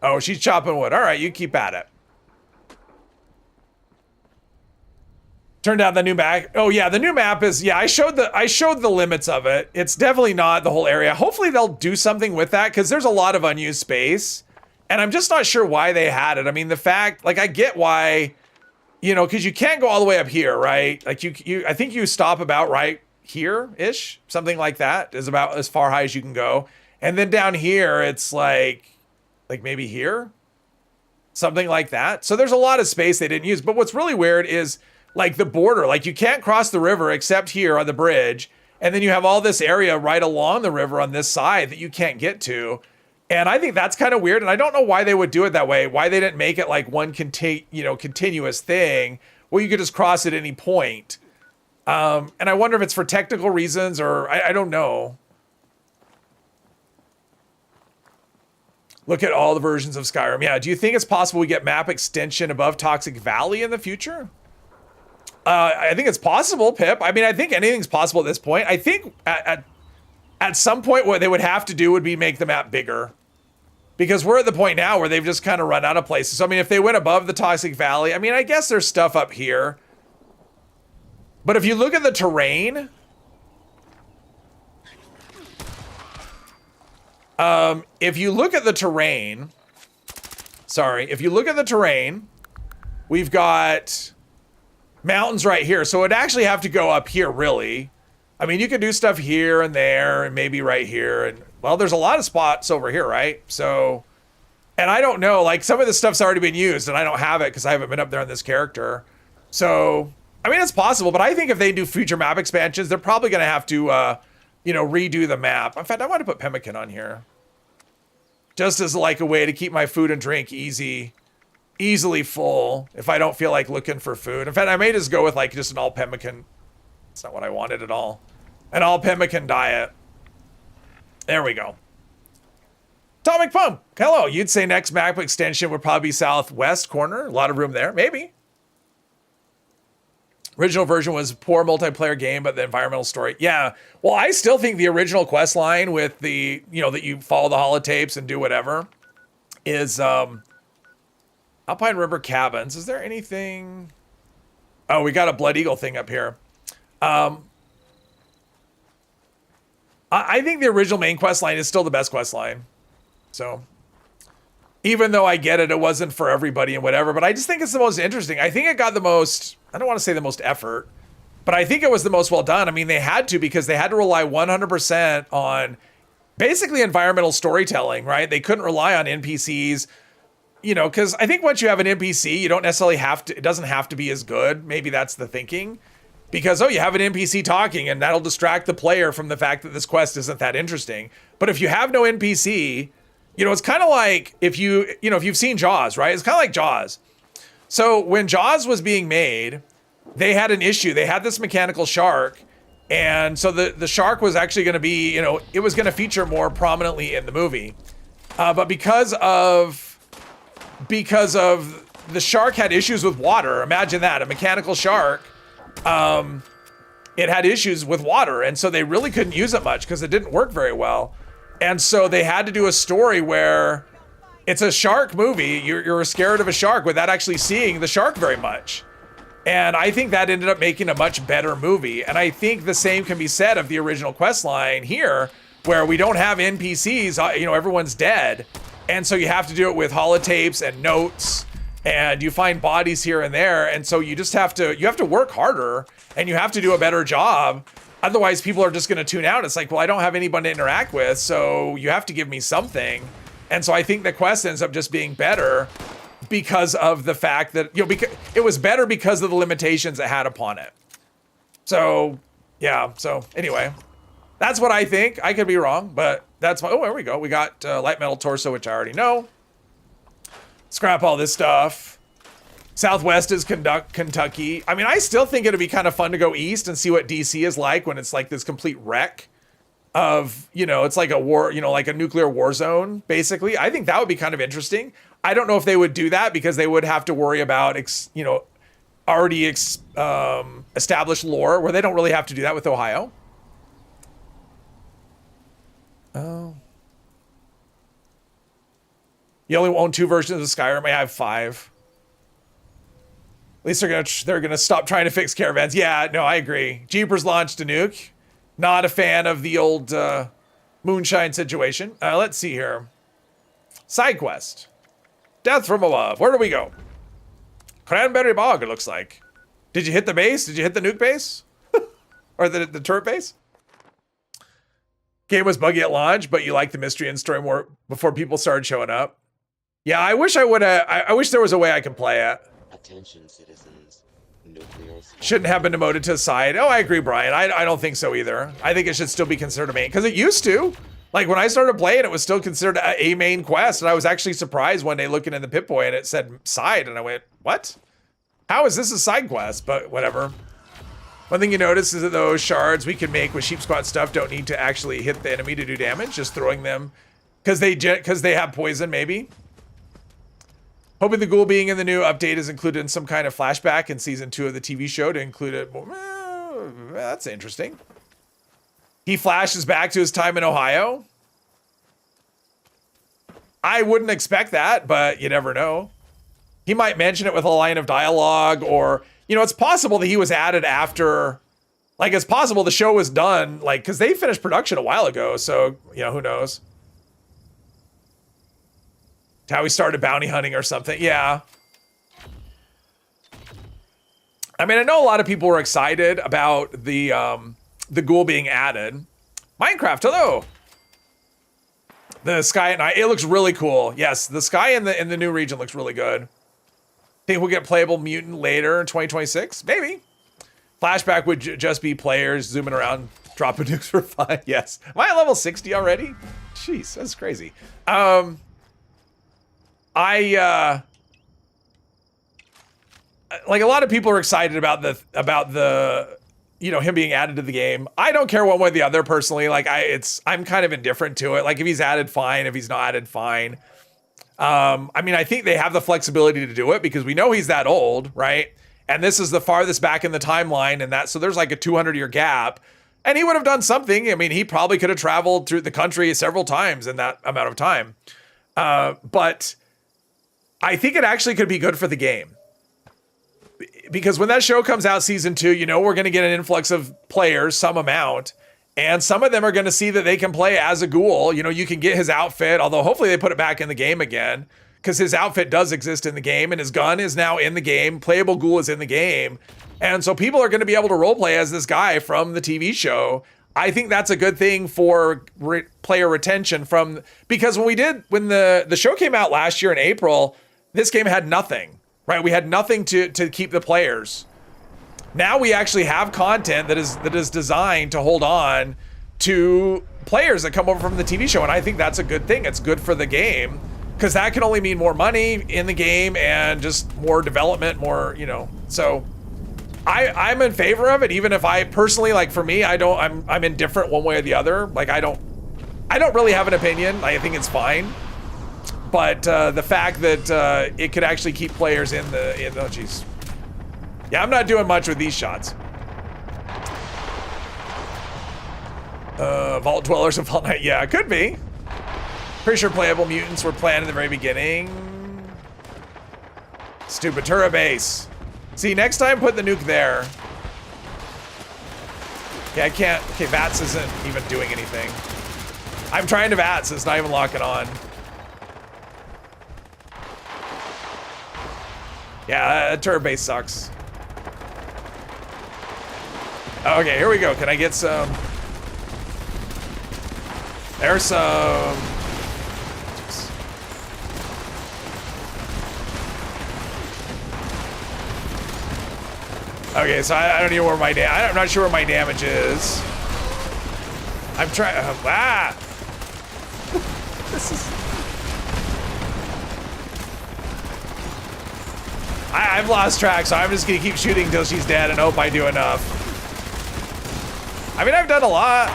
Oh, she's chopping wood. All right, you keep at it. Turned out the new map. Oh yeah, the new map is, yeah, I showed the limits of it. It's definitely not the whole area. Hopefully they'll do something with that, because there's a lot of unused space. And I'm just not sure why they had it. I mean, the fact, like, I get why, because you can't go all the way up here, right? Like I think you stop about right here-ish, something like that is about as far high as you can go. And then down here, it's like maybe here, something like that. So there's a lot of space they didn't use. But what's really weird is like the border, like you can't cross the river except here on the bridge. And then you have all this area right along the river on this side that you can't get to. And I think that's kind of weird. And I don't know why they would do it that way. Why they didn't make it like one continuous thing where you could just cross at any point. And I wonder if it's for technical reasons or I don't know. Look at all the versions of Skyrim. Yeah. Do you think it's possible we get map extension above Toxic Valley in the future? I think it's possible, Pip. I mean, I think anything's possible at this point. I think at some point what they would have to do would be make the map bigger. Because we're at the point now where they've just kind of run out of places. So, I mean, if they went above the Toxic Valley, I mean, I guess there's stuff up here. But if you look at the terrain, if you look at the terrain, we've got mountains right here. So it'd actually have to go up here, really. I mean, you could do stuff here and there and maybe right here. And, well, there's a lot of spots over here, right? So, and I don't know, like some of this stuff's already been used and I don't have it because I haven't been up there on this character. So, I mean, it's possible, but I think if they do future map expansions, they're probably going to have to, redo the map. In fact, I want to put pemmican on here. Just as like a way to keep my food and drink easily full if I don't feel like looking for food. In fact, I may just go with like just an all pemmican. It's not what I wanted at all. An all pemmican diet. There we go. Atomic Pump. Hello. You'd say next map extension would probably be southwest corner. A lot of room there. Maybe. Original version was poor multiplayer game, but the environmental story. Yeah. Well, I still think the original quest line with the, that you follow the holotapes and do whatever is Alpine River Cabins. Is there anything? Oh, we got a Blood Eagle thing up here. I think the original main quest line is still the best quest line. So even though I get it, it wasn't for everybody and whatever, but I just think it's the most interesting. I think it got the most, I don't want to say the most effort, but I think it was the most well done. I mean, they had to, because they had to rely 100% on basically environmental storytelling, right? They couldn't rely on NPCs, because I think once you have an NPC, you don't necessarily have to, it doesn't have to be as good. Maybe that's the thinking. Because, you have an NPC talking and that'll distract the player from the fact that this quest isn't that interesting. But if you have no NPC, it's kind of like if you've seen Jaws, right? It's kind of like Jaws. So when Jaws was being made, they had an issue. They had this mechanical shark. And so the shark was actually going to be, it was going to feature more prominently in the movie. But because of the shark had issues with water, imagine that, a mechanical shark. It had issues with water, and so they really couldn't use it much because it didn't work very well. And so they had to do a story where it's a shark movie. You're scared of a shark without actually seeing the shark very much. And I think that ended up making a much better movie. And I think the same can be said of the original quest line here, where we don't have NPCs, everyone's dead. And so you have to do it with holotapes and notes, and you find bodies here and there. And so you just have to work harder, and you have to do a better job. Otherwise, people are just going to tune out. It's like, well, I don't have anyone to interact with, so you have to give me something. And so I think the quest ends up just being better because of the fact that, you know, because it was better because of the limitations it had upon it. So, yeah. So anyway, that's what I think. I could be wrong, but that's my, oh, there we go. We got light metal torso, which I already know. Scrap all this stuff. Southwest is Kentucky. I mean, I still think it'd be kind of fun to go east and see what DC is like when it's like this complete wreck of, you know, it's like a war, you know, like a nuclear war zone, basically. I think that would be kind of interesting. I don't know if they would do that because they would have to worry about, you know, already established lore where they don't really have to do that with Ohio. Oh. You only own 2 versions of Skyrim. I have 5. At least they're gonna stop trying to fix caravans. Yeah, no, I agree. Jeepers launched a nuke. Not a fan of the old moonshine situation. Let's see here. Side quest. Death from above. Where do we go? Cranberry Bog, it looks like. Did you hit the base? Did you hit the nuke base? Or the turret base? Game was buggy at launch, but you liked the mystery and story more before people started showing up. Yeah, I wish I would have. I wish there was a way I could play it. Attention, citizens. Nuclear Shouldn't have been demoted to a side. Oh, I agree, Brian. I don't think so either. I think it should still be considered a main, because it used to. Like when I started playing, it was still considered a main quest, and I was actually surprised one day looking in the Pip-Boy and it said side, and I went, what? How is this a side quest? But whatever. One thing you notice is that those shards we can make with sheep squat stuff don't need to actually hit the enemy to do damage, just throwing them because they have poison, maybe. Hoping the ghoul being in the new update is included in some kind of flashback in season 2 of the TV show to include it. Well, that's interesting. He flashes back to his time in Ohio. I wouldn't expect that, but you never know. He might mention it with a line of dialogue, or, you know, it's possible that he was added after, like, it's possible the show was done, like, because they finished production a while ago, so, you know, who knows? How he started bounty hunting or something. Yeah. I mean, I know a lot of people were excited about the ghoul being added. Minecraft, hello. The sky at night, it looks really cool. Yes, the sky in the new region looks really good. Think we'll get playable mutant later in 2026? Maybe. Flashback would just be players zooming around, dropping nukes for fun. Yes. Am I at level 60 already? Jeez, that's crazy. Like a lot of people are excited about the you know, him being added to the game. I don't care one way or the other personally. Like I'm kind of indifferent to it. Like if he's added, fine. If he's not added, fine. I mean, I think they have the flexibility to do it because we know he's that old, right? And this is the farthest back in the timeline, and that, so there's like a 200-year gap, and he would have done something. I mean, he probably could have traveled through the country several times in that amount of time. But I think it actually could be good for the game. Because when that show comes out, season 2, you know, we're going to get an influx of players, some amount, and some of them are going to see that they can play as a ghoul. You know, you can get his outfit, although hopefully they put it back in the game again, because his outfit does exist in the game, and his gun is now in the game. Playable ghoul is in the game. And so people are going to be able to roleplay as this guy from the TV show. I think that's a good thing for player retention from, because when the show came out last year in April, this game had nothing, right? We had nothing to keep the players. Now we actually have content that is designed to hold on to players that come over from the TV show, and I think that's a good thing. It's good for the game, because that can only mean more money in the game and just more development, more, you know. So I'm in favor of it, even if I personally, like for me, I'm indifferent one way or the other. Like I don't really have an opinion. I think it's fine. But the fact that it could actually keep players in the oh geez. Yeah, I'm not doing much with these shots. Vault Dwellers of Vault Night. Yeah, it could be. Pretty sure playable mutants were planned in the very beginning. Stupid turret base. See, next time put the nuke there. Yeah, I can't. Okay, VATS isn't even doing anything. I'm trying to VATS, it's not even locking on. Yeah, that turret base sucks. Okay, here we go. Can I get some? There's some. Okay, so I don't know where my I'm not sure where my damage is. I'm trying. This is. I've lost track, so I'm just gonna keep shooting until she's dead and hope I do enough. I mean, I've done a lot,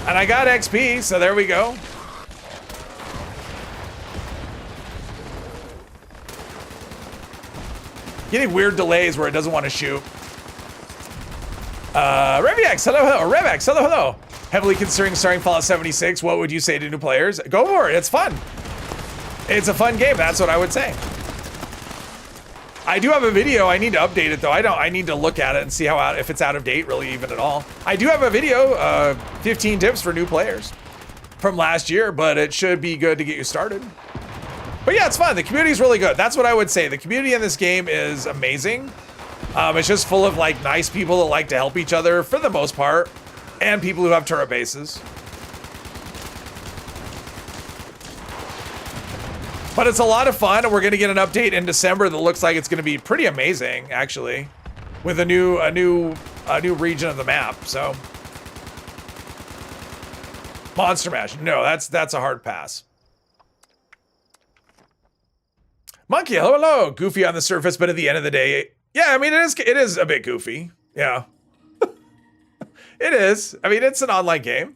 and I got XP, so there we go. Getting weird delays where it doesn't want to shoot. Revex, hello, hello. Revex, hello, hello. Heavily considering starting Fallout 76. What would you say to new players? Go for it. It's fun. It's a fun game. That's what I would say. I do have a video. I need to update it though. I need to look at it and see how if it's out of date really even at all. I do have a video, 15 tips for new players from last year, but it should be good to get you started. But yeah, it's fun. The community is really good. That's what I would say. The community in this game is amazing. It's just full of like nice people that like to help each other for the most part, and people who have turret bases. But it's a lot of fun, and we're gonna get an update in December that looks like it's gonna be pretty amazing, actually, with a new region of the map. So, Monster Mash. No, that's a hard pass. Monkey, hello, hello. Goofy on the surface, but at the end of the day, yeah, I mean, it is a bit goofy. Yeah. It is. I mean, it's an online game.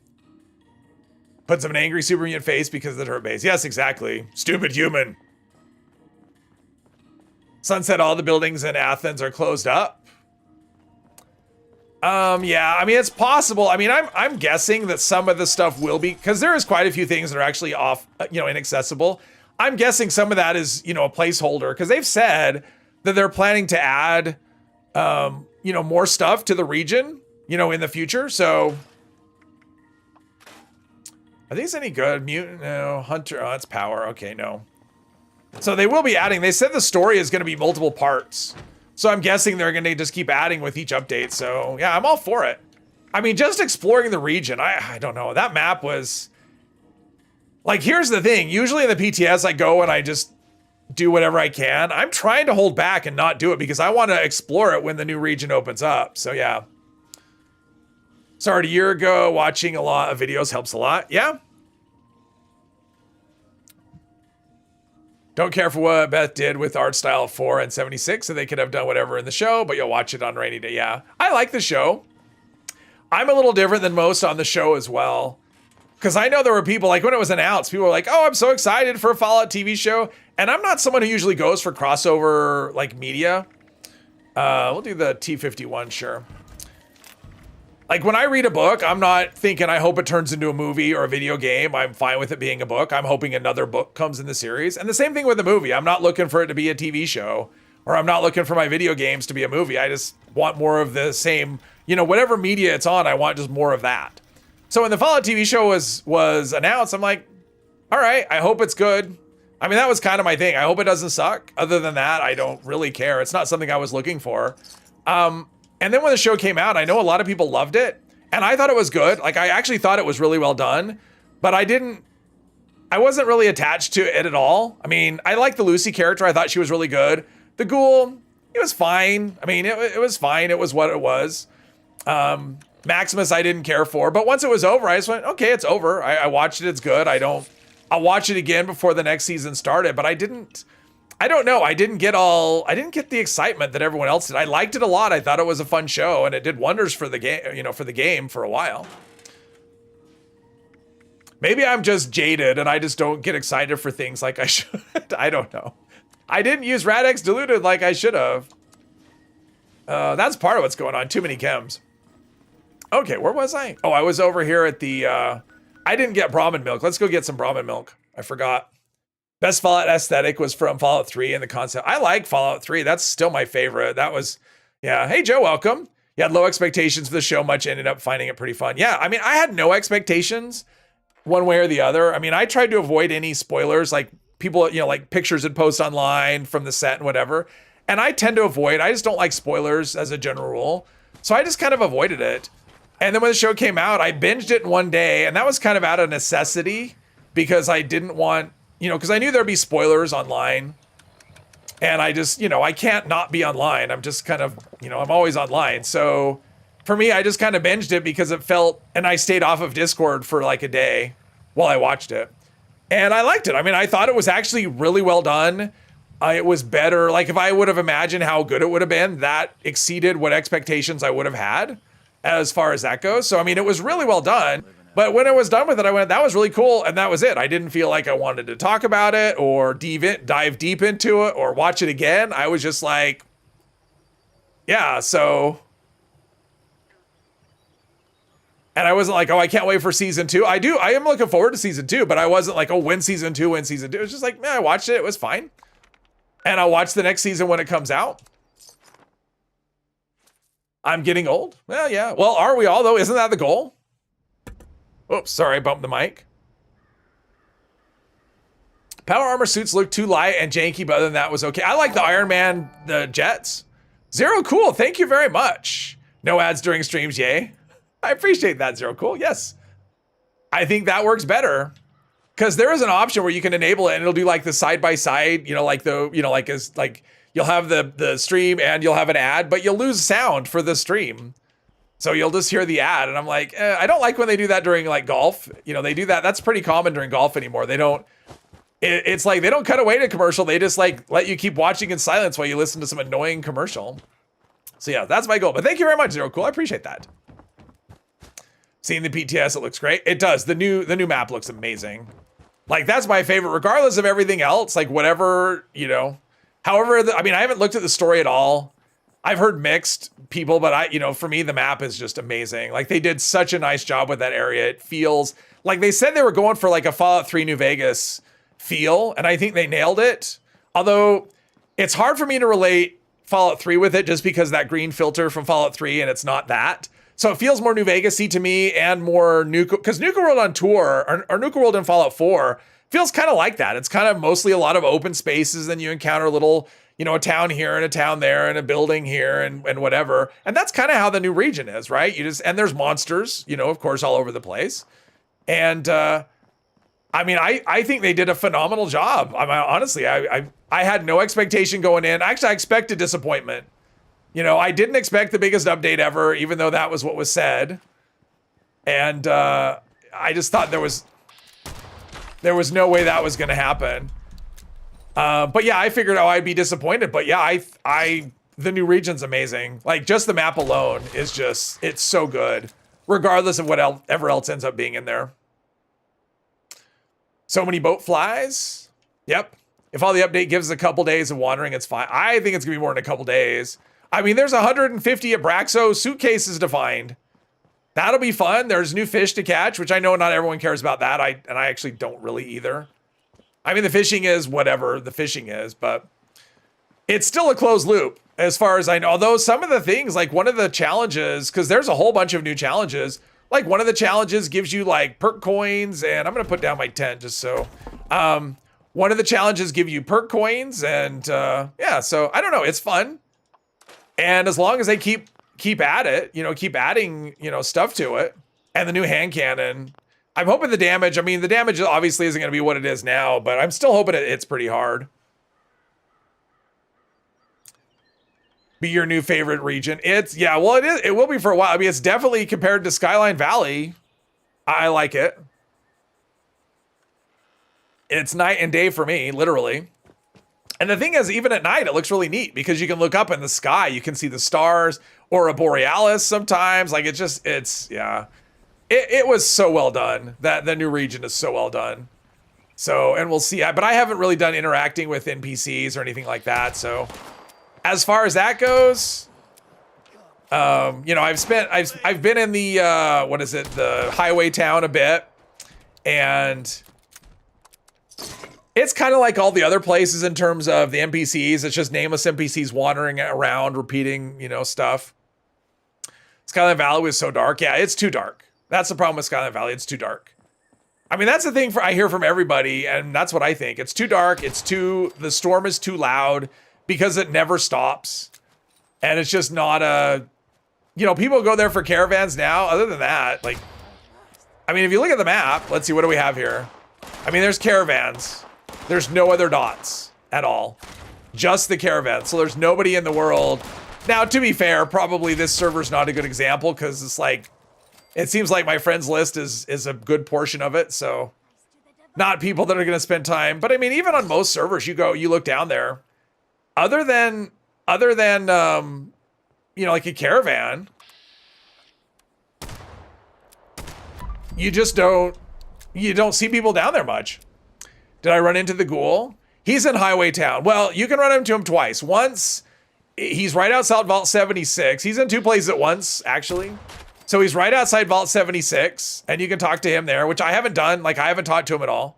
Puts up an angry supermutant face because of the turret base. Yes, exactly. Stupid human. Sunset, all the buildings in Athens are closed up. Yeah, I mean, it's possible. I mean, I'm guessing that some of the stuff will be, because there is quite a few things that are actually off, inaccessible. I'm guessing some of that is, a placeholder, because they've said that they're planning to add, more stuff to the region, in the future. So, are these any good? Mutant? No. Hunter? Oh, that's power. Okay, no. So they will be adding. They said the story is going to be multiple parts. So I'm guessing they're going to just keep adding with each update. So, yeah, I'm all for it. I mean, just exploring the region. I don't know. That map was... Like, here's the thing. Usually in the PTS, I go and I just do whatever I can. I'm trying to hold back and not do it because I want to explore it when the new region opens up. So, yeah. Started a year ago. Watching a lot of videos helps a lot. Yeah. Don't care for what Beth did with art style 4 and 76, so they could have done whatever in the show, but you'll watch it on rainy day. Yeah. I like the show. I'm a little different than most on the show as well. Because I know there were people, like when it was announced, people were like, oh, I'm so excited for a Fallout TV show. And I'm not someone who usually goes for crossover, like, media. We'll do the T51, sure. Like, when I read a book, I'm not thinking, I hope it turns into a movie or a video game. I'm fine with it being a book. I'm hoping another book comes in the series. And the same thing with a movie. I'm not looking for it to be a TV show. Or I'm not looking for my video games to be a movie. I just want more of the same, whatever media it's on, I want just more of that. So when the Fallout TV show was announced, I'm like, all right, I hope it's good. I mean, that was kind of my thing. I hope it doesn't suck. Other than that, I don't really care. It's not something I was looking for. And then when the show came out, I know a lot of people loved it. And I thought it was good. Like, I actually thought it was really well done. But I wasn't really attached to it at all. I mean, I liked the Lucy character. I thought she was really good. The ghoul, it was fine. I mean, it was fine. It was what it was. Maximus I didn't care for, but once it was over, I just went, okay, it's over. I watched it, it's good. I'll watch it again before the next season started, but I don't know. I didn't get the excitement that everyone else did. I liked it a lot. I thought it was a fun show, and it did wonders for the game, for a while. Maybe I'm just jaded and I just don't get excited for things like I should. I don't know. I didn't use Radix Diluted like I should have. That's part of what's going on. Too many chems. Okay, where was I? Oh, I was over here at the, I didn't get Brahmin milk. Let's go get some Brahmin milk. I forgot. Best Fallout aesthetic was from Fallout 3 and the concept. I like Fallout 3. That's still my favorite. That was, yeah. Hey, Joe, welcome. You had low expectations for the show, much ended up finding it pretty fun. Yeah, I mean, I had no expectations one way or the other. I mean, I tried to avoid any spoilers. Like, people, you know, like pictures and post online from the set and whatever. And I tend to avoid, I just don't like spoilers as a general rule. So I just kind of avoided it. And then when the show came out, I binged it in one day, and that was kind of out of necessity because I didn't want, you know, because I knew there'd be spoilers online. And I just, you know, I can't not be online. I'm just kind of, you know, I'm always online. So for me, I just kind of binged it because it felt, and I stayed off of Discord for like a day while I watched it. And I liked it. I mean, I thought it was actually really well done. It was better. Like if I would have imagined how good it would have been, that exceeded what expectations I would have had as far as that goes. So, I mean, it was really well done. But when I was done with it, I went, that was really cool. And that was it. I didn't feel like I wanted to talk about it or dive deep into it or watch it again. I was just like, yeah, so. And I wasn't like, oh, I can't wait for season 2. I am looking forward to season 2, but I wasn't like, oh, when season 2, when season 2. It was just like, man, I watched it. It was fine. And I'll watch the next season when it comes out. I'm getting old. Well, yeah. Well, are we all, though? Isn't that the goal? Oops, sorry, I bumped the mic. Power armor suits look too light and janky, but other than that was okay. I like the Iron Man, the jets. Zero Cool, thank you very much. No ads during streams, yay. I appreciate that, Zero Cool, yes. I think that works better. Because there is an option where you can enable it and it'll do like the side-by-side, you know, like the, you know, like as like you'll have the stream and you'll have an ad, but you'll lose sound for the stream. So you'll just hear the ad, and I'm like, I don't like when they do that during like golf. You know, they do that. That's pretty common during golf anymore. They don't, it's like they don't cut away to commercial. They just like let you keep watching in silence while you listen to some annoying commercial. So yeah, that's my goal. But thank you very much, Zero Cool. I appreciate that. Seeing the PTS, it looks great. It does. The new map looks amazing. Like that's my favorite, regardless of everything else. Like whatever, you know. However, I mean, I haven't looked at the story at all. I've heard mixed people, but you know, for me, the map is just amazing. Like they did such a nice job with that area. It feels like they said they were going for like a Fallout 3 New Vegas feel, and I think they nailed it. Although it's hard for me to relate Fallout 3 with it just because that green filter from Fallout 3, and it's not that. So it feels more New Vegas-y to me and more Nuka, because Nuka World on tour, or Nuka World in Fallout 4 feels kind of like that. It's kind of mostly a lot of open spaces, and you encounter little, you know, a town here and a town there and a building here and whatever. And that's kind of how the new region is, right? And there's monsters, you know, of course, all over the place. And I mean, I think they did a phenomenal job. I mean, honestly, I had no expectation going in. Actually, I expected disappointment. You know, I didn't expect the biggest update ever, even though that was what was said. And I just thought there was no way that was going to happen. But yeah, I figured, oh, I'd be disappointed. But yeah, the new region's amazing. Like just the map alone is just, it's so good, regardless of whatever else ends up being in there. So many boat flies. Yep. If all the update gives us a couple days of wandering, it's fine. I think it's gonna be more than a couple days. I mean, there's 150 Abraxo suitcases to find. That'll be fun. There's new fish to catch, which I know not everyone cares about that. I actually don't really either. I mean, the fishing is whatever the fishing is, but it's still a closed loop as far as I know. Although some of the things, like one of the challenges, because there's a whole bunch of new challenges, like one of the challenges gives you like perk coins, and I'm going to put down my tent just so. One of the challenges give you perk coins, and yeah, so I don't know. It's fun. And as long as they keep at it, you know, keep adding, you know, stuff to it, and the new hand cannon, I'm hoping the damage, I mean, the damage obviously isn't going to be what it is now, but I'm still hoping it's pretty hard. Be your new favorite region. Yeah, well, it is. It will be for a while. I mean, it's definitely compared to Skyline Valley. I like it. It's night and day for me, literally. And the thing is, even at night, it looks really neat because you can look up in the sky. You can see the stars or a borealis sometimes. Like yeah. It was so well done. That the new region is so well done. So, and we'll see. But I haven't really done interacting with NPCs or anything like that. So, as far as that goes, you know, I've been in the the highway town a bit, and it's kind of like all the other places in terms of the NPCs. It's just nameless NPCs wandering around, repeating, you know, stuff. Skyline Valley was so dark. Yeah, it's too dark. That's the problem with Skyline Valley. It's too dark. I mean, that's the thing I hear from everybody, and that's what I think. It's too dark. The storm is too loud because it never stops. And it's just not people go there for caravans now. Other than that, like, I mean, if you look at the map, let's see, what do we have here? I mean, there's caravans. There's no other dots at all. Just the caravans. So there's nobody in the world. Now, to be fair, probably this server's not a good example because it's like, it seems like my friends list is a good portion of it. So not people that are going to spend time. But I mean, even on most servers, you look down there, other than like a caravan, you don't see people down there much. Did I run into the ghoul? He's in Highway Town. Well, you can run into him twice. Once, he's right outside Vault 76. He's in two places at once, actually. So he's right outside Vault 76, and you can talk to him there, which I haven't done. Like, I haven't talked to him at all.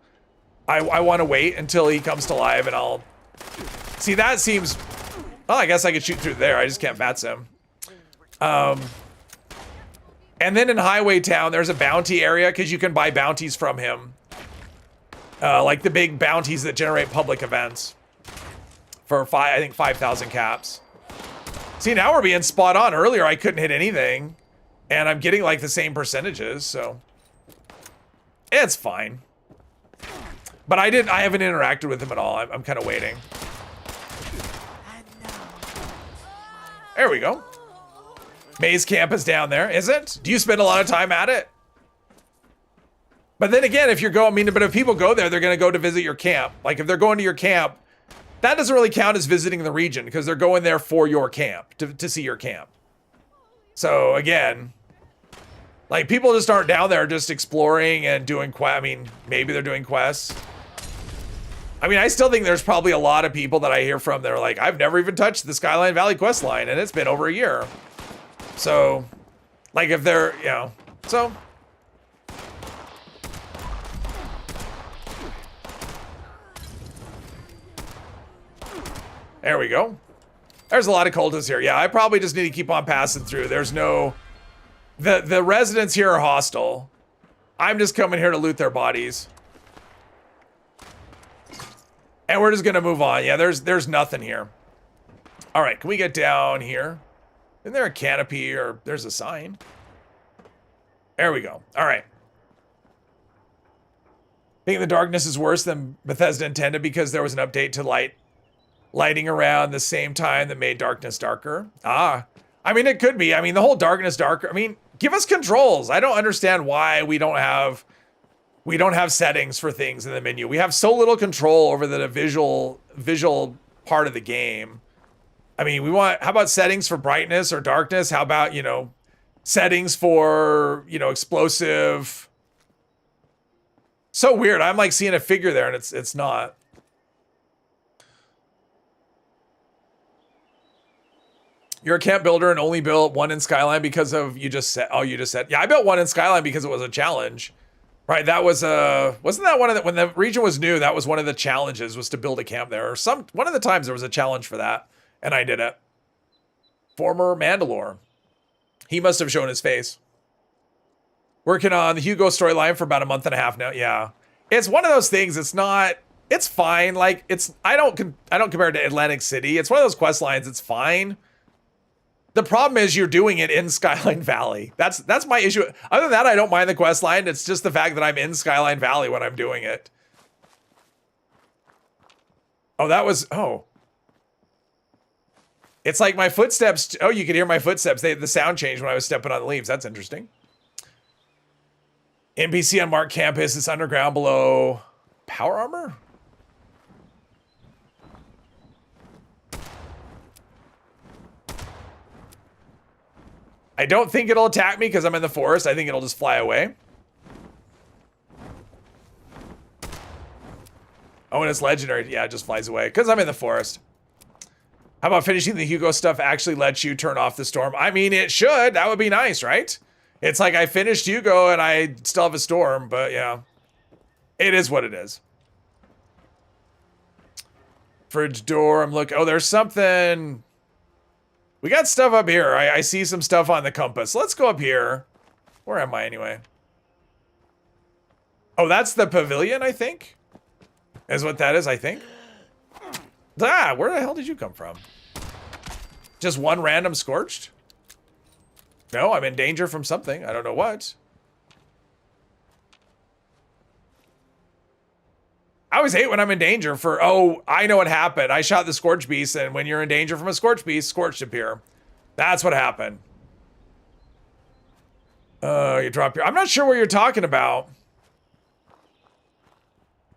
I want to wait until he comes to live, and I'll... See, that seems... Well, I guess I could shoot through there. I just can't bats him. And then in Highway Town, there's a bounty area, because you can buy bounties from him. Like the big bounties that generate public events. For, I think, 5,000 caps. See, now we're being spot on. Earlier, I couldn't hit anything. And I'm getting like the same percentages, so it's fine. But I haven't interacted with him at all. I'm kind of waiting. There we go. Maze Camp is down there, is it? Do you spend a lot of time at it? But then again, if if people go there, they're going to go to visit your camp. Like if they're going to your camp, that doesn't really count as visiting the region because they're going there for your camp, to see your camp. So again, like people just aren't down there just exploring and doing I mean, maybe they're doing quests. I mean, I still think there's probably a lot of people that I hear from that are like, I've never even touched the Skyline Valley quest line and it's been over a year. So like if they're, so. There we go. There's a lot of cultists here. Yeah, I probably just need to keep on passing through. There's no... The residents here are hostile. I'm just coming here to loot their bodies. And we're just going to move on. Yeah, there's nothing here. All right, can we get down here? Isn't there a canopy or there's a sign? There we go. All right. I think the darkness is worse than Bethesda intended because there was an update to lighting around the same time that made darkness darker. I mean, it could be. I mean, the whole darkness darker. I mean, give us controls. I don't understand why we don't have settings for things in the menu. We have so little control over the visual part of the game. I mean, how about settings for brightness or darkness? How about, settings for, explosive? So weird. I'm like seeing a figure there and it's not. You're a camp builder and only built one in Skyline because of you just said. Yeah, I built one in Skyline because it was a challenge, right? That was wasn't that one of the, when the region was new, that was one of the challenges was to build a camp there. Or one of the times there was a challenge for that, and I did it. Former Mandalore, he must have shown his face. Working on the Hugo storyline for about a month and a half now. Yeah, it's one of those things. It's fine. Like I don't compare it to Atlantic City. It's one of those quest lines. It's fine. The problem is you're doing it in Skyline Valley. That's my issue. Other than that, I don't mind the quest line. It's just the fact that I'm in Skyline Valley when I'm doing it. Oh. It's like my footsteps. Oh, you could hear my footsteps. The sound changed when I was stepping on the leaves. That's interesting. NPC on Mark Campus. It's underground below Power Armor? I don't think it'll attack me because I'm in the forest. I think it'll just fly away. Oh, and it's legendary. Yeah, it just flies away because I'm in the forest. How about finishing the Hugo stuff actually lets you turn off the storm? I mean, it should. That would be nice, right? It's like I finished Hugo and I still have a storm, but yeah. It is what it is. Fridge door. I'm looking. Oh, there's something... We got stuff up here. I see some stuff on the compass. Let's go up here. Where am I anyway? Oh, that's the pavilion, I think? Is what that is, I think. Ah, where the hell did you come from? Just one random scorched? No, I'm in danger from something. I don't know what. I always hate when I'm in danger for, oh, I know what happened. I shot the Scorch Beast, and when you're in danger from a Scorch Beast, Scorched appear. That's what happened. You drop your... I'm not sure what you're talking about.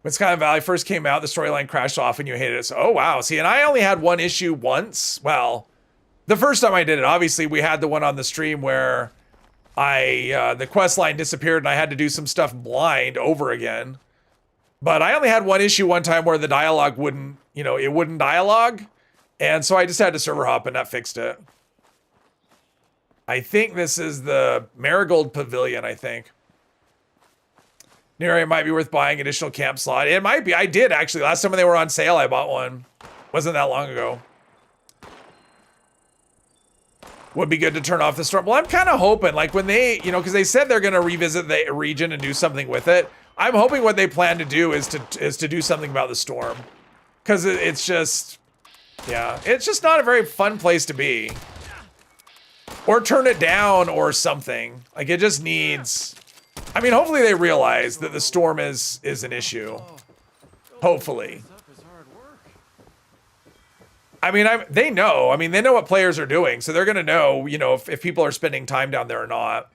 When Skyline Valley first came out, the storyline crashed off and you hated it. So, oh, wow. See, and I only had one issue once. Well, the first time I did it, obviously, we had the one on the stream where the quest line disappeared and I had to do some stuff blind over again. But I only had one issue one time where the dialogue wouldn't, you know, it wouldn't dialogue. And so I just had to server hop and that fixed it. I think this is the Marigold Pavilion, I think. New area might be worth buying additional camp slot. It might be. I did, actually. Last time when they were on sale, I bought one. Wasn't that long ago. Would be good to turn off the storm. Well, I'm kind of hoping, like, when they, you know, because they said they're going to revisit the region and do something with it. I'm hoping what they plan to do is to do something about the storm. Because it's just, yeah, it's just not a very fun place to be. Or turn it down or something. Like, it just needs... I mean, hopefully they realize that the storm is an issue. Hopefully. I mean, they know. I mean, they know what players are doing, so they're going to know, you know, if people are spending time down there or not.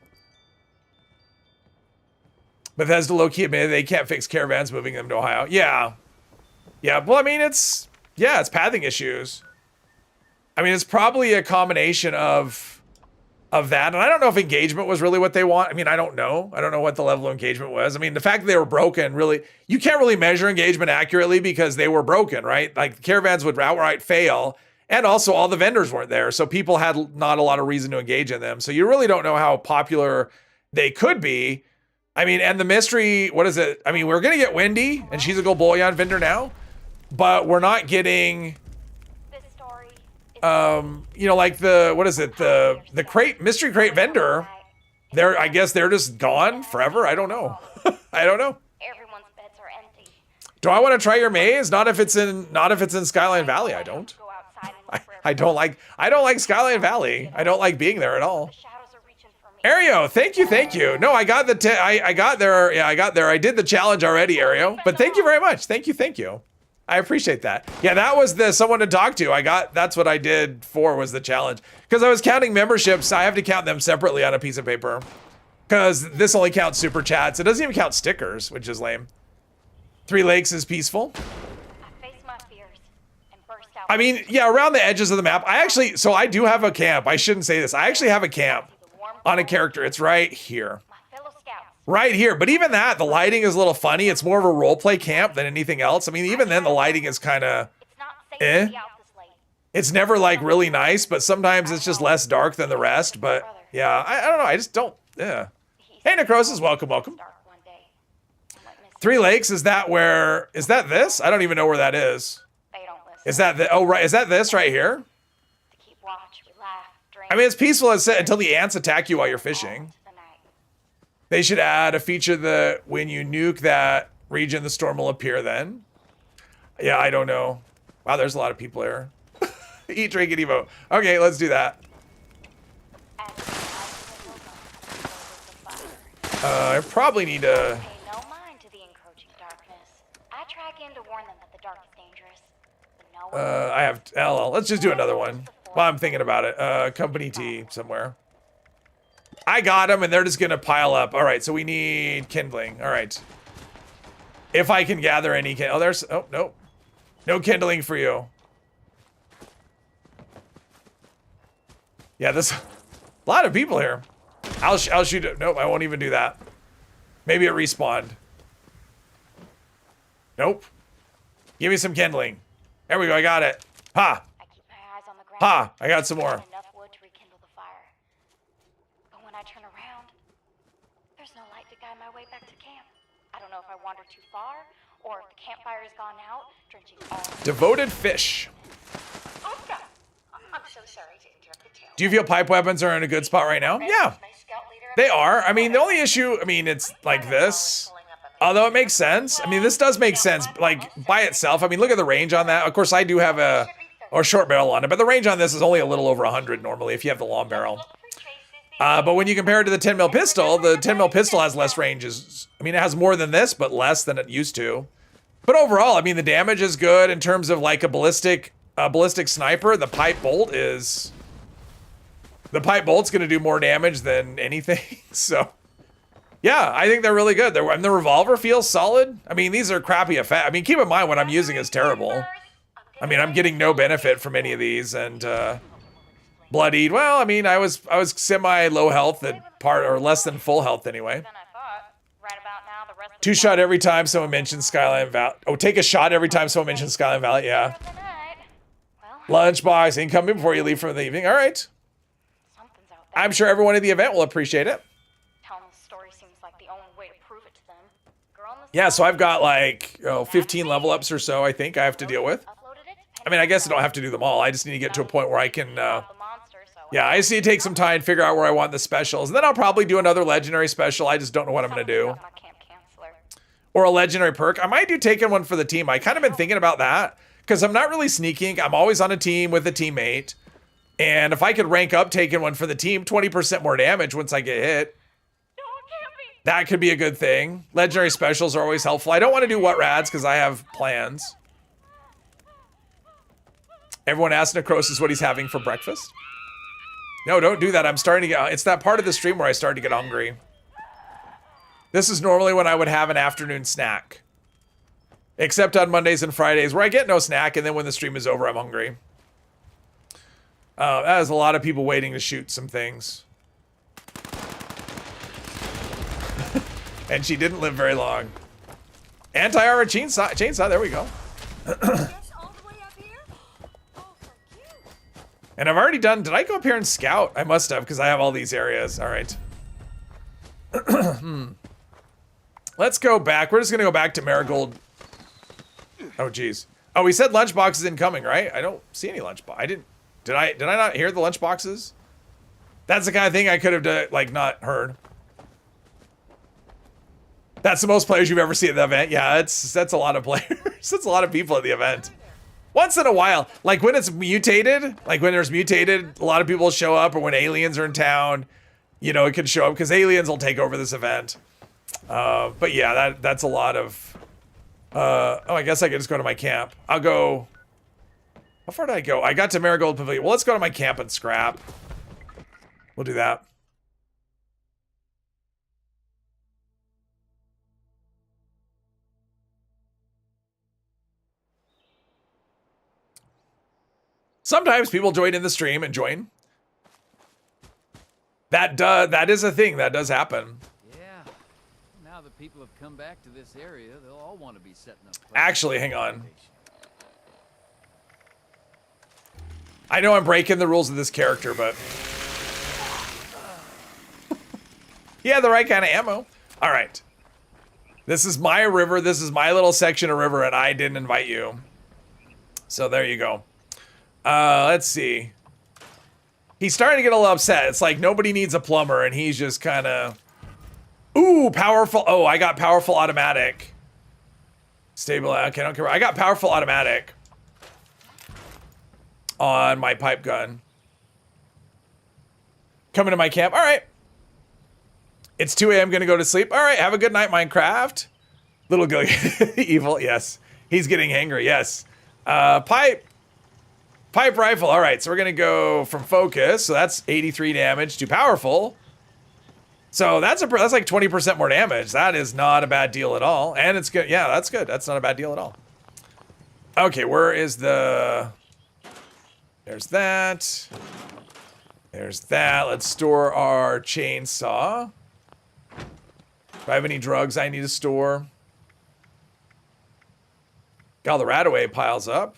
Bethesda low-key admitted they can't fix caravans moving them to Ohio. Yeah. Yeah, well, I mean, it's pathing issues. I mean, it's probably a combination of that. And I don't know if engagement was really what they want. I mean, I don't know. I don't know what the level of engagement was. I mean, the fact that they were broken, really, you can't really measure engagement accurately because they were broken, right? Like, the caravans would outright fail. And also, all the vendors weren't there. So people had not a lot of reason to engage in them. So you really don't know how popular they could be. I mean, and the mystery, what is it? I mean, we're going to get Wendy, and she's a gold bullion vendor now. But we're not getting... you know, like the, what is it? The crate, mystery crate vendor, I guess they're just gone forever. I don't know. I don't know. Everyone's beds are empty. Do I want to try your maze? Not if it's in Skyline Valley. I don't. I don't like Skyline Valley. I don't like being there at all. Ario, thank you. No, I got I got there. Yeah, I got there. I did the challenge already, Ario. But thank you very much. Thank you. I appreciate that. Yeah, that was someone to talk to. That's what I did was the challenge. Because I was counting memberships. I have to count them separately on a piece of paper. Because this only counts super chats. It doesn't even count stickers, which is lame. Three Lakes is peaceful. I faced my fears and burst out. I mean, yeah, around the edges of the map. So I do have a camp. I shouldn't say this. I actually have a camp on a character. It's right here. Right here. But even that, the lighting is a little funny. It's more of a roleplay camp than anything else. I mean, even then, the lighting is kind of It's never, like, really nice, but sometimes it's just less dark than the rest. But, yeah, I don't know. I just don't, yeah. Hey, Necrosis, welcome. Three Lakes, is that this? I don't even know where that is. Is that right, is that this right here? I mean, it's peaceful until the ants attack you while you're fishing. They should add a feature that when you nuke that region, the storm will appear then. Yeah, I don't know. Wow, there's a lot of people here. Eat, drink, and evote. Okay, let's do that. I probably need to... Pay no mind to the encroaching darkness. I track in to warn them that the dark is dangerous. But no one... I have... LL. Let's just do another one. While I'm thinking about it. Company T somewhere. I got them, and they're just gonna pile up. All right, so we need kindling. All right. If I can gather any there's... Oh, no. No kindling for you. Yeah, there's a lot of people here. I'll shoot it. Nope, I won't even do that. Maybe it respawned. Nope. Give me some kindling. There we go, I got it. Ha! I keep my eyes on the ground. Ha! I got some more. Enough wood to rekindle the fire. But when I turn around, there's no light to guide my way back to camp. I don't know if I wandered too far, or if the campfire has gone out, drenching all... Devoted fish. Oscar! I'm so sorry to interrupt the tale. Do you feel pipe weapons are in a good spot right now? Yeah. They are. I mean, the only issue, I mean, it's like this. Although it makes sense. I mean, this does make sense, like, by itself. I mean, look at the range on that. Of course, I do have a short barrel on it, but the range on this is only a little over 100 normally if you have the long barrel. But when you compare it to the 10 mil pistol, the 10 mil pistol has less ranges. I mean, it has more than this, but less than it used to. But overall, I mean, the damage is good in terms of like a ballistic sniper. The pipe bolt's going to do more damage than anything. So, yeah, I think they're really good. And the revolver feels solid. I mean, these are crappy effects. I mean, keep in mind what I'm using is terrible. I mean, I'm getting no benefit from any of these, and bloodied. Well, I mean, I was semi low health or less than full health anyway. Two shot every time someone mentions Skyline Valley. Oh, take a shot every time someone mentions Skyline Valley. Yeah. Lunchbox incoming before you leave for the evening. All right. I'm sure everyone at the event will appreciate it. Yeah, so I've got like 15 level ups or so. I think I have to deal with. I mean, I guess I don't have to do them all. I just need to get to a point where I can. Yeah, I just need to take some time, figure out where I want the specials, and then I'll probably do another legendary special. I just don't know what I'm gonna do. Or a legendary perk. I might do taking one for the team. I kind of been thinking about that because I'm not really sneaking. I'm always on a team with a teammate. And if I could rank up taking one for the team, 20% more damage once I get hit. That could be a good thing. Legendary specials are always helpful. I don't want to do what rads because I have plans. Everyone asked Necrosis what he's having for breakfast. No, don't do that. I'm starting to get... It's that part of the stream where I start to get hungry. This is normally when I would have an afternoon snack. Except on Mondays and Fridays where I get no snack, and then when the stream is over, I'm hungry. That is a lot of people waiting to shoot some things. And she didn't live very long. Anti-armor chainsaw, there we go. And I've already done, did I go up here and scout? I must have, because I have all these areas. All right. Let's go back. We're just going to go back to Marigold. Oh, geez. Oh, we said lunchbox is incoming, right? I don't see any lunchbox. Did I not hear the lunchboxes? That's the kind of thing I could have, like, not heard. That's the most players you've ever seen at the event. Yeah, that's a lot of players. That's a lot of people at the event. Once in a while, like when it's mutated, like when there's mutated, a lot of people show up, or when aliens are in town, you know, it can show up because aliens will take over this event. But yeah, that's a lot of, oh, I guess I could just go to my camp. I'll go, how far did I go? I got to Marigold Pavilion. Well, let's go to my camp and scrap. We'll do that. Sometimes people join in the stream and join. That is a thing. That does happen. Yeah. Now that people have come back to this area, they'll all want to be setting up. Actually, hang on. I know I'm breaking the rules of this character, but yeah, the right kind of ammo. All right. This is my river. This is my little section of river, and I didn't invite you. So there you go. Let's see. He's starting to get a little upset. It's like nobody needs a plumber, and he's just kind of... Ooh, powerful. Oh, I got powerful automatic. Stable. Okay, I don't care. I got powerful automatic on my pipe gun. Coming to my camp. All right. It's 2 a.m. Gonna go to sleep. All right. Have a good night, Minecraft. Little go evil. Yes. He's getting angry. Yes. Pipe rifle. All right, so we're gonna go from focus. So that's 83 damage to powerful. So that's like 20% more damage. That is not a bad deal at all. And it's good. Yeah, that's good. That's not a bad deal at all. Okay, where is the? There's that. There's that. Let's store our chainsaw. Do I have any drugs I need to store? Got all the Radaway piles up.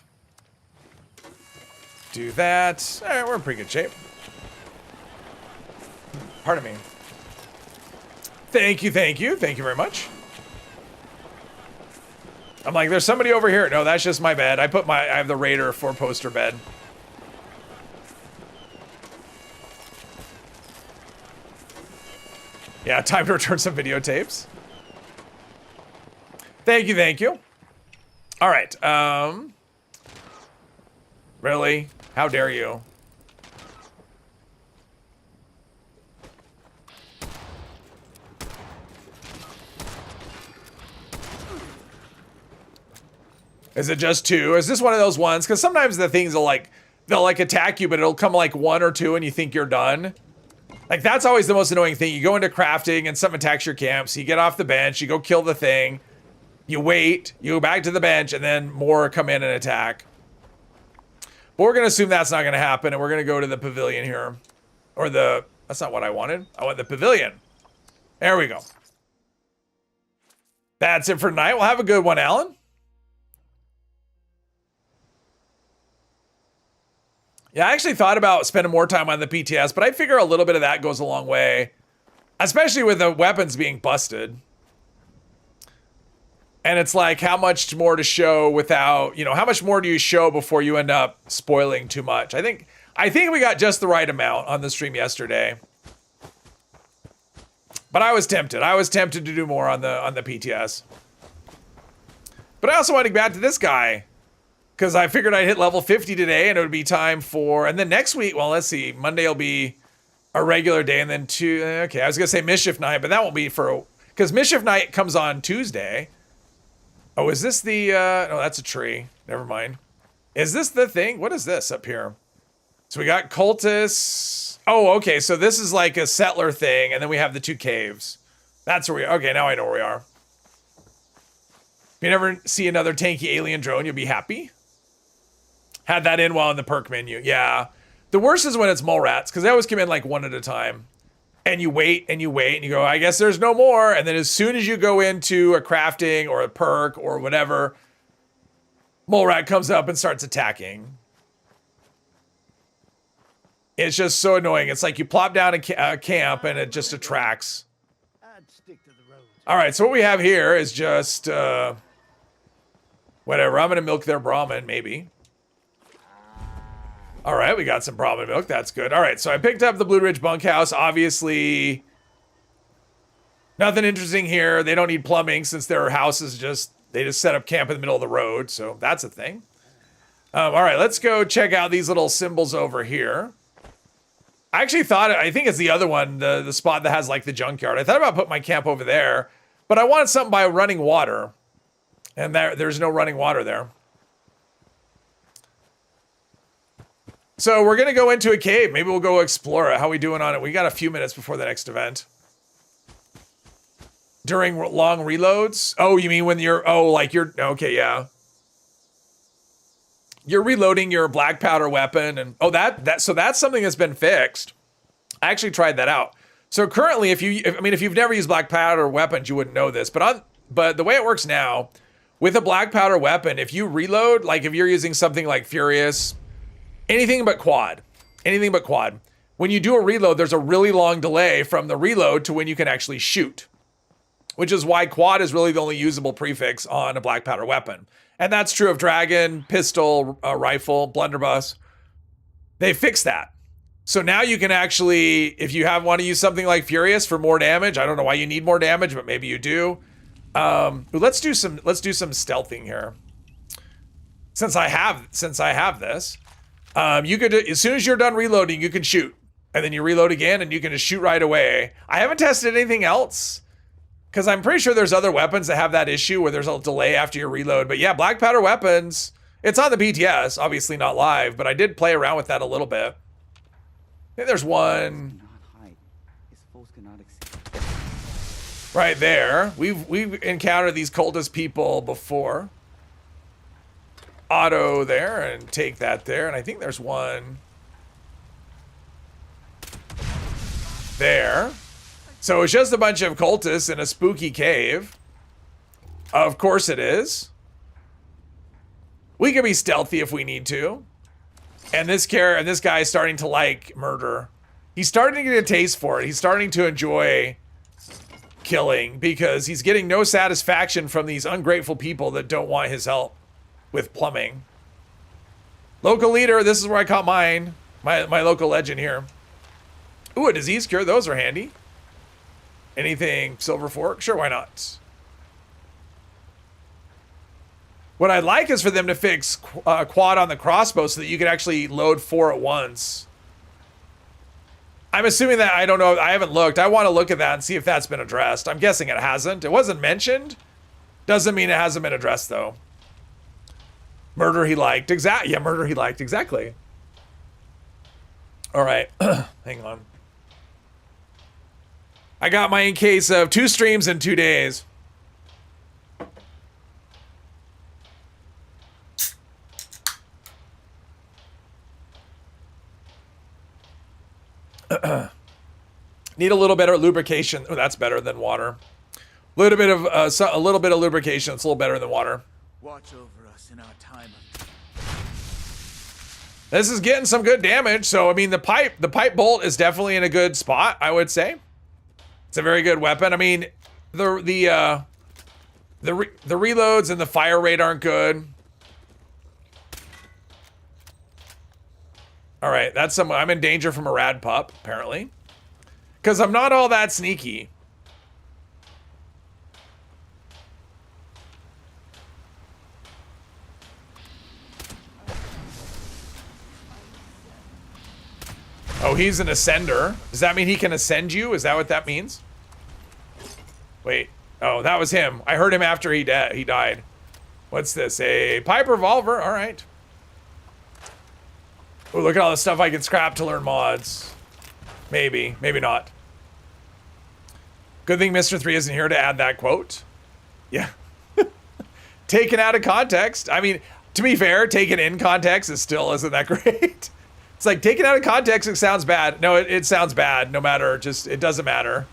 Do that. All right, we're in pretty good shape. Pardon me. Thank you, thank you. Thank you very much. I'm like, there's somebody over here. No, that's just my bed. I have the Raider 4-poster bed. Yeah, time to return some videotapes. Thank you, thank you. All right. Really? How dare you? Is it just 2? Is this one of those ones? Because sometimes the things will they'll like attack you, but it'll come like 1 or 2 and you think you're done. Like that's always the most annoying thing. You go into crafting and something attacks your camp. So you get off the bench, you go kill the thing, you wait, you go back to the bench, and then more come in and attack. But we're going to assume that's not going to happen, and we're going to go to the pavilion here. Or that's not what I wanted. I want the pavilion. There we go. That's it for tonight. We'll have a good one, Alan. Yeah, I actually thought about spending more time on the PTS, but I figure a little bit of that goes a long way. Especially with the weapons being busted. And it's like, how much more to show without, how much more do you show before you end up spoiling too much? I think we got just the right amount on the stream yesterday. But I was tempted. I was tempted to do more on the PTS. But I also want to get back to this guy. Because I figured I'd hit level 50 today and it would be time for... And then next week, well, let's see. Monday will be a regular day and then okay, I was going to say Mischief Night, but that won't be for... Because Mischief Night comes on Tuesday. Oh, is this the... No, that's a tree. Never mind. Is this the thing? What is this up here? So we got cultists. Oh, okay. So this is like a settler thing. And then we have the 2 caves. That's where we are. Okay, now I know where we are. If you never see another tanky alien drone, you'll be happy. Had that in while in the perk menu. Yeah. The worst is when it's mole rats, because they always come in like 1 at a time. And you wait and you wait and you go, I guess there's no more. And then as soon as you go into a crafting or a perk or whatever, mole rat comes up and starts attacking. It's just so annoying. It's like you plop down a camp and it just attracts. I'd stick to the road. All right, so what we have here is just whatever. I'm going to milk their Brahmin, maybe. All right, we got some Brahmin milk. That's good. All right, so I picked up the Blue Ridge bunkhouse. Obviously, nothing interesting here. They don't need plumbing since their house is they just set up camp in the middle of the road. So that's a thing. All right, let's go check out these little symbols over here. I think it's the other one, the spot that has like the junkyard. I thought about putting my camp over there, but I wanted something by running water. And there's no running water there. So we're going to go into a cave. Maybe we'll go explore it. How we doing on it? We got a few minutes before the next event. During long reloads? Oh, you mean when okay, yeah. You're reloading your black powder weapon and so that's something that's been fixed. I actually tried that out. So currently if you've never used black powder weapons, you wouldn't know this, but the way it works now with a black powder weapon, if you reload, like if you're using something like Furious, anything but quad. When you do a reload, there's a really long delay from the reload to when you can actually shoot, which is why quad is really the only usable prefix on a black powder weapon. And that's true of dragon, pistol, rifle, blunderbuss. They fixed that. So now you can actually, if you want to use something like Furious for more damage, I don't know why you need more damage, but maybe you do. But let's do some stealthing here. Since I have this. You could, as soon as you're done reloading, you can shoot. And then you reload again and you can just shoot right away. I haven't tested anything else. Because I'm pretty sure there's other weapons that have that issue where there's a delay after your reload. But yeah, black powder weapons, it's on the PTS, obviously not live, but I did play around with that a little bit. I think there's one right there. We've encountered these cultist people before. Auto there and take that there. And I think there's one there. So it's just a bunch of cultists in a spooky cave. Of course it is. We can be stealthy if we need to. And this guy is starting to like murder. He's starting to get a taste for it. He's starting to enjoy killing because he's getting no satisfaction from these ungrateful people that don't want his help with plumbing. Local leader, this is where I caught mine. My local legend here. Ooh, a disease cure, those are handy. Anything silver fork? Sure, why not? What I'd like is for them to fix quad on the crossbow so that you can actually load 4 at once. I'm assuming that, I don't know, I haven't looked. I want to look at that and see if that's been addressed. I'm guessing it hasn't. It wasn't mentioned. Doesn't mean it hasn't been addressed, though. Murder he liked. Yeah, murder he liked. Exactly. All right. Hang on. I got my in case of 2 streams in 2 days. Need a little better lubrication. Oh, that's better than water. A little bit of lubrication. It's a little better than water. Watch over us in our time of... This is getting some good damage. So I mean, the pipe bolt is definitely in a good spot, I would say. It's a very good weapon. I mean, the reloads and the fire rate aren't good. All right, that's some. I'm in danger from a rad pup apparently, because I'm not all that sneaky. Oh, he's an ascender. Does that mean he can ascend you? Is that what that means? Wait. Oh, that was him. I heard him after he died. What's this? A pipe revolver. All right. Oh, look at all the stuff I can scrap to learn mods. Maybe. Maybe not. Good thing Mr. 3 isn't here to add that quote. Yeah. Taken out of context. I mean, to be fair, taken in context is still isn't that great. It's like, taken out of context, it sounds bad. No, it sounds bad no matter. Just, it doesn't matter.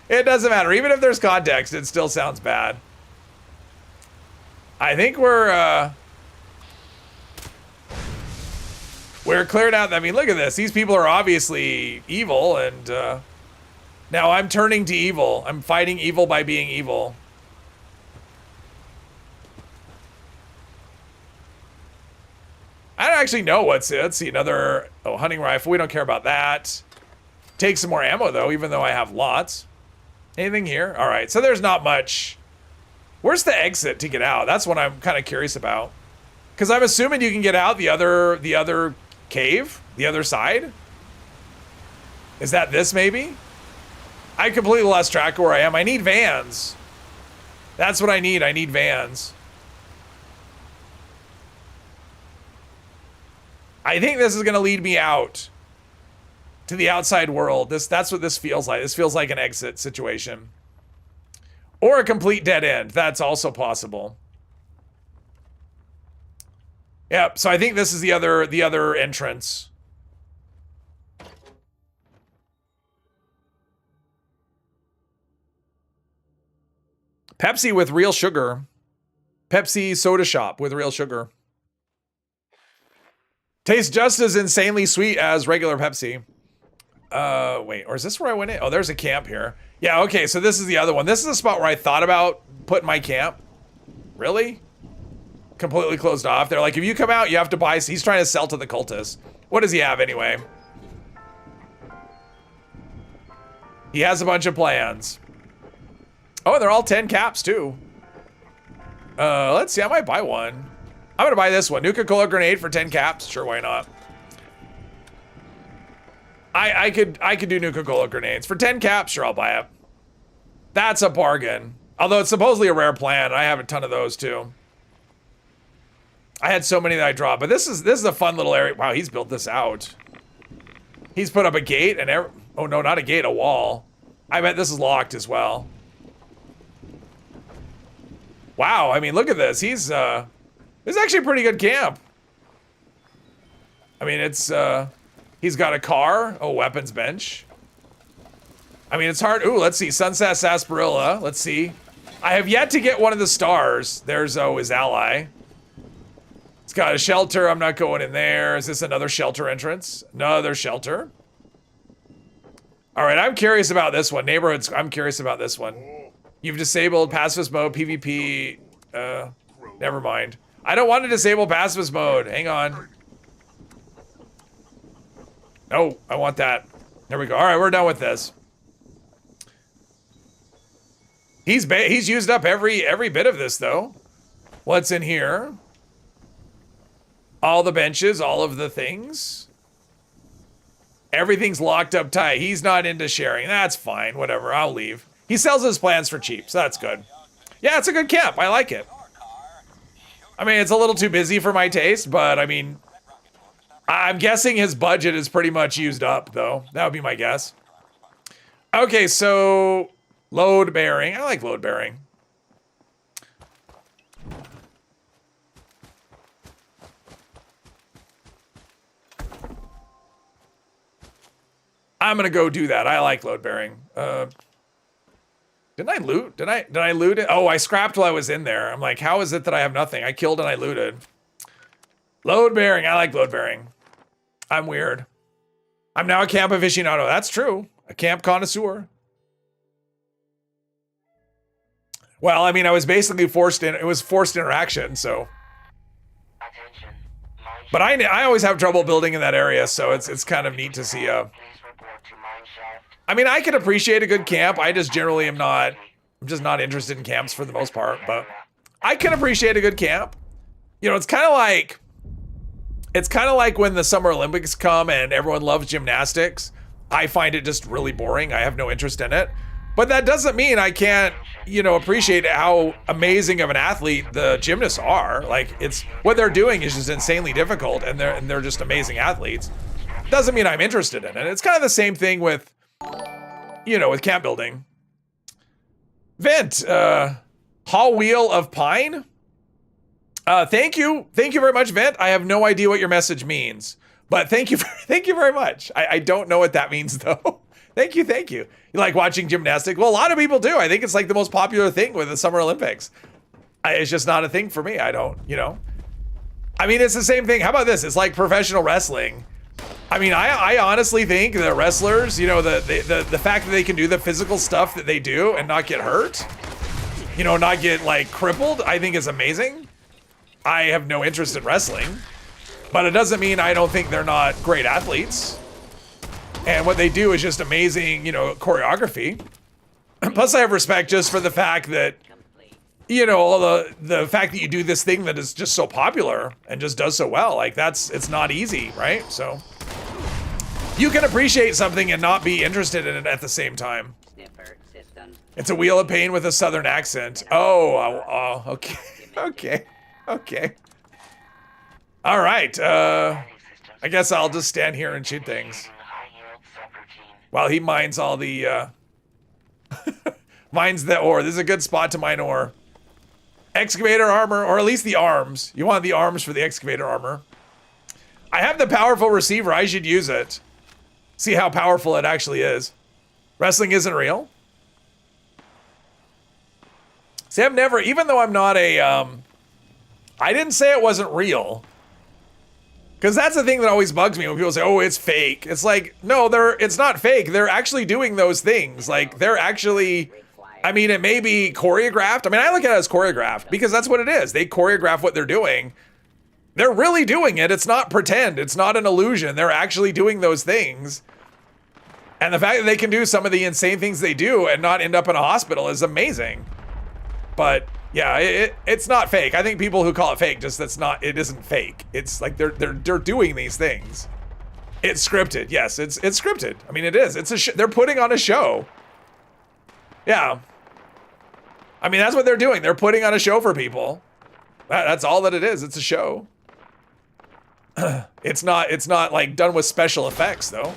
It doesn't matter. Even if there's context, it still sounds bad. I think we're cleared out. I mean, look at this. These people are obviously evil, and now I'm turning to evil. I'm fighting evil by being evil. I don't actually know what's it. Let's see, another hunting rifle. We don't care about that. Take some more ammo, though, even though I have lots. Anything here? All right, so there's not much. Where's the exit to get out? That's what I'm kind of curious about. Because I'm assuming you can get out the other cave, the other side. Is that this, maybe? I completely lost track of where I am. I need vans. That's what I need. I need vans. I think this is going to lead me out to the outside world. That's what this feels like. This feels like an exit situation. Or a complete dead end. That's also possible. Yep, so I think this is the other entrance. Pepsi with real sugar. Pepsi soda shop with real sugar. Tastes just as insanely sweet as regular Pepsi. Wait, or is this where I went in? Oh, there's a camp here. Yeah, okay, so this is the other one. This is the spot where I thought about putting my camp. Really? Completely closed off. They're like, if you come out, you have to buy. He's trying to sell to the cultists. What does he have anyway? He has a bunch of plans. Oh, they're all 10 caps too. Let's see, I might buy one. I'm gonna buy this one. Nuka-Cola grenade for 10 caps. Sure, why not? I could do Nuka-Cola grenades. For 10 caps, sure, I'll buy it. That's a bargain. Although it's supposedly a rare plant. I have a ton of those too. I had so many that I dropped, but this is a fun little area. Wow, he's built this out. He's put up a gate and oh no, not a gate, a wall. I bet this is locked as well. Wow, I mean, look at this. This is actually a pretty good camp. I mean, it's he's got a car, a weapons bench. I mean, it's hard. Ooh, let's see, Sunset Sarsaparilla. Let's see. I have yet to get one of the stars. There's his ally. It's got a shelter. I'm not going in there. Is this another shelter entrance? Another shelter. All right, I'm curious about this one. Neighborhoods, I'm curious about this one. You've disabled pacifist mode, PvP. Never mind. I don't want to disable pacifist mode. Hang on. No, I want that. There we go. All right, we're done with this. He's used up every bit of this though. What's in here? All the benches, all of the things. Everything's locked up tight. He's not into sharing. That's fine. Whatever. I'll leave. He sells his plans for cheap, so that's good. Yeah, it's a good camp. I like it. I mean, it's a little too busy for my taste, but I mean, I'm guessing his budget is pretty much used up, though. That would be my guess. Okay, so load bearing. I like load bearing. I'm gonna go do that. I like load bearing. Didn't I loot? Did I loot it? Oh, I scrapped while I was in there. I'm like, how is it that I have nothing? I killed and I looted. Load bearing. I like load bearing. I'm weird. I'm now a camp aficionado. That's true. A camp connoisseur. Well, I mean, I was basically forced in. It was forced interaction, so. Attention. But I always have trouble building in that area, so it's kind of neat to see. Please report to mine shaft. I mean, I can appreciate a good camp. I just generally am not. I'm just not interested in camps for the most part. But I can appreciate a good camp. You know, it's kind of like. It's kind of like when the Summer Olympics come and everyone loves gymnastics. I find it just really boring. I have no interest in it. But that doesn't mean I can't, you know, appreciate how amazing of an athlete the gymnasts are. Like, it's what they're doing is just insanely difficult, and they're just amazing athletes. Doesn't mean I'm interested in it. It's kind of the same thing with, you know, with camp building. Vent, Hall Wheel of Pine. Thank you very much, Vent. I have no idea what your message means, but thank you very much. I don't know what that means though. Thank you. You like watching gymnastics? Well, a lot of people do. I think it's like the most popular thing with the Summer Olympics. It's just not a thing for me. I don't, you know. I mean, it's the same thing. How about this? It's like professional wrestling. I mean, I honestly think that wrestlers, you know, the fact that they can do the physical stuff that they do and not get hurt, you know, not get like crippled, I think is amazing. I have no interest in wrestling, but it doesn't mean I don't think they're not great athletes. And what they do is just amazing, you know, choreography. Plus I have respect just for the fact that, you know, all the fact that you do this thing that is just so popular and just does so well. Like it's not easy, right? So you can appreciate something and not be interested in it at the same time. It's a wheel of pain with a southern accent. Oh, okay. Okay. All right. I guess I'll just stand here and shoot things while he mines all the mines the ore. This is a good spot to mine ore. Excavator armor, or at least the arms. You want the arms for the excavator armor. I have the powerful receiver. I should use it. See how powerful it actually is. Wrestling isn't real. See, I've never, even though I'm not a I didn't say it wasn't real. Because that's the thing that always bugs me when people say, oh, it's fake. It's like, no, it's not fake. They're actually doing those things. Like, they're actually, I mean, it may be choreographed. I mean, I look at it as choreographed because that's what it is. They choreograph what they're doing. They're really doing it. It's not pretend. It's not an illusion. They're actually doing those things. And the fact that they can do some of the insane things they do and not end up in a hospital is amazing. But yeah, it's not fake. I think people who call it fake just it isn't fake. It's like they're doing these things. It's scripted. Yes, it's scripted. I mean, it is. They're putting on a show. Yeah. I mean, that's what they're doing. They're putting on a show for people. That's all that it is. It's a show. It's not like done with special effects though.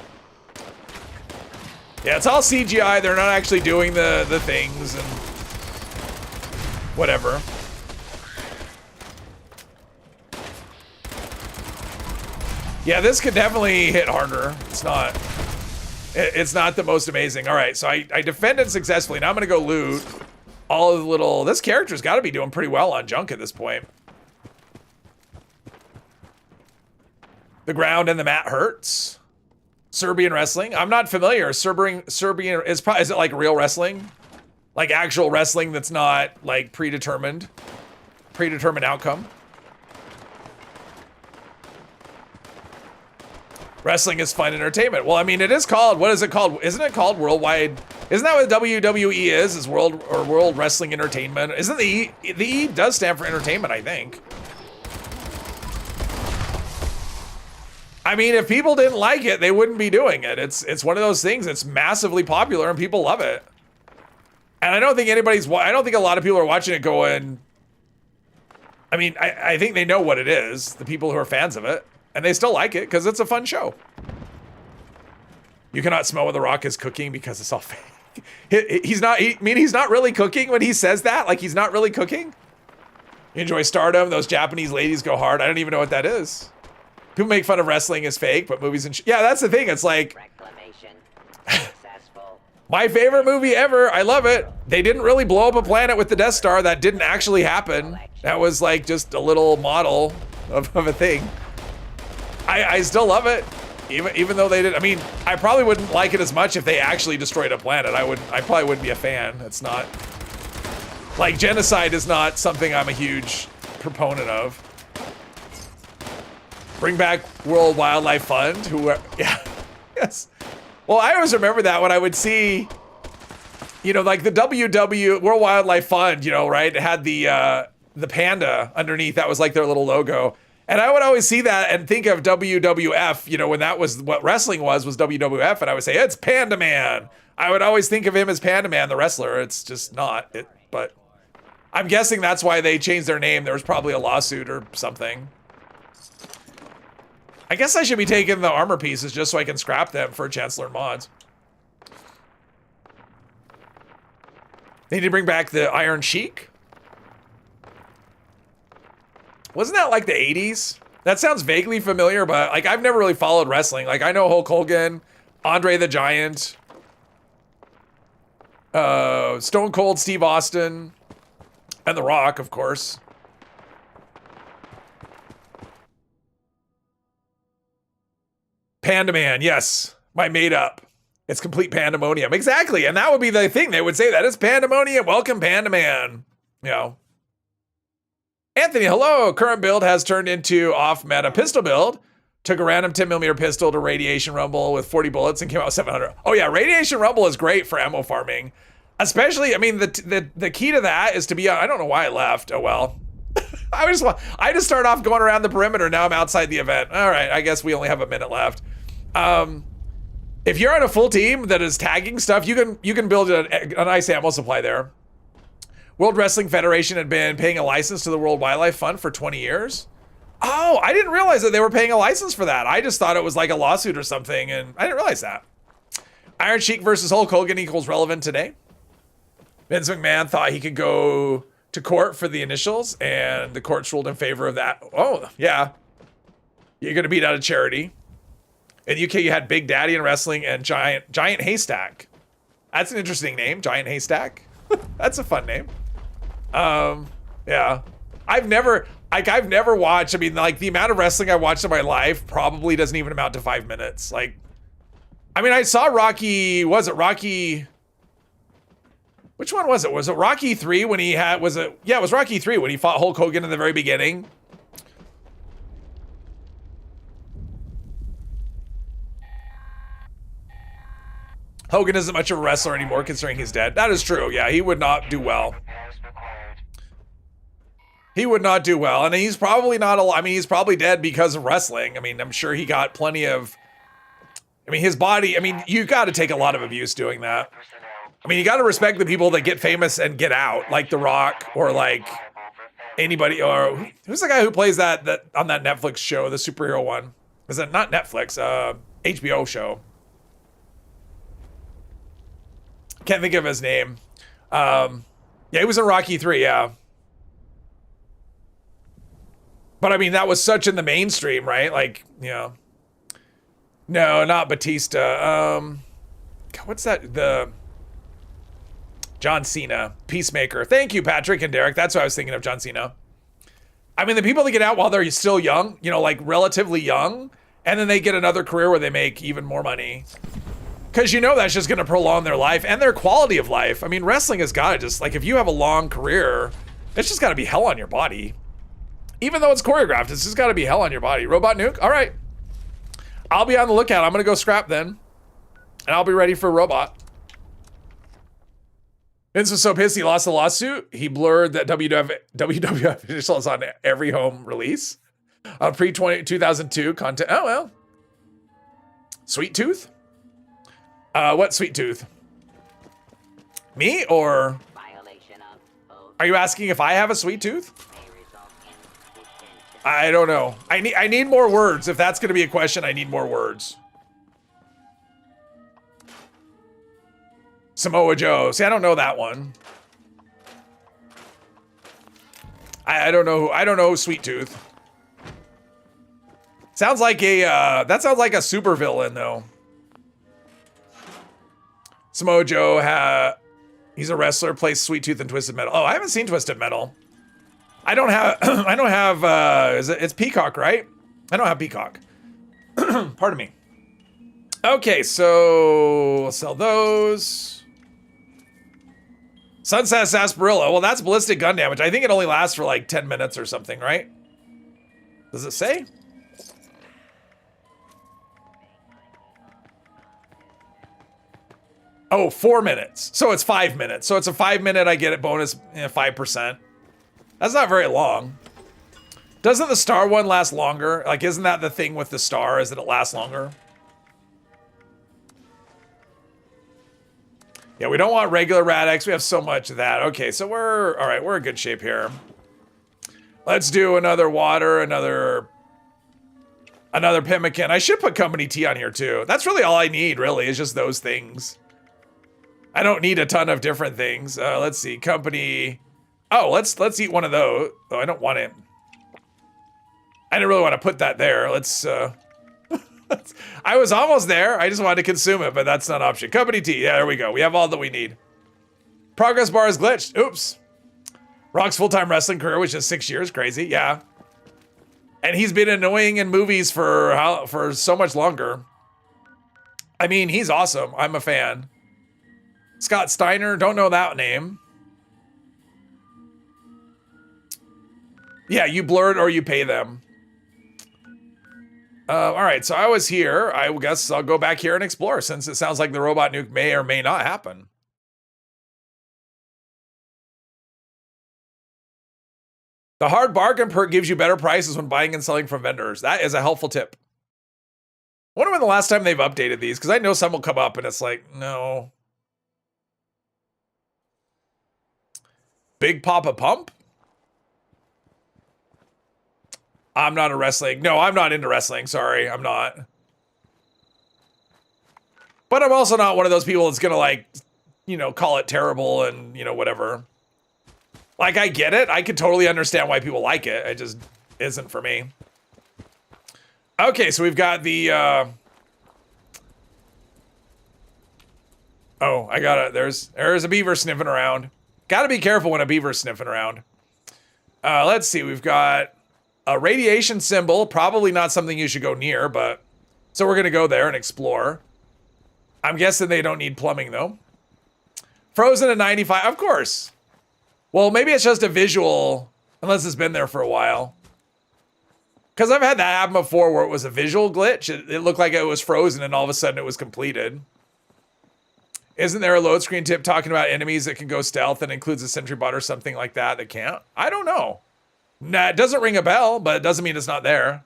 Yeah, it's all CGI. They're not actually doing the things and whatever. Yeah, this could definitely hit harder. It's not the most amazing. All right, so I defended successfully. Now I'm gonna go loot all of the little, this character's gotta be doing pretty well on junk at this point. The ground and the mat hurts. Serbian wrestling. I'm not familiar. Serbian is it like real wrestling? Like actual wrestling that's not like predetermined outcome. Wrestling is fun entertainment. Well, I mean, it is called, what is it called? Isn't it called worldwide? Isn't that what WWE is World Wrestling Entertainment? Isn't the E does stand for entertainment, I think. I mean, if people didn't like it, they wouldn't be doing it. It's one of those things. It's massively popular and people love it. And I don't think I don't think a lot of people are watching it going, I mean, I think they know what it is, the people who are fans of it, and they still like it because it's a fun show. You cannot smell when The Rock is cooking because it's all fake. He's not really cooking when he says that. Like, he's not really cooking. You enjoy Stardom. Those Japanese ladies go hard. I don't even know what that is. People make fun of wrestling as fake, but movies and yeah, that's the thing. It's like, my favorite movie ever. I love it. They didn't really blow up a planet with the Death Star. That didn't actually happen. That was like just a little model of a thing. I still love it. Even though they did, I mean, I probably wouldn't like it as much if they actually destroyed a planet. I probably wouldn't be a fan. It's not, like, genocide is not something I'm a huge proponent of. Bring back World Wildlife Fund, yeah, yes. Well, I always remember that when I would see, you know, like the World Wildlife Fund, you know, right? It had the panda underneath. That was like their little logo. And I would always see that and think of WWF, you know, when that was what wrestling was WWF. And I would say, it's Panda Man. I would always think of him as Panda Man, the wrestler. It's just not. But I'm guessing that's why they changed their name. There was probably a lawsuit or something. I guess I should be taking the armor pieces just so I can scrap them for Chancellor mods. They need to bring back the Iron Sheik. Wasn't that like the 80s? That sounds vaguely familiar, but like I've never really followed wrestling. Like I know Hulk Hogan, Andre the Giant, Stone Cold Steve Austin, and The Rock, of course. Panda Man, yes, my made up. It's complete pandemonium. Exactly, and that would be the thing. They would say that it's pandemonium. Welcome, Panda Man. You know. Anthony, hello. Current build has turned into off-meta pistol build. Took a random 10mm pistol to Radiation Rumble with 40 bullets and came out with 700. Oh yeah, Radiation Rumble is great for ammo farming. Especially, I mean, the key to that is to be, I don't know why I left. Oh well. I just start off going around the perimeter. Now I'm outside the event. All right, I guess we only have a minute left. If you're on a full team that is tagging stuff, you can build a nice ammo supply there. World Wrestling Federation had been paying a license to the World Wildlife Fund for 20 years. Oh, I didn't realize that they were paying a license for that. I just thought it was like a lawsuit or something, and I didn't realize that. Iron Sheik versus Hulk Hogan equals relevant today. Vince McMahon thought he could go to court for the initials, and the courts ruled in favor of that. Oh, yeah. You're going to beat out a charity. In the UK, you had Big Daddy in wrestling and Giant Haystack. That's an interesting name, Giant Haystack. That's a fun name. Yeah. I've never watched, I mean, like, the amount of wrestling I watched in my life probably doesn't even amount to 5 minutes. Like, I mean, I saw Rocky, which one was it? Was it Rocky 3 when he had, yeah, it was Rocky 3 when he fought Hulk Hogan in the very beginning. Hogan isn't much of a wrestler anymore considering he's dead. That is true. Yeah, he would not do well. He would not do well. And he's probably not alive. I mean, he's probably dead because of wrestling. I mean, I'm sure he got plenty of, I mean, his body, I mean, you got to take a lot of abuse doing that. I mean, you got to respect the people that get famous and get out, like The Rock or like anybody, or who's the guy who plays that on that Netflix show, the superhero one? Is it not Netflix, HBO show? Can't think of his name. Yeah, he was in Rocky 3, yeah. But I mean, that was such in the mainstream, right? Like, you know. No, not Batista. God, what's that? John Cena, Peacemaker. Thank you, Patrick and Derek. That's what I was thinking of, John Cena. I mean, the people that get out while they're still young, you know, like relatively young, and then they get another career where they make even more money. Because you know that's just going to prolong their life and their quality of life. I mean, wrestling has got to just, like, if you have a long career, it's just got to be hell on your body. Even though it's choreographed, it's just got to be hell on your body. Robot Nuke? All right. I'll be on the lookout. I'm going to go scrap then. And I'll be ready for Robot. Vince was so pissed he lost the lawsuit. He blurred that WWF initials on every home release. Pre-2002 content. Oh, well. Sweet Tooth? What Sweet Tooth? Me or... Are you asking if I have a sweet tooth? I don't know. I need more words. If that's going to be a question, I need more words. Samoa Joe. See, I don't know that one. I don't know. I don't know Sweet Tooth. Sounds like a that sounds like a supervillain though. Samoa Joe he's a wrestler, plays Sweet Tooth in Twisted Metal. Oh, I haven't seen Twisted Metal. I don't have I don't have it's Peacock, right? I don't have Peacock. Pardon me. Okay, so we'll sell those. Sunset Sarsaparilla. Well, that's ballistic gun damage. I think it only lasts for like 10 minutes or something, right? Does it say? Oh, 4 minutes. So it's 5 minutes. So it's a 5 minute, I get it bonus 5%. That's not very long. Doesn't the star one last longer? Like, isn't that the thing with the star, is that it lasts longer? Yeah, we don't want regular Rad-X. We have so much of that. Okay, so we're, all right, we're in good shape here. Let's do another water, another pemmican. I should put company tea on here too. That's really all I need, really, is just those things. I don't need a ton of different things. Let's see, company. Oh, let's eat one of those. Oh, I don't want it. I didn't really want to put that there. Let's, I was almost there. I just wanted to consume it, but that's not an option. Company tea. Yeah, there we go. We have all that we need. Progress bar is glitched. Oops. Rock's full-time wrestling career, which is 6 years. Crazy. Yeah. And he's been annoying in movies for so much longer. I mean, he's awesome. I'm a fan. Scott Steiner. Don't know that name. Yeah, you blur it or you pay them. All right, so I was here. I guess I'll go back here and explore since it sounds like the robot nuke may or may not happen. The hard bargain perk gives you better prices when buying and selling from vendors. That is a helpful tip. I wonder when the last time they've updated these, because I know some will come up and it's like, no. Big Papa Pump? I'm not a wrestling. No, I'm not into wrestling. Sorry, I'm not. But I'm also not one of those people that's gonna like, you know, call it terrible and, you know, whatever. Like, I get it. I could totally understand why people like it. It just isn't for me. Okay, so we've got the, oh, I got it. There's a beaver sniffing around. Gotta be careful when a beaver's sniffing around. Let's see. We've got a radiation symbol, probably not something you should go near, but so we're gonna go there and explore. I'm guessing they don't need plumbing though. Frozen at 95, of course. Well, maybe it's just a visual, unless it's been there for a while. Because I've had that happen before where it was a visual glitch. It looked like it was frozen and all of a sudden it was completed. Isn't there a load screen tip talking about enemies that can go stealth and includes a sentry bot or something like that that can't? I don't know. Nah, it doesn't ring a bell, but it doesn't mean it's not there.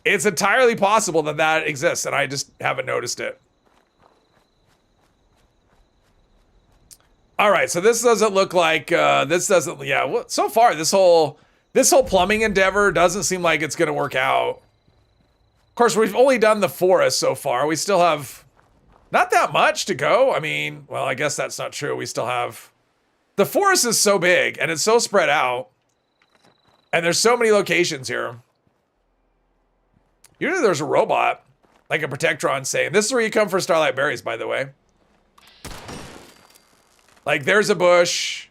It's entirely possible that that exists, and I just haven't noticed it. All right, so this doesn't look like this doesn't. Yeah, well, so far this whole plumbing endeavor doesn't seem like it's gonna work out. Of course, we've only done the forest so far. We still have not that much to go. I mean, well, I guess that's not true. We still have. The forest is so big and it's so spread out. And there's so many locations here. Usually there's a robot, like a Protectron saying, this is where you come for Starlight Berries, by the way. Like there's a bush.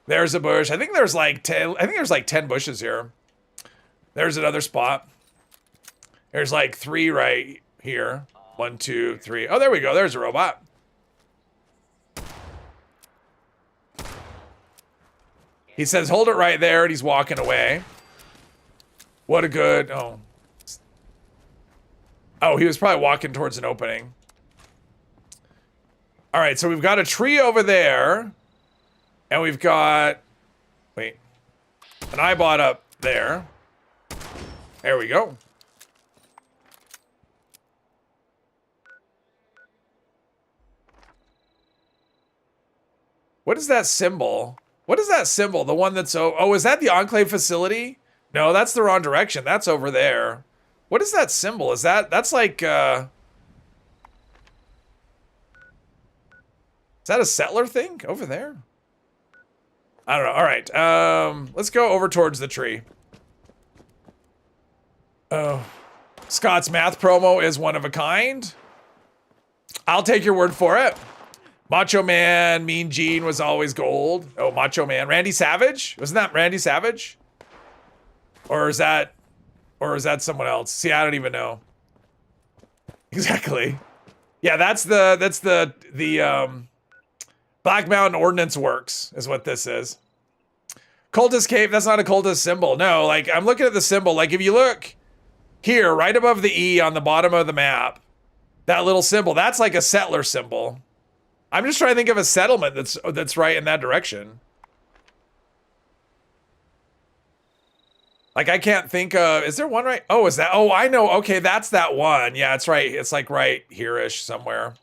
There's a bush. I think there's like 10 bushes here. There's another spot. There's like 3 right here. 1, 2, 3. Oh, there we go. There's a robot. He says, hold it right there, and he's walking away. What a good, oh. Oh, he was probably walking towards an opening. All right, so we've got a tree over there. And we've got... Wait. An iBot up there. There we go. What is that symbol? What is that symbol? The one that's... Oh, is that the Enclave facility? No, that's the wrong direction. That's over there. What is that symbol? Is that... That's like... Is that a settler thing? Over there? I don't know. All right. Let's go over towards the tree. Oh. Scott's math promo is one of a kind. I'll take your word for it. Macho Man, Mean Gene was always gold. Oh, Macho Man. Randy Savage? Wasn't that Randy Savage? Or is that someone else? See, I don't even know. Exactly. Yeah, that's the Black Mountain Ordnance Works is what this is. Cultist Cave, that's not a cultist symbol. No, like, I'm looking at the symbol. Like, if you look here, right above the E on the bottom of the map, that little symbol, that's like a settler symbol. I'm just trying to think of a settlement that's right in that direction. Like, I can't think of... Is there one right... Oh, is that... Oh, I know. Okay, that's that one. Yeah, it's right. It's like right here-ish somewhere,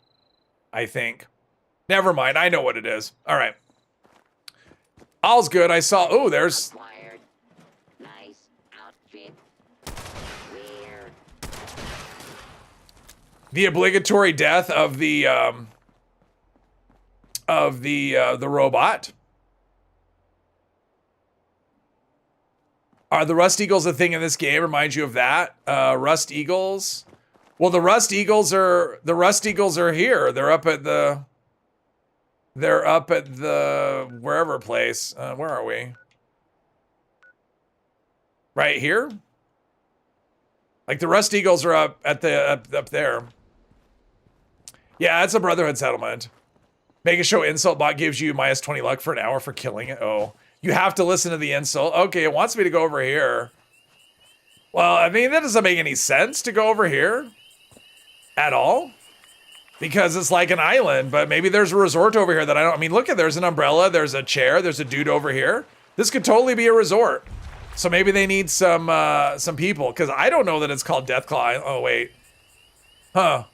I think. Never mind. I know what it is. All right. All's good. I saw... Oh, there's... Nice outfit. Weird. The obligatory death of the robot. Are the Rust Eagles a thing in this game? Remind you of that? Rust Eagles? Well, the Rust Eagles are here. They're up at the wherever place. Where are we? Right here? Like the Rust Eagles are up at up there. Yeah, it's a Brotherhood settlement. Mega Show insult bot gives you minus 20 luck for an hour for killing it. Oh, you have to listen to the insult. Okay, it wants me to go over here. Well, I mean, that doesn't make any sense to go over here at all. Because it's like an island, but maybe there's a resort over here that I don't... I mean, look at, there's an umbrella, there's a chair, there's a dude over here. This could totally be a resort. So maybe they need some people, because I don't know that it's called Deathclaw. Oh, wait. Huh.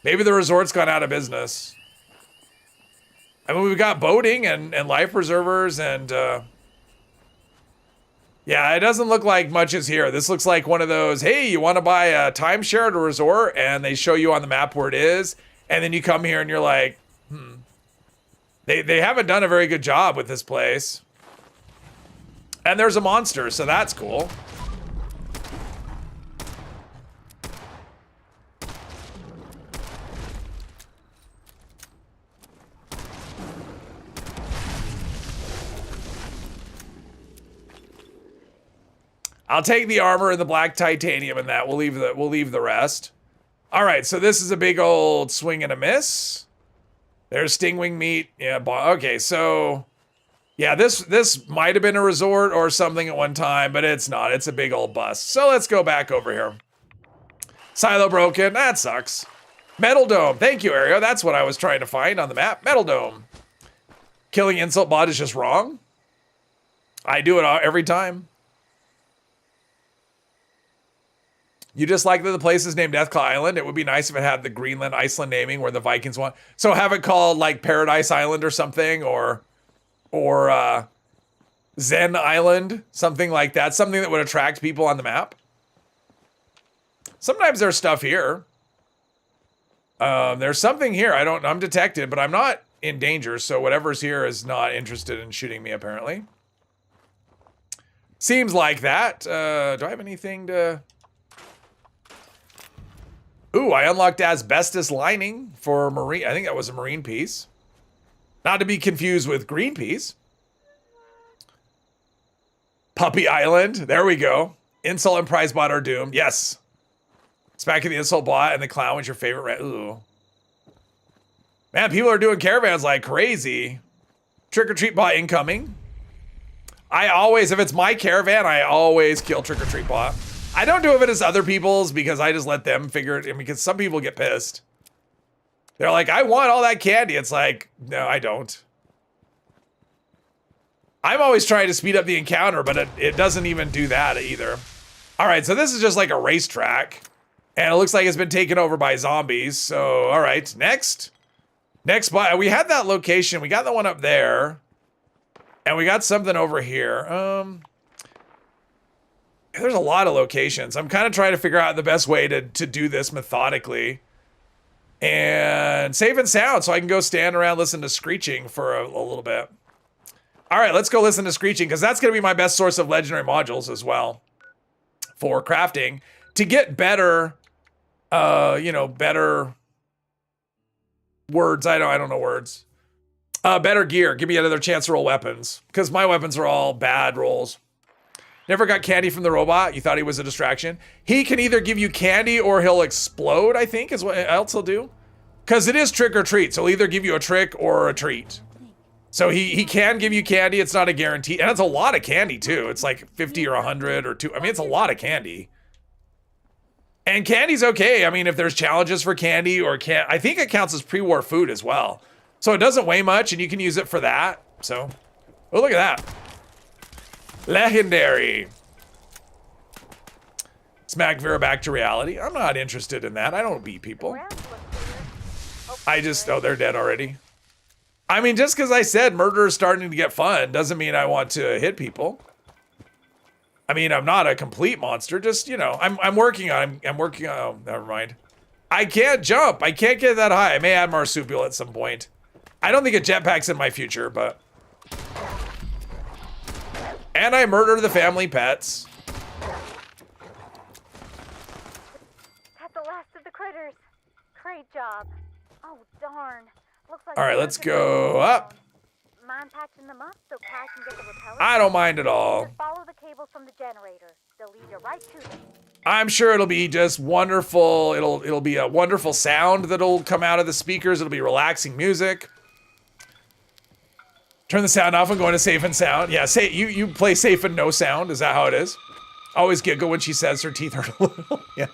Maybe the resort's gone out of business. I mean, we've got boating and life preservers and... Yeah, it doesn't look like much is here. This looks like one of those, hey, you want to buy a timeshare at a resort? And they show you on the map where it is. And then you come here and you're like, They haven't done a very good job with this place. And there's a monster, so that's cool. I'll take the armor and the black titanium and that. We'll leave the rest. All right, so this is a big old swing and a miss. There's stingwing meat. Yeah, okay, so yeah, this might have been a resort or something at one time, but it's not. It's a big old bust. So let's go back over here. Silo broken. That sucks. Metal Dome. Thank you, Ario. That's what I was trying to find on the map. Metal Dome. Killing insult bot is just wrong. I do it every time. You just like that the place is named Deathclaw Island. It would be nice if it had the Greenland, Iceland naming where the Vikings want. So have it called like Paradise Island or something, or Zen Island, something like that. Something that would attract people on the map. Sometimes there's stuff here. There's something here. I'm detected, but I'm not in danger. So whatever's here is not interested in shooting me, apparently. Seems like that. Do I have anything to... Ooh, I unlocked asbestos lining for marine. I think that was a marine piece. Not to be confused with Greenpeace. Puppy Island. There we go. Insult and prize bot are doomed. Yes. Smacking the insult bot and the clown was your favorite. Ooh. Man, people are doing caravans like crazy. Trick or treat bot incoming. I always, if it's my caravan, I always kill trick or treat bot. I don't do it if it's other people's because I just let them figure it in because some people get pissed. They're like, I want all that candy. It's like, no, I don't. I'm always trying to speed up the encounter, but it doesn't even do that either. All right, so this is just like a racetrack. And it looks like it's been taken over by zombies. So, all right, next. Next, we had that location. We got the one up there. And we got something over here. There's a lot of locations. I'm kind of trying to figure out the best way to do this methodically. And safe and sound, so I can go stand around, listen to screeching for a little bit. All right, let's go listen to screeching, because that's going to be my best source of legendary modules as well for crafting to get better, you know, better words. I don't know words. Better gear. Give me another chance to roll weapons, because my weapons are all bad rolls. Never got candy from the robot. You thought he was a distraction. He can either give you candy or he'll explode, I think is what else he'll do. Because it is trick or treat. So he'll either give you a trick or a treat. So he can give you candy. It's not a guarantee. And it's a lot of candy too. It's like 50 or 100 or 2. I mean, it's a lot of candy. And candy's okay. I mean, if there's challenges for candy or I think it counts as pre-war food as well. So it doesn't weigh much and you can use it for that. So, oh, look at that. Legendary. Smack Vera back to reality. I'm not interested in that. I don't beat people. I just, oh, they're dead already. I mean, just because I said murder is starting to get fun doesn't mean I want to hit people. I mean, I'm not a complete monster. Just, you know, I'm working on, oh, never mind. I can't jump. I can't get that high. I may add marsupial at some point. I don't think a jetpack's in my future, but. And I murder the family pets. That's the last of the critters. Great job. Oh, darn. Looks like all right, let's go up. Mind patching them up so Kai can get the repeller? I don't mind at all. Just follow the cables from the generator. They'll lead you right to them. I'm sure it'll be just wonderful. It'll be a wonderful sound that'll come out of the speakers. It'll be relaxing music. Turn the sound off and go into safe and sound. Yeah, say you play safe and no sound. Is that how it is? Always giggle when she says her teeth hurt a little. Yeah.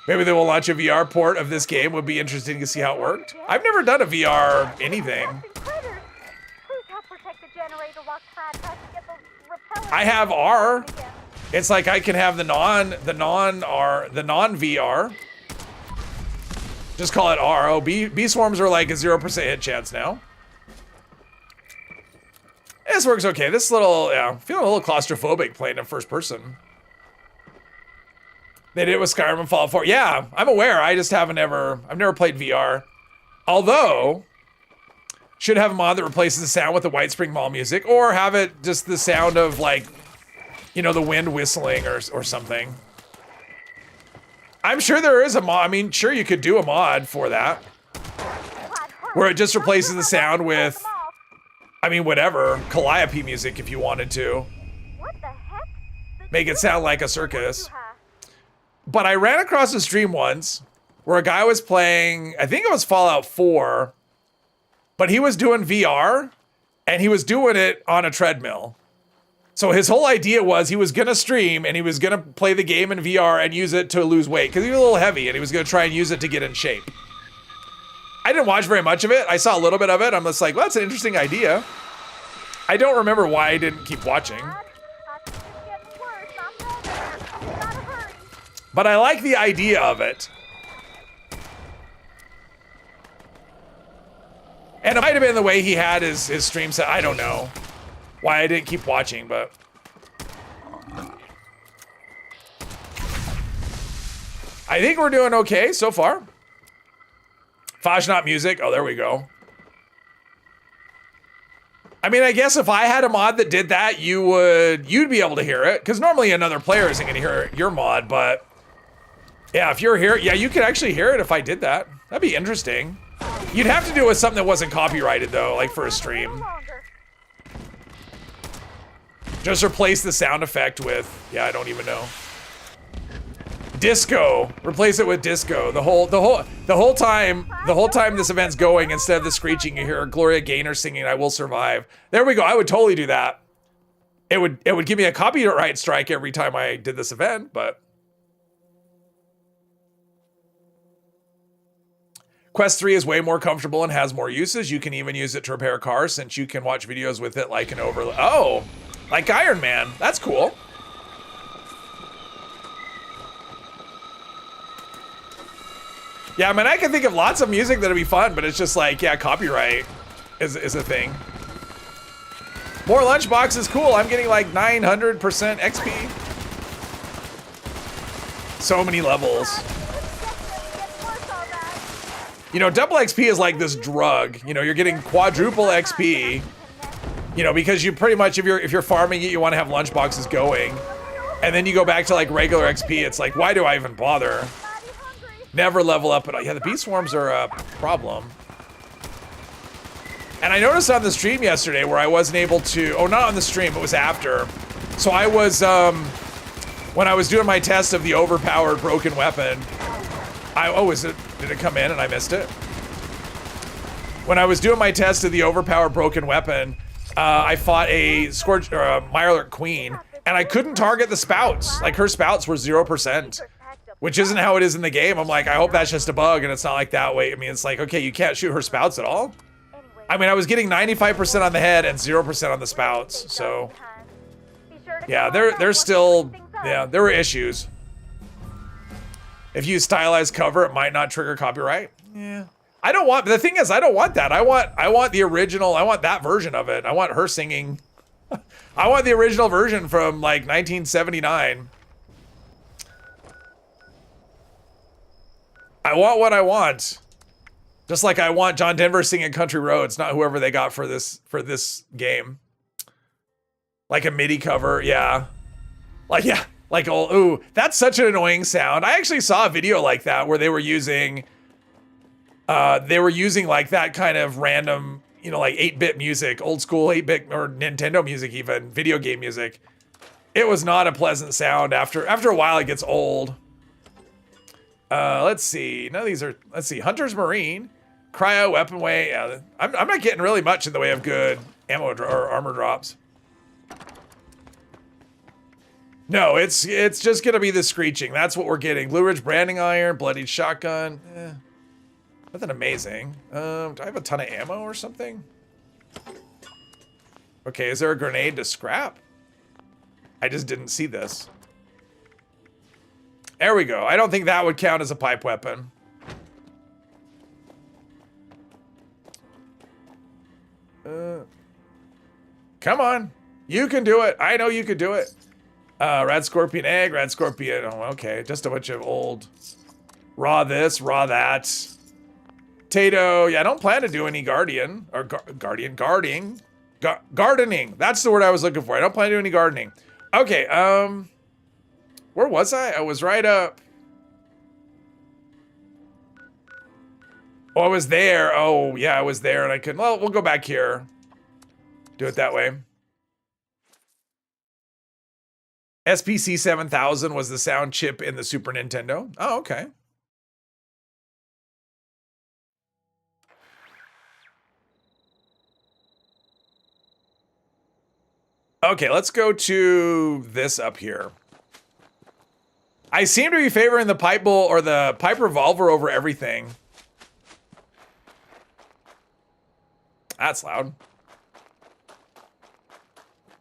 Maybe they will launch a VR port of this game. Would be interesting to see how it worked. I've never done a VR anything. I have R. It's like I can have the non-VR. Just call it R. Oh, bee swarms are like a 0% hit chance now. This works okay. This little, yeah, feeling a little claustrophobic playing in first person. They did it with Skyrim and Fallout 4. Yeah, I'm aware. I just I've never played VR. Although, should have a mod that replaces the sound with the White Spring Mall music, or have it just the sound of like, you know, the wind whistling or something. I'm sure there is a mod. I mean, sure you could do a mod for that. Where it just replaces the sound with, I mean, whatever, Calliope music if you wanted to. What the heck? Make it sound like a circus. But I ran across a stream once where a guy was playing, I think it was Fallout 4, but he was doing VR and he was doing it on a treadmill. So his whole idea was he was gonna stream and he was gonna play the game in VR and use it to lose weight because he was a little heavy and he was gonna try and use it to get in shape. I didn't watch very much of it. I saw a little bit of it. I'm just like, well, that's an interesting idea. I don't remember why I didn't keep watching. But I like the idea of it. And it might have been the way he had his stream set. I don't know why I didn't keep watching, but. I think we're doing okay so far. Fajnot music. Oh, there we go. I mean, I guess if I had a mod that did that, you'd be able to hear it. Because normally another player isn't going to hear your mod, but yeah, if you're here, yeah, you could actually hear it if I did that. That'd be interesting. You'd have to do it with something that wasn't copyrighted though, like for a stream. Just replace the sound effect with, yeah, I don't even know. Disco. Replace it with disco. The whole time this event's going, instead of the screeching, you hear Gloria Gaynor singing "I Will Survive." There we go. I would totally do that. It would give me a copyright strike every time I did this event, but Quest 3 is way more comfortable and has more uses. You can even use it to repair a car since you can watch videos with it like an overlay. Oh, like Iron Man. That's cool. Yeah, I mean, I can think of lots of music that'd be fun, but it's just like, yeah, copyright is a thing. More lunchbox is cool. I'm getting like 900% XP. So many levels. You know, double XP is like this drug. You know, you're getting quadruple XP. You know, because you pretty much, if you're farming it, you want to have lunchboxes going. And then you go back to like regular XP. It's like, why do I even bother? Never level up at all. Yeah, the bee swarms are a problem. And I noticed on the stream yesterday where I wasn't able to, oh, not on the stream, it was after. So I was, when I was doing my test of the overpowered broken weapon, did it come in and I missed it? When I was doing my test of the overpowered broken weapon, I fought a Scorch, or a Mirelurk Queen, and I couldn't target the spouts. Like, her spouts were 0%. Which isn't how it is in the game. I'm like, I hope that's just a bug and it's not like that way. I mean, it's like, okay, you can't shoot her spouts at all. I mean, I was getting 95% on the head and 0% on the spouts. So yeah, they're still, yeah, there were issues. If you stylized cover, it might not trigger copyright. Yeah. I don't want, the thing is, I don't want that. I want the original, I want that version of it. I want her singing. I want the original version from like 1979. I want what I want. Just like I want John Denver singing Country Roads, not whoever they got for this game. Like a MIDI cover, yeah. Like, yeah, like, oh, ooh, that's such an annoying sound. I actually saw a video like that where they were using like that kind of random, you know, like 8-bit music, old school 8-bit or Nintendo music even, video game music. It was not a pleasant sound. After a while it gets old. Let's see. None of these are, let's see. Hunter's Marine, Cryo, Weapon Way. Yeah, I'm not getting really much in the way of good ammo or armor drops. No, it's just gonna be the screeching. That's what we're getting. Blue Ridge Branding Iron, Bloodied Shotgun. Nothing amazing. Do I have a ton of ammo or something? Okay, is there a grenade to scrap? I just didn't see this. There we go. I don't think that would count as a pipe weapon. Come on. You can do it. I know you could do it. Red Scorpion Egg, Red Scorpion. Oh, okay. Just a bunch of old raw this, raw that. Tato. Yeah, I don't plan to do any gardening. Gardening. That's the word I was looking for. I don't plan to do any gardening. Okay, where was I? I was right up. Oh, I was there. Oh, yeah, I was there and I couldn't. Well, we'll go back here. Do it that way. SPC 7000 was the sound chip in the Super Nintendo. Oh, okay. Okay, let's go to this up here. I seem to be favoring the pipe bull or the pipe revolver over everything. That's loud.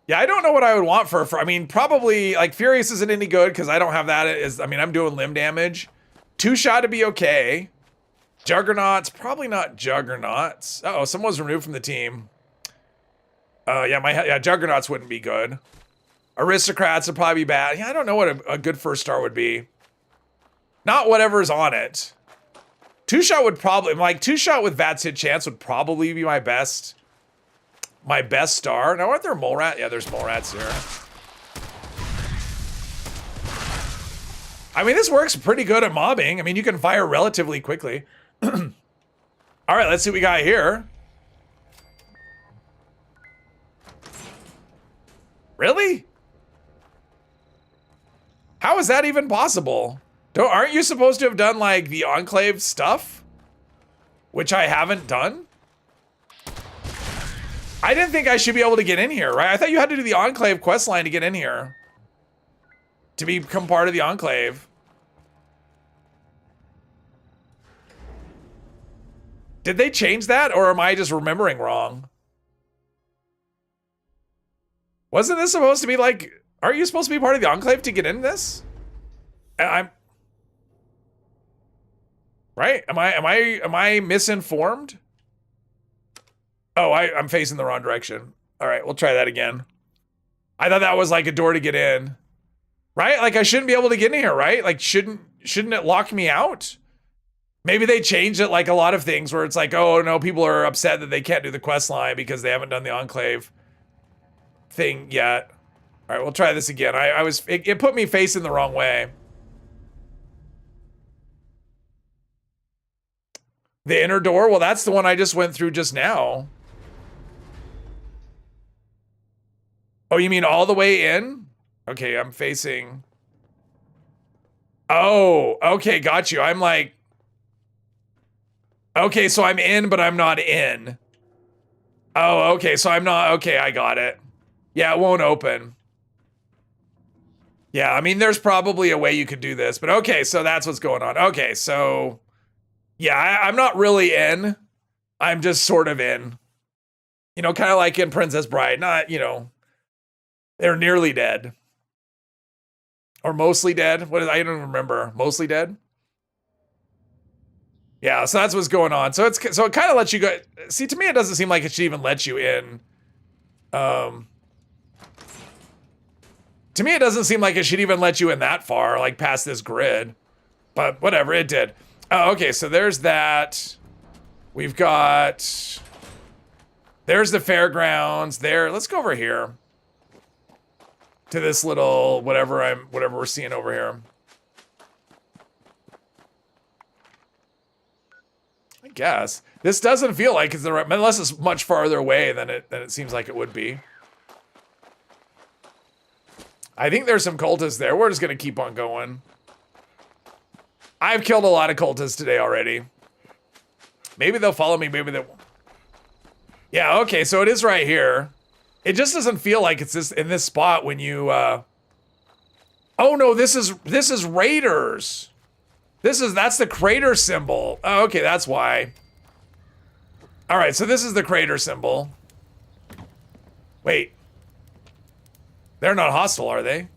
Yeah, I don't know what I would want for I mean, probably like Furious isn't any good because I don't have that. I mean, I'm doing limb damage. 2-shot to be okay. Juggernauts, probably not Juggernauts. Uh oh, someone was removed from the team. Yeah, Juggernauts wouldn't be good. Aristocrats would probably be bad. Yeah, I don't know what a good first star would be. Not whatever's on it. 2-shot would probably, like 2-shot with Vats Hit Chance would probably be my best star. Now, aren't there mole rat? Yeah, there's mole rats here. I mean, this works pretty good at mobbing. I mean, you can fire relatively quickly. All right, let's see what we got here. Really? How is that even possible? Aren't you supposed to have done like the Enclave stuff? Which I haven't done? I didn't think I should be able to get in here, right? I thought you had to do the Enclave quest line to get in here. To become part of the Enclave. Did they change that, or am I just remembering wrong? Wasn't this supposed to be like, aren't you supposed to be part of the Enclave to get in this? I'm right? Am I misinformed? Oh, I'm facing the wrong direction. All right, we'll try that again. I thought that was like a door to get in. Right? Like I shouldn't be able to get in here, right? Like shouldn't it lock me out? Maybe they changed it like a lot of things where it's like, oh no, people are upset that they can't do the quest line because they haven't done the Enclave thing yet. All right, we'll try this again. It put me facing the wrong way. The inner door? Well, that's the one I just went through just now. Oh, you mean all the way in? Okay, I'm facing... Oh, okay, got you. I'm like... Okay, so I'm in, but I'm not in. Oh, okay, so I'm not... Okay, I got it. Yeah, it won't open. Yeah, I mean, there's probably a way you could do this, but okay, so that's what's going on. Okay, so... Yeah, I'm not really in. I'm just sort of in. You know, kind of like in Princess Bride. Not, you know... They're nearly dead. Or mostly dead. What is, I don't remember. Mostly dead? Yeah, so that's what's going on. So it kind of lets you go. See, to me, it doesn't seem like it should even let you in. To me, it doesn't seem like it should even let you in that far, like past this grid. But whatever, it did. Oh, okay, so there's that. We've got... There's the fairgrounds. There, let's go over here. To this little whatever we're seeing over here. I guess this doesn't feel like it's the right, unless it's much farther away than it seems like it would be. I think there's some cultists there. We're just gonna keep on going. I've killed a lot of cultists today already. Maybe they'll follow me. Maybe they won't. Yeah. Okay. So it is right here. It just doesn't feel like it's this in this spot when you, oh no, this is Raiders. That's the crater symbol. Oh, okay, that's why. All right, so this is the crater symbol. Wait. They're not hostile, are they?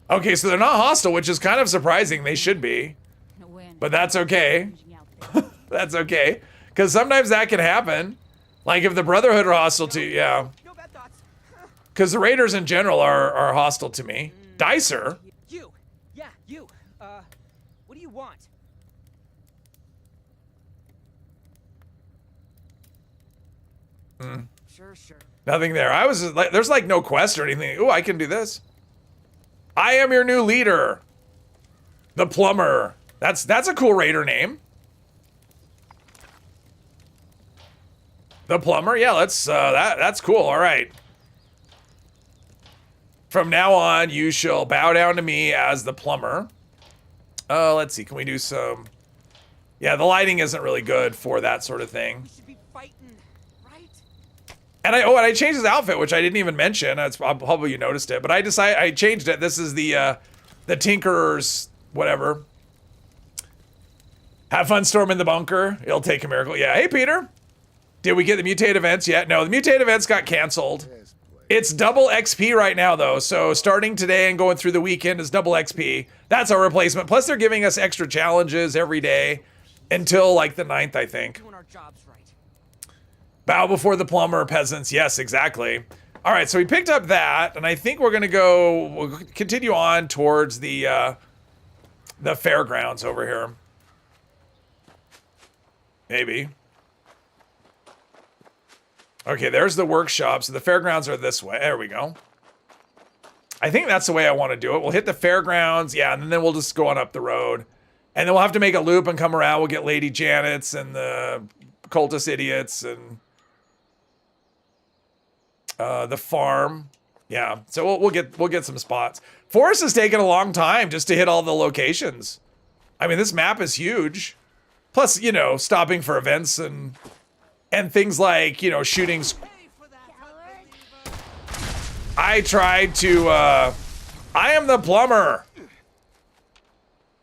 Okay, so they're not hostile, which is kind of surprising. They should be. But that's okay. That's okay. Because sometimes that can happen. Like if the Brotherhood are hostile to you, yeah. Because the Raiders in general are hostile to me. Dicer? You. Yeah, you. What do you want? Sure. Nothing there. I was like, there's like no quest or anything. Ooh, I can do this. I am your new leader. The Plumber. That's a cool Raider name. The Plumber? Yeah, that's cool. All right. From now on, you shall bow down to me as the Plumber. Let's see. Can we do some... Yeah, the lighting isn't really good for that sort of thing. We should be fighting, right? And I changed his outfit, which I didn't even mention. It's probably you noticed it, but I changed it. This is the Tinkerer's whatever. Have fun storming the bunker. It'll take a miracle. Yeah. Hey, Peter. Did we get the mutate events yet? No, the mutate events got canceled. It's double XP right now, though. So starting today and going through the weekend is double XP. That's our replacement. Plus, they're giving us extra challenges every day until like the 9th, I think. Doing our jobs right. Bow before the Plumber, peasants. Yes, exactly. All right, so we picked up that, and I think we'll continue on towards the fairgrounds over here. Maybe. Okay, there's the workshop. So the fairgrounds are this way. There we go. I think that's the way I want to do it. We'll hit the fairgrounds. Yeah, and then we'll just go on up the road. And then we'll have to make a loop and come around. We'll get Lady Janet's and the cultist idiots and the farm. Yeah, so we'll get some spots. Forest has taken a long time just to hit all the locations. I mean, this map is huge. Plus, you know, stopping for events and things like, you know, shootings. I tried to, I am the Plumber.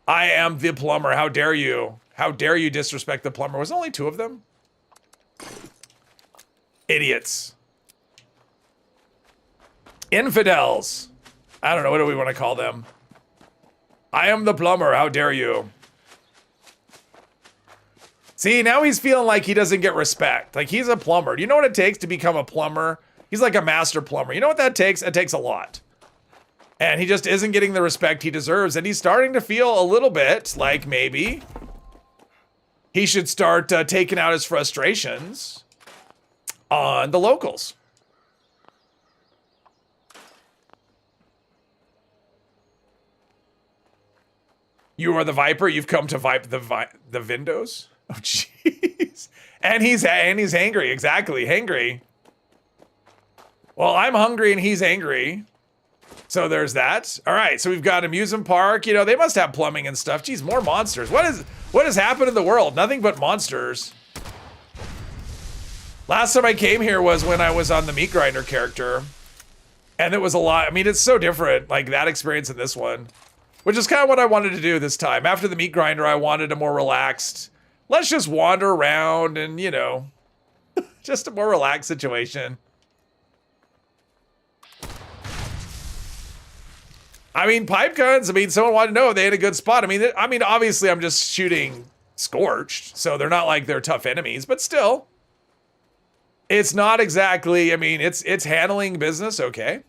I am the Plumber. How dare you? How dare you disrespect the plumber? Was only 2 of them? Idiots. Infidels. I don't know, what do we want to call them? I am the plumber, how dare you? See, now he's feeling like he doesn't get respect. Like, he's a plumber. Do you know what it takes to become a plumber? He's like a master plumber. You know what that takes? It takes a lot. And he just isn't getting the respect he deserves. And he's starting to feel a little bit like maybe he should start taking out his frustrations on the locals. You are the Viper. You've come to vipe the Vindos. Oh, jeez. And he's angry. Exactly. Hangry. Well, I'm hungry and he's angry. So there's that. All right. So we've got amusement park. You know, they must have plumbing and stuff. Geez, more monsters. What has happened in the world? Nothing but monsters. Last time I came here was when I was on the meat grinder character. And it was a lot. I mean, it's so different. Like that experience in this one. Which is kind of what I wanted to do this time. After the meat grinder, I wanted a more relaxed, let's just wander around and, you know, just a more relaxed situation. I mean, pipe guns, I mean, someone wanted to know if they had a good spot. I mean, obviously I'm just shooting Scorched, so they're not like they're tough enemies, but still. It's not exactly, I mean, it's handling business, okay.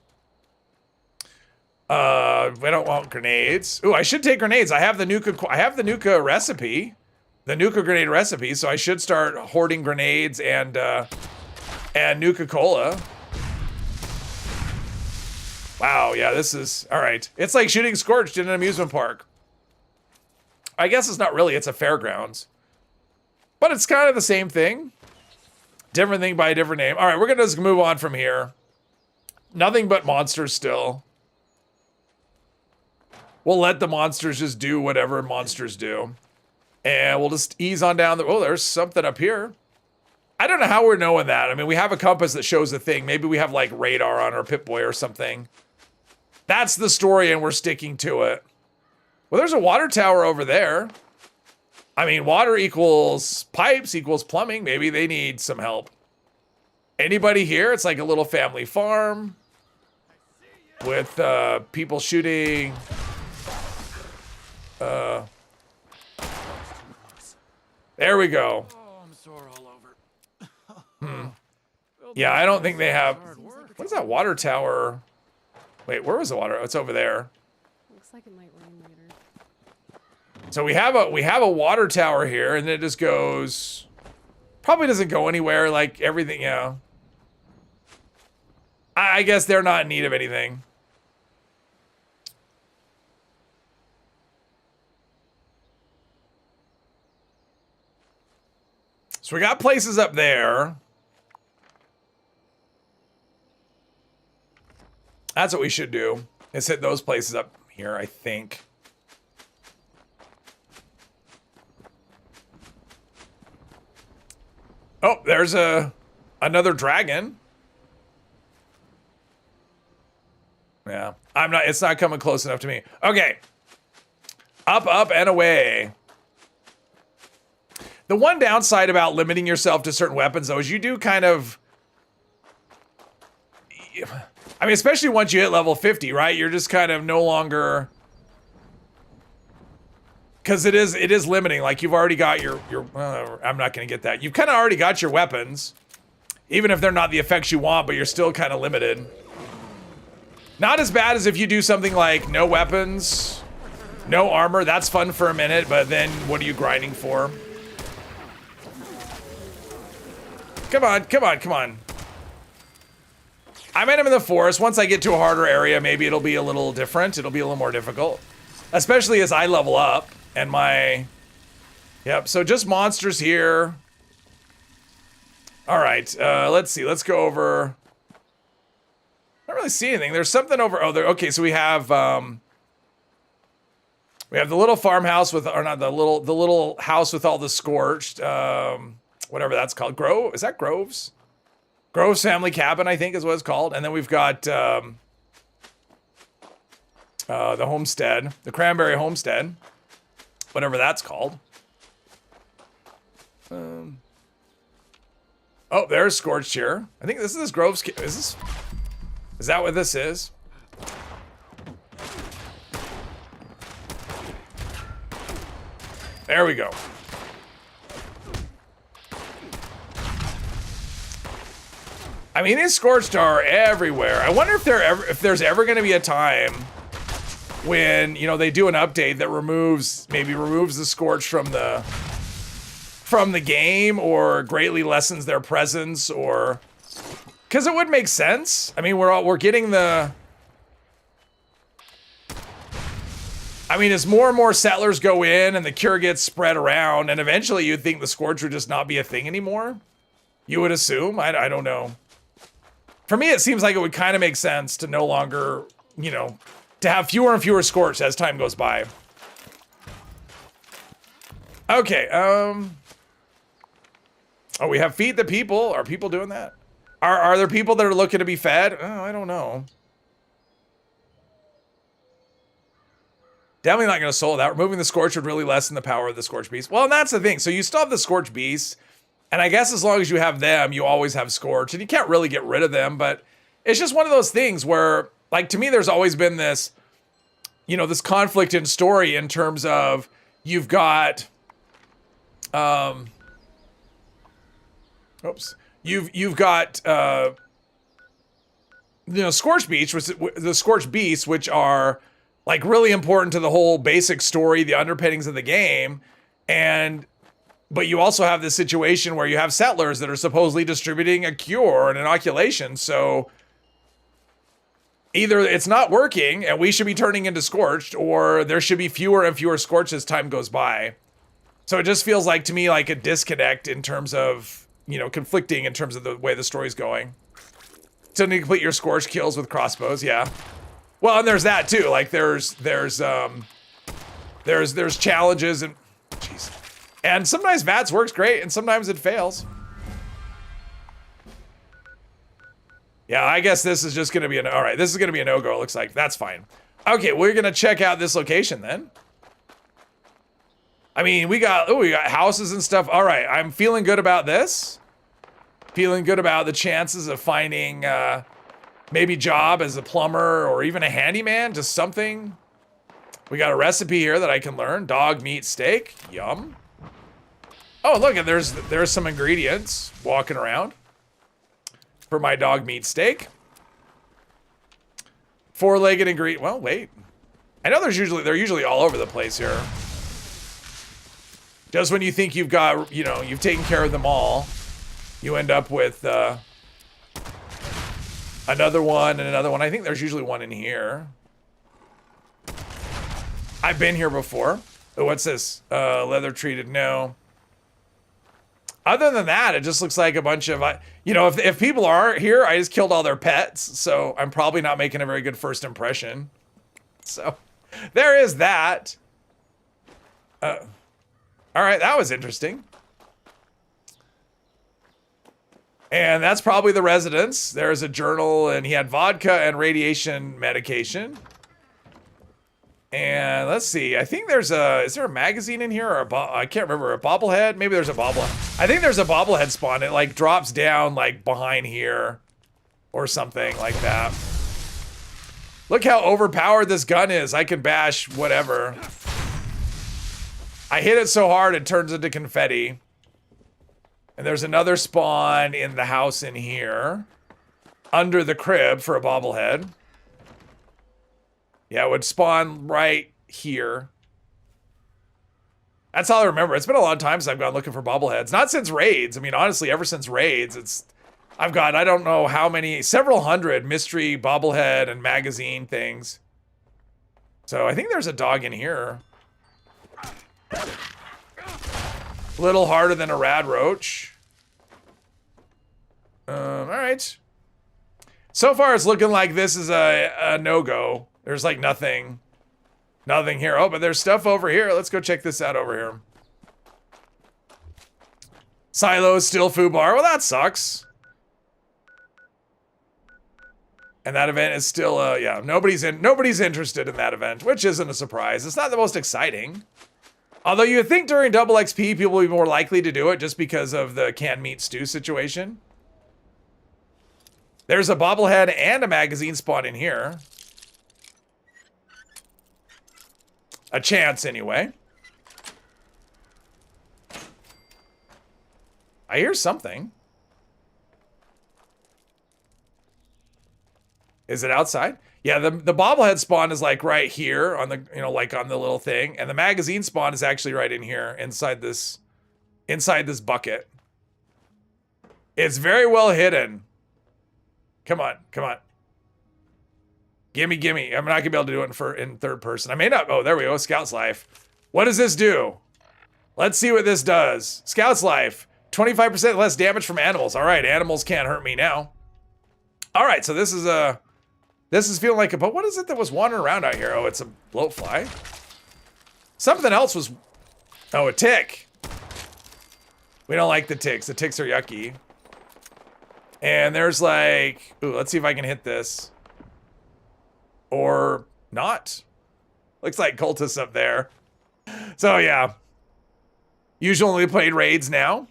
We don't want grenades. Ooh, I should take grenades. I have the Nuka recipe. The Nuka grenade recipe, so I should start hoarding grenades and Nuka-Cola. Wow, yeah, this is all right. It's like shooting Scorched in an amusement park. I guess it's not really, it's a fairgrounds. But it's kind of the same thing. Different thing by a different name. All right, we're gonna just move on from here. Nothing but monsters still. We'll let the monsters just do whatever monsters do. And we'll just ease on down the, oh, there's something up here. I don't know how we're knowing that. I mean, we have a compass that shows the thing. Maybe we have like radar on our Pip-Boy or something. That's the story and we're sticking to it. Well, there's a water tower over there. I mean, water equals pipes equals plumbing. Maybe they need some help. Anybody here? It's like a little family farm with people shooting. There we go. Oh, I'm sore all over. Yeah, I don't think they have. What is that water tower? Wait, where was the water? Oh, it's over there. Looks like it might rain later. So we have a water tower here, and it just goes. Probably doesn't go anywhere. Like everything, yeah. I guess they're not in need of anything. So we got places up there. That's what we should do. Is hit those places up here, I think. Oh, there's another dragon. Yeah, it's not coming close enough to me. Okay. Up, up, and away. The one downside about limiting yourself to certain weapons, though, is you do kind of... I mean, especially once you hit level 50, right? You're just kind of no longer... Because it is limiting. Like, you've already got your I'm not going to get that. You've kind of already got your weapons. Even if they're not the effects you want, but you're still kind of limited. Not as bad as if you do something like no weapons, no armor. That's fun for a minute, but then what are you grinding for? Come on, come on, come on. I met him in the forest. Once I get to a harder area, maybe it'll be a little different. It'll be a little more difficult. Especially as I level up and my... Yep, so just monsters here. All right, let's see. Let's go over... I don't really see anything. There's something over... Oh, there. Okay, so we have the little farmhouse with... Or not, the little house with all the Scorched... whatever that's called. Grove? Is that Groves? Groves Family Cabin, I think is what it's called. And then we've got the homestead. The Cranberry Homestead. Whatever that's called. Oh, there's Scorched here. I think this is Grove's. Is that what this is? There we go. I mean, these Scorched are everywhere. I wonder if there's ever going to be a time when, you know, they do an update that removes the Scorched from the game, or greatly lessens their presence, or because it would make sense. I mean, we're getting the. I mean, as more and more settlers go in and the cure gets spread around, and eventually you'd think the Scorch would just not be a thing anymore. You would assume. I don't know. For me, it seems like it would kind of make sense to no longer, you know, to have fewer and fewer Scorch as time goes by. Okay, oh, we have feed the people. Are people doing that? Are there people that are looking to be fed? Oh, I don't know. Definitely not going to solo that. Removing the Scorch would really lessen the power of the Scorch Beast. Well, and that's the thing. So you still have the Scorch Beast, and I guess as long as you have them, you always have Scorch, and you can't really get rid of them, but it's just one of those things where, like, to me, there's always been this, you know, this conflict in story in terms of you've got, you've got, you know, Scorch Beasts, which are, like, really important to the whole basic story, the underpinnings of the game, but you also have this situation where you have settlers that are supposedly distributing a cure or an inoculation, so either it's not working and we should be turning into Scorched, or there should be fewer and fewer Scorched as time goes by. So it just feels like, to me, like a disconnect in terms of, you know, conflicting in terms of the way the story's going. So you complete your Scorched kills with crossbows, yeah. Well, and there's that too. Like there's challenges and jeez. And sometimes VATS works great and sometimes it fails. Yeah, I guess this is just gonna be all right, this is gonna be a no-go, it looks like. That's fine. Okay, we're gonna check out this location then. I mean, we got houses and stuff. All right, I'm feeling good about this. Feeling good about the chances of finding maybe job as a plumber or even a handyman, just something. We got a recipe here that I can learn. Dog meat steak, yum. Oh, look, and there's some ingredients walking around for my dog meat steak. Four-legged ingredient. Well, wait. I know they're usually all over the place here. Just when you think you've got, you know, you've taken care of them all, you end up with another one and another one. I think there's usually one in here. I've been here before. Oh, what's this? Leather treated, no. Other than that, it just looks like a bunch of, you know, if people aren't here, I just killed all their pets, so I'm probably not making a very good first impression. So, there is that. All right, that was interesting. And that's probably the residence. There's a journal, and he had vodka and radiation medication. And let's see, I think is there a magazine in here, or I can't remember, a bobblehead? Maybe there's a bobblehead. I think there's a bobblehead spawn. It like drops down like behind here or something like that. Look how overpowered this gun is. I can bash whatever. I hit it so hard it turns into confetti. And there's another spawn in the house in here. Under the crib for a bobblehead. Yeah, it would spawn right here. That's all I remember. It's been a long time since I've gone looking for bobbleheads. Not since raids. I mean, honestly, ever since raids, I've got, I don't know how many, several hundred mystery bobblehead and magazine things. So I think there's a dog in here. A little harder than a rad roach. All right. So far, it's looking like this is a no-go. There's like nothing here. Oh, but there's stuff over here. Let's go check this out over here. Silos, still food bar. Well, that sucks. And that event is still, yeah, nobody's interested in that event, which isn't a surprise. It's not the most exciting. Although you would think during double XP, people would be more likely to do it just because of the canned meat stew situation. There's a bobblehead and a magazine spawn in here. A chance, anyway. I hear something. Is it outside? Yeah, the bobblehead spawn is like right here on the, you know, like on the little thing. And the magazine spawn is actually right in here inside this bucket. It's very well hidden. Come on, come on. Gimme, gimme. I'm not gonna be able to do it in third person. I may not. Oh, there we go. Scout's Life. What does this do? Let's see what this does. Scout's Life. 25% less damage from animals. All right, animals can't hurt me now. All right, so this is feeling like a, but what is it that was wandering around out here? Oh, it's a bloatfly. Something else was, oh, a tick. We don't like the ticks. The ticks are yucky. And there's like, ooh, let's see if I can hit this. Or not. Looks like cultists up there. So yeah. Usually played raids now.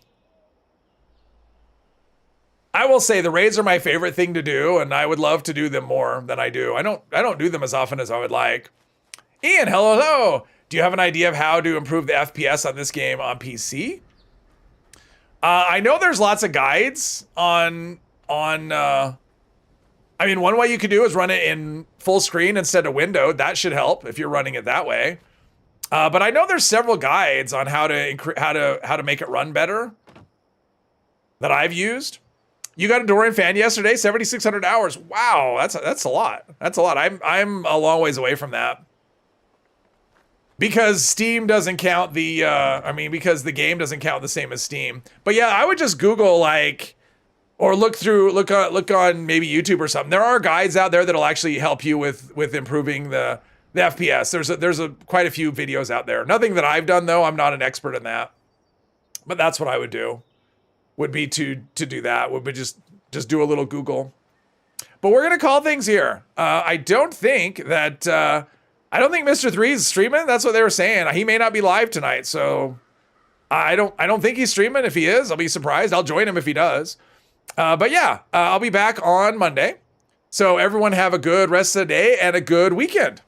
I will say the raids are my favorite thing to do, and I would love to do them more than I do. I don't do them as often as I would like. Ian, hello, hello. Do you have an idea of how to improve the FPS on this game on PC? I know there's lots of guides on I mean, one way you could do is run it in full screen instead of windowed. That should help if you're running it that way. But I know there's several guides on how to make it run better that I've used. You got a Dorian fan yesterday, 7,600 hours. Wow, that's a lot. That's a lot. I'm a long ways away from that. Because Steam doesn't count the because the game doesn't count the same as Steam. But yeah, I would just Google like, or look on maybe YouTube or something. There are guides out there that'll actually help you with improving the FPS. There's quite a few videos out there. Nothing that I've done though. I'm not an expert in that. But that's what I would do. Would be to do that. Would be just do a little Google. But we're gonna call things here. I don't think Mr. 3 is streaming. That's what they were saying. He may not be live tonight, so I don't think he's streaming. If he is, I'll be surprised. I'll join him if he does. But yeah, I'll be back on Monday. So everyone have a good rest of the day and a good weekend.